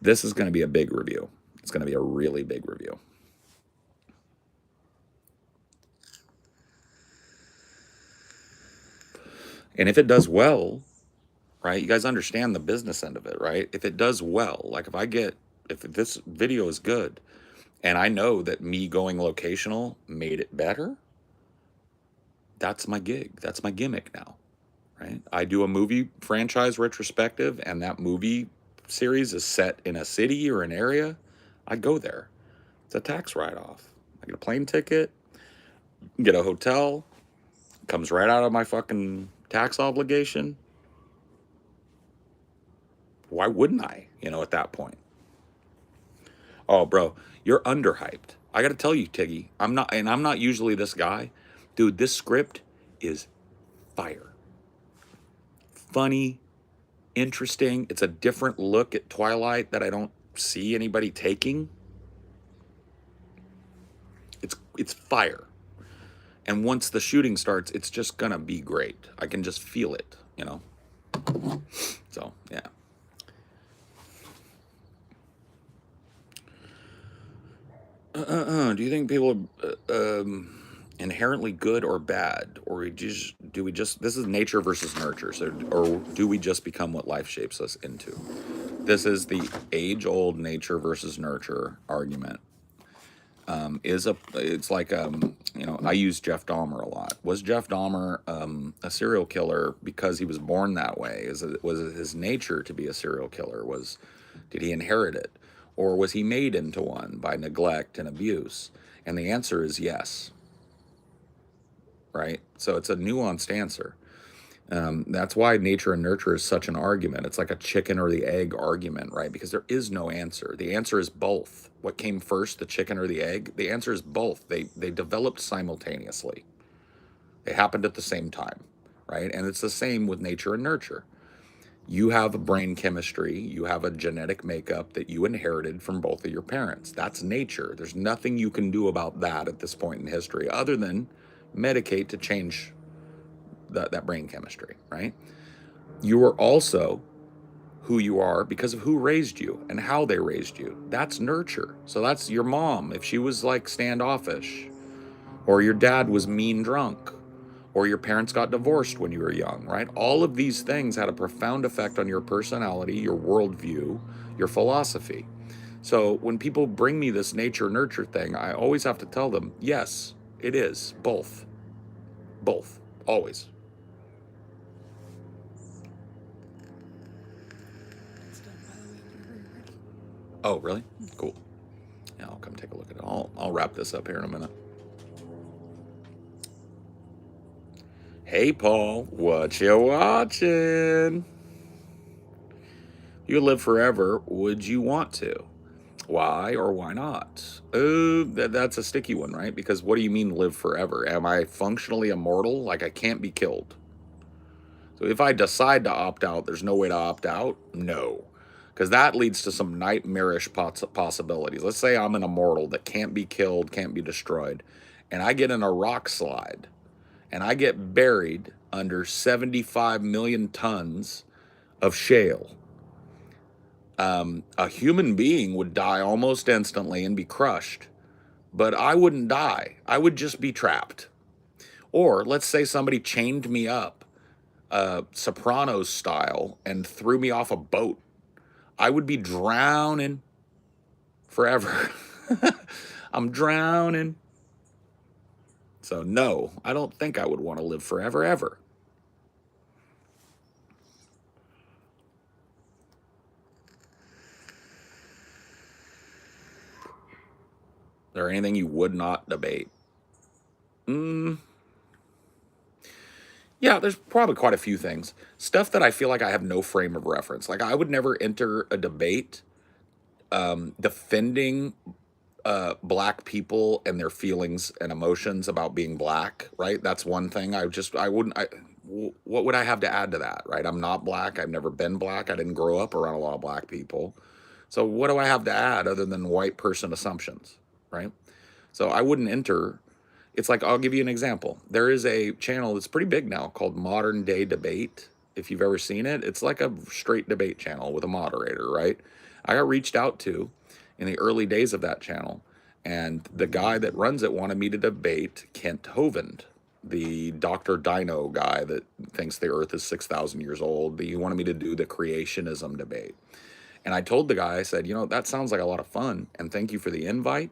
this is going to be a big review. It's going to be a really big review. And if it does well, right, you guys understand the business end of it, right? If it does well, like if this video is good, and I know that me going locational made it better, that's my gig. That's my gimmick now, right? I do a movie franchise retrospective, and that movie series is set in a city or an area. I go there. It's a tax write-off. I get a plane ticket, get a hotel, comes right out of my fucking tax obligation. Why wouldn't I, at that point? Oh, bro, you're underhyped. I got to tell you, Tiggy, I'm not usually this guy. Dude, this script is fire. Funny, interesting. It's a different look at Twilight that I don't see anybody taking. It's fire. And once the shooting starts, it's just going to be great. I can just feel it, So, yeah. Do you think people are inherently good or bad? Or do we just, this is nature versus nurture. So, or do we just become what life shapes us into? This is the age-old nature versus nurture argument. It's like, I use Jeff Dahmer a lot. Was Jeff Dahmer a serial killer because he was born that way? Was it his nature to be a serial killer? Did he inherit it? Or was he made into one by neglect and abuse? And the answer is yes. Right? So it's a nuanced answer. That's why nature and nurture is such an argument. It's like a chicken or the egg argument, right? Because there is no answer. The answer is both. What came first, the chicken or the egg? The answer is both. They developed simultaneously. They happened at the same time, right? And it's the same with nature and nurture. You have a brain chemistry, you have a genetic makeup that you inherited from both of your parents. That's nature. There's nothing you can do about that at this point in history other than medicate to change that brain chemistry, right? You are also who you are because of who raised you and how they raised you. That's nurture. So that's your mom. If she was like standoffish, or your dad was mean drunk, or your parents got divorced when you were young, right? All of these things had a profound effect on your personality, your worldview, your philosophy. So when people bring me this nature nurture thing, I always have to tell them, yes, it is both. Both. Always. Oh, really? Cool. Yeah, I'll come take a look at it. I'll wrap this up here in a minute. Hey, Paul, what you watching? You live forever. Would you want to? Why or why not? That's a sticky one, right? Because what do you mean live forever? Am I functionally immortal? Like I can't be killed. So if I decide to opt out, there's no way to opt out? No. Because that leads to some nightmarish possibilities. Let's say I'm an immortal that can't be killed, can't be destroyed, and I get in a rock slide, and I get buried under 75 million tons of shale. A human being would die almost instantly and be crushed, but I wouldn't die. I would just be trapped. Or let's say somebody chained me up, Sopranos style, and threw me off a boat. I would be drowning forever. I'm drowning. So no, I don't think I would want to live forever, ever. Is there anything you would not debate? Yeah, there's probably quite a few things. Stuff that I feel like I have no frame of reference. Like I would never enter a debate defending black people and their feelings and emotions about being black, right? That's one thing. What would I have to add to that, right? I'm not black. I've never been black. I didn't grow up around a lot of black people. So what do I have to add other than white person assumptions, right? So I wouldn't enter. It's like, I'll give you an example. There is a channel that's pretty big now called Modern Day Debate. If you've ever seen it, it's like a straight debate channel with a moderator, right? I got reached out to in the early days of that channel, and the guy that runs it wanted me to debate Kent Hovind, the Dr. Dino guy that thinks the earth is 6,000 years old. He wanted me to do the creationism debate. And I told the guy, I said, that sounds like a lot of fun, and thank you for the invite,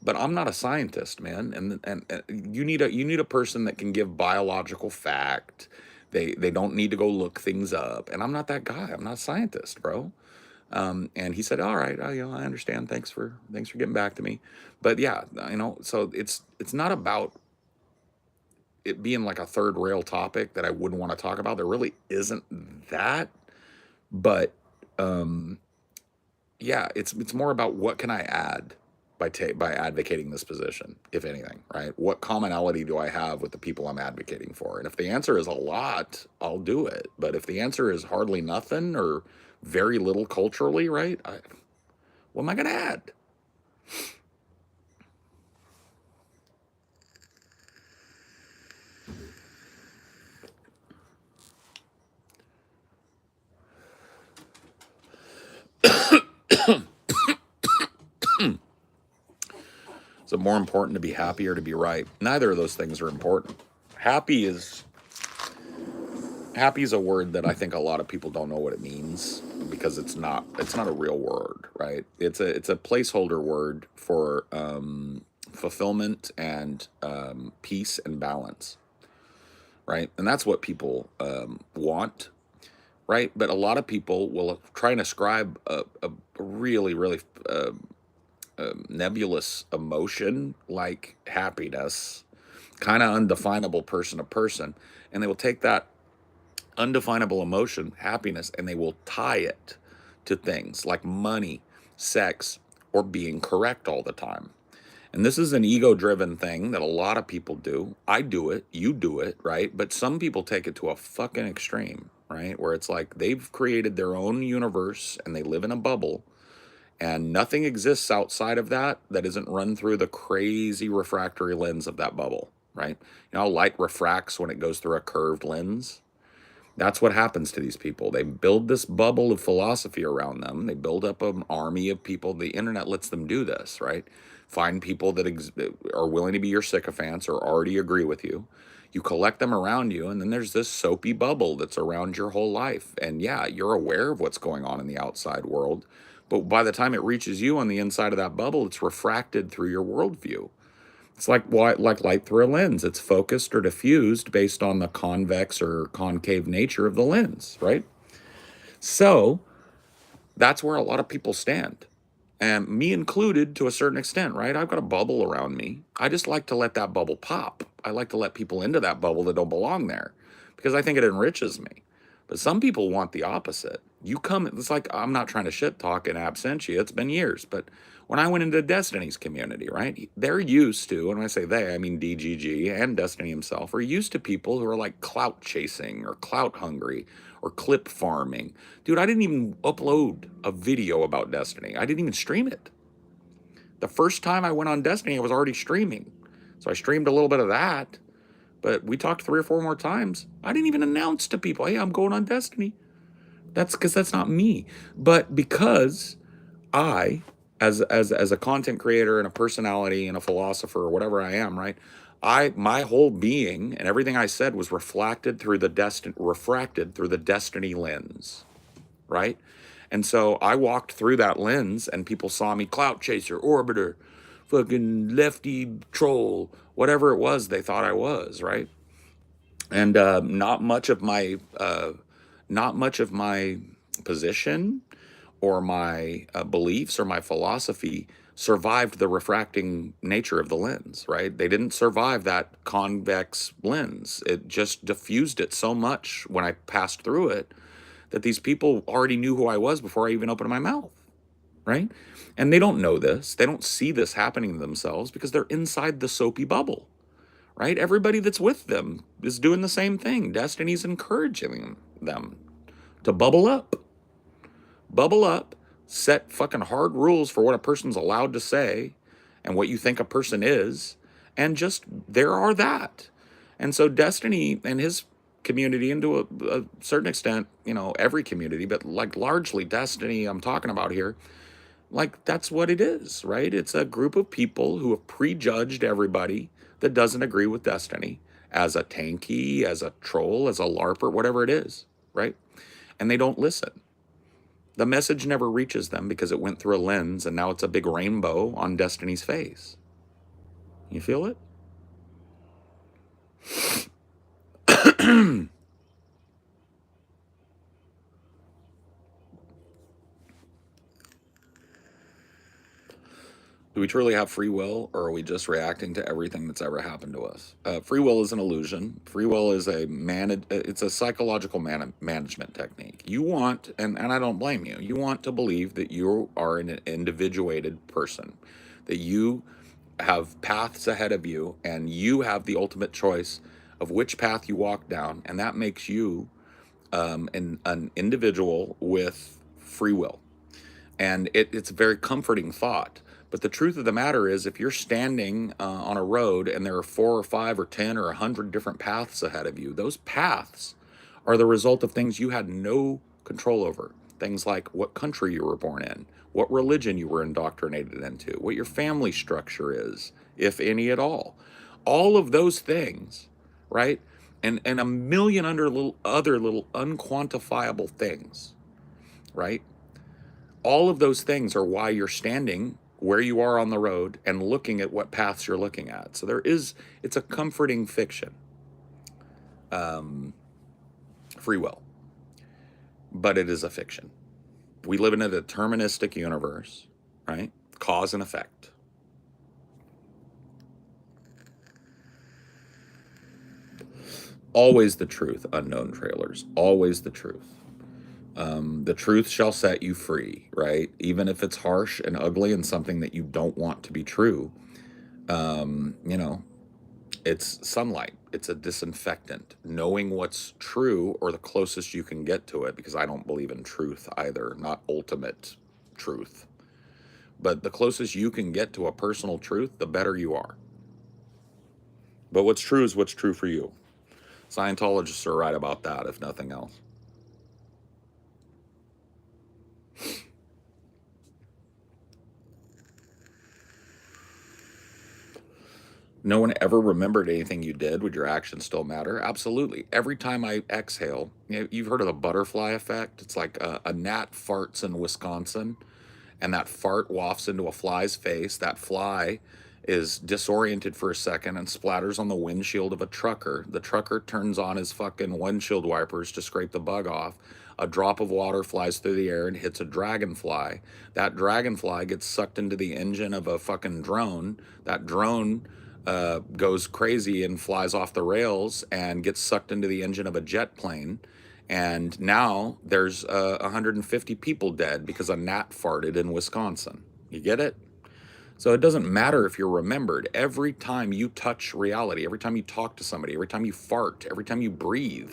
but I'm not a scientist, man. And you need a person that can give biological fact. They don't need to go look things up. And I'm not that guy. I'm not a scientist, bro. And he said, all right, I understand. Thanks for getting back to me. But yeah, so it's not about it being like a third rail topic that I wouldn't want to talk about. There really isn't that, but yeah, it's more about what can I add by advocating this position, if anything, right? What commonality do I have with the people I'm advocating for? And if the answer is a lot, I'll do it. But if the answer is hardly nothing or very little culturally, right? What am I going to add? Is it more important to be happy or to be right? Neither of those things are important. Happy is a word that I think a lot of people don't know what it means because it's not a real word, right? It's a placeholder word for fulfillment and peace and balance, right? And that's what people want, right? But a lot of people will try and ascribe a really, really nebulous emotion like happiness, kind of undefinable person to person, and they will take that undefinable emotion, happiness, and they will tie it to things like money, sex, or being correct all the time. And this is an ego-driven thing that a lot of people do. I do it, you do it, right? But some people take it to a fucking extreme, right? Where it's like they've created their own universe and they live in a bubble, and nothing exists outside of that isn't run through the crazy refractory lens of that bubble, right? How light refracts when it goes through a curved lens? That's what happens to these people. They build this bubble of philosophy around them. They build up an army of people. The internet lets them do this, right? Find people that are willing to be your sycophants or already agree with you. You collect them around you, and then there's this soapy bubble that's around your whole life. And yeah, you're aware of what's going on in the outside world, but by the time it reaches you on the inside of that bubble, it's refracted through your worldview. It's like light through a lens. It's focused or diffused based on the convex or concave nature of the lens, right? So that's where a lot of people stand. And me included to a certain extent, right? I've got a bubble around me. I just like to let that bubble pop. I like to let people into that bubble that don't belong there because I think it enriches me. But some people want the opposite. It's like, I'm not trying to shit talk in absentia. It's been years. But when I went into Destiny's community, right, they're used to, and when I say they, I mean DGG and Destiny himself, are used to people who are like clout chasing or clout hungry or clip farming. Dude, I didn't even upload a video about Destiny. I didn't even stream it. The first time I went on Destiny, I was already streaming. So I streamed a little bit of that. But we talked 3 or 4 more times. I didn't even announce to people, hey, I'm going on Destiny. That's because that's not me. But because I, as a content creator and a personality and a philosopher or whatever I am, right? My whole being and everything I said was refracted through the Destiny lens, right? And so I walked through that lens and people saw me clout chaser, orbiter, fucking lefty troll, whatever it was they thought I was, right? And not much of my position or my beliefs or my philosophy survived the refracting nature of the lens, right? They didn't survive that convex lens. It just diffused it so much when I passed through it that these people already knew who I was before I even opened my mouth, right? And they don't know this. They don't see this happening to themselves because they're inside the soapy bubble, right? Everybody that's with them is doing the same thing. Destiny's encouraging them to bubble up, set fucking hard rules for what a person's allowed to say and what you think a person is, and just there are that. And so Destiny and his community, and to a certain extent, you know, every community, but like largely Destiny I'm talking about here, like that's what it is, right? It's a group of people who have prejudged everybody that doesn't agree with Destiny as a tanky, as a troll, as a LARPer, whatever it is, right? And they don't listen. The message never reaches them because it went through a lens and now it's a big rainbow on Destiny's face. You feel it? Do we truly have free will, or are we just reacting to everything that's ever happened to us? Free will is an illusion. Free will is it's a psychological management technique. You want, and I don't blame you, you want to believe that you are an individuated person, that you have paths ahead of you, and you have the ultimate choice of which path you walk down, and that makes you an individual with free will. And it's a very comforting thought. But the truth of the matter is, if you're standing on a road and there are 4 or 5 or 10 or 100 different paths ahead of you, those paths are the result of things you had no control over. Things like what country you were born in, what religion you were indoctrinated into, what your family structure is, if any at all. All of those things, right? And a million other little unquantifiable things, right? All of those things are why you're standing where you are on the road and looking at what paths you're looking at. So it's a comforting fiction, free will, but it is a fiction. We live in a deterministic universe, right? Cause and effect. Always the truth, unknown trailers. Always the truth. The truth shall set you free, right? Even if it's harsh and ugly and something that you don't want to be true, you know, it's sunlight. It's a disinfectant. Knowing what's true, or the closest you can get to it, because I don't believe in truth either, not ultimate truth. But the closest you can get to a personal truth, the better you are. But what's true is what's true for you. Scientologists are right about that, if nothing else. No one ever remembered anything you did. Would your actions still matter? Absolutely. Every time I exhale, you've heard of the butterfly effect. It's like a gnat farts in Wisconsin, and that fart wafts into a fly's face. That fly is disoriented for a second and splatters on the windshield of a trucker. The trucker turns on his fucking windshield wipers to scrape the bug off. A drop of water flies through the air and hits a dragonfly. That dragonfly gets sucked into the engine of a fucking drone. That drone goes crazy and flies off the rails and gets sucked into the engine of a jet plane. And now there's 150 people dead because a gnat farted in Wisconsin. You get it? So it doesn't matter if you're remembered. Every time you touch reality, every time you talk to somebody, every time you fart, every time you breathe,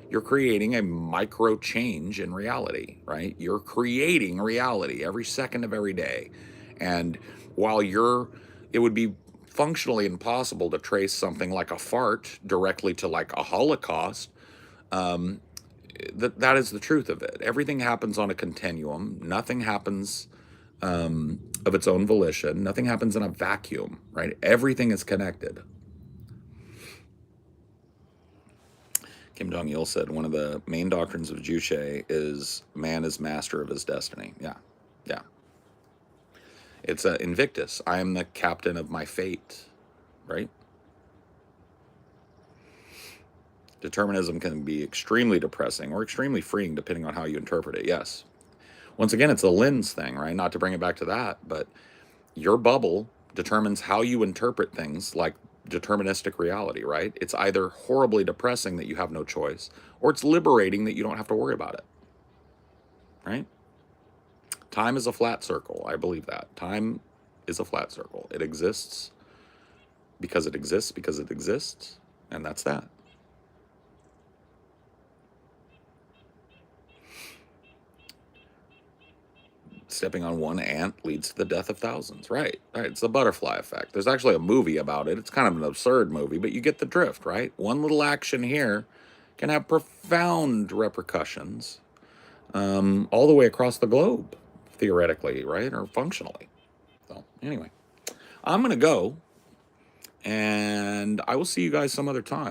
you're creating a micro change in reality, right? You're creating reality every second of every day. And while it would be functionally impossible to trace something like a fart directly to like a Holocaust. That is the truth of it. Everything happens on a continuum. Nothing happens of its own volition. Nothing happens in a vacuum, right? Everything is connected. Kim Jong-il said one of the main doctrines of Juche is man is master of his destiny. Yeah, yeah. It's a Invictus. I am the captain of my fate, right? Determinism can be extremely depressing or extremely freeing depending on how you interpret it, yes. Once again, it's a lens thing, right? Not to bring it back to that, but your bubble determines how you interpret things like deterministic reality, right? It's either horribly depressing that you have no choice, or it's liberating that you don't have to worry about it, right? Time is a flat circle. I believe that. Time is a flat circle. It exists because it exists because it exists, and that's that. Stepping on one ant leads to the death of thousands. Right. It's the butterfly effect. There's actually a movie about it. It's kind of an absurd movie, but you get the drift, right? One little action here can have profound repercussions all the way across the globe, theoretically, right? Or functionally. So anyway, I'm going to go, and I will see you guys some other time.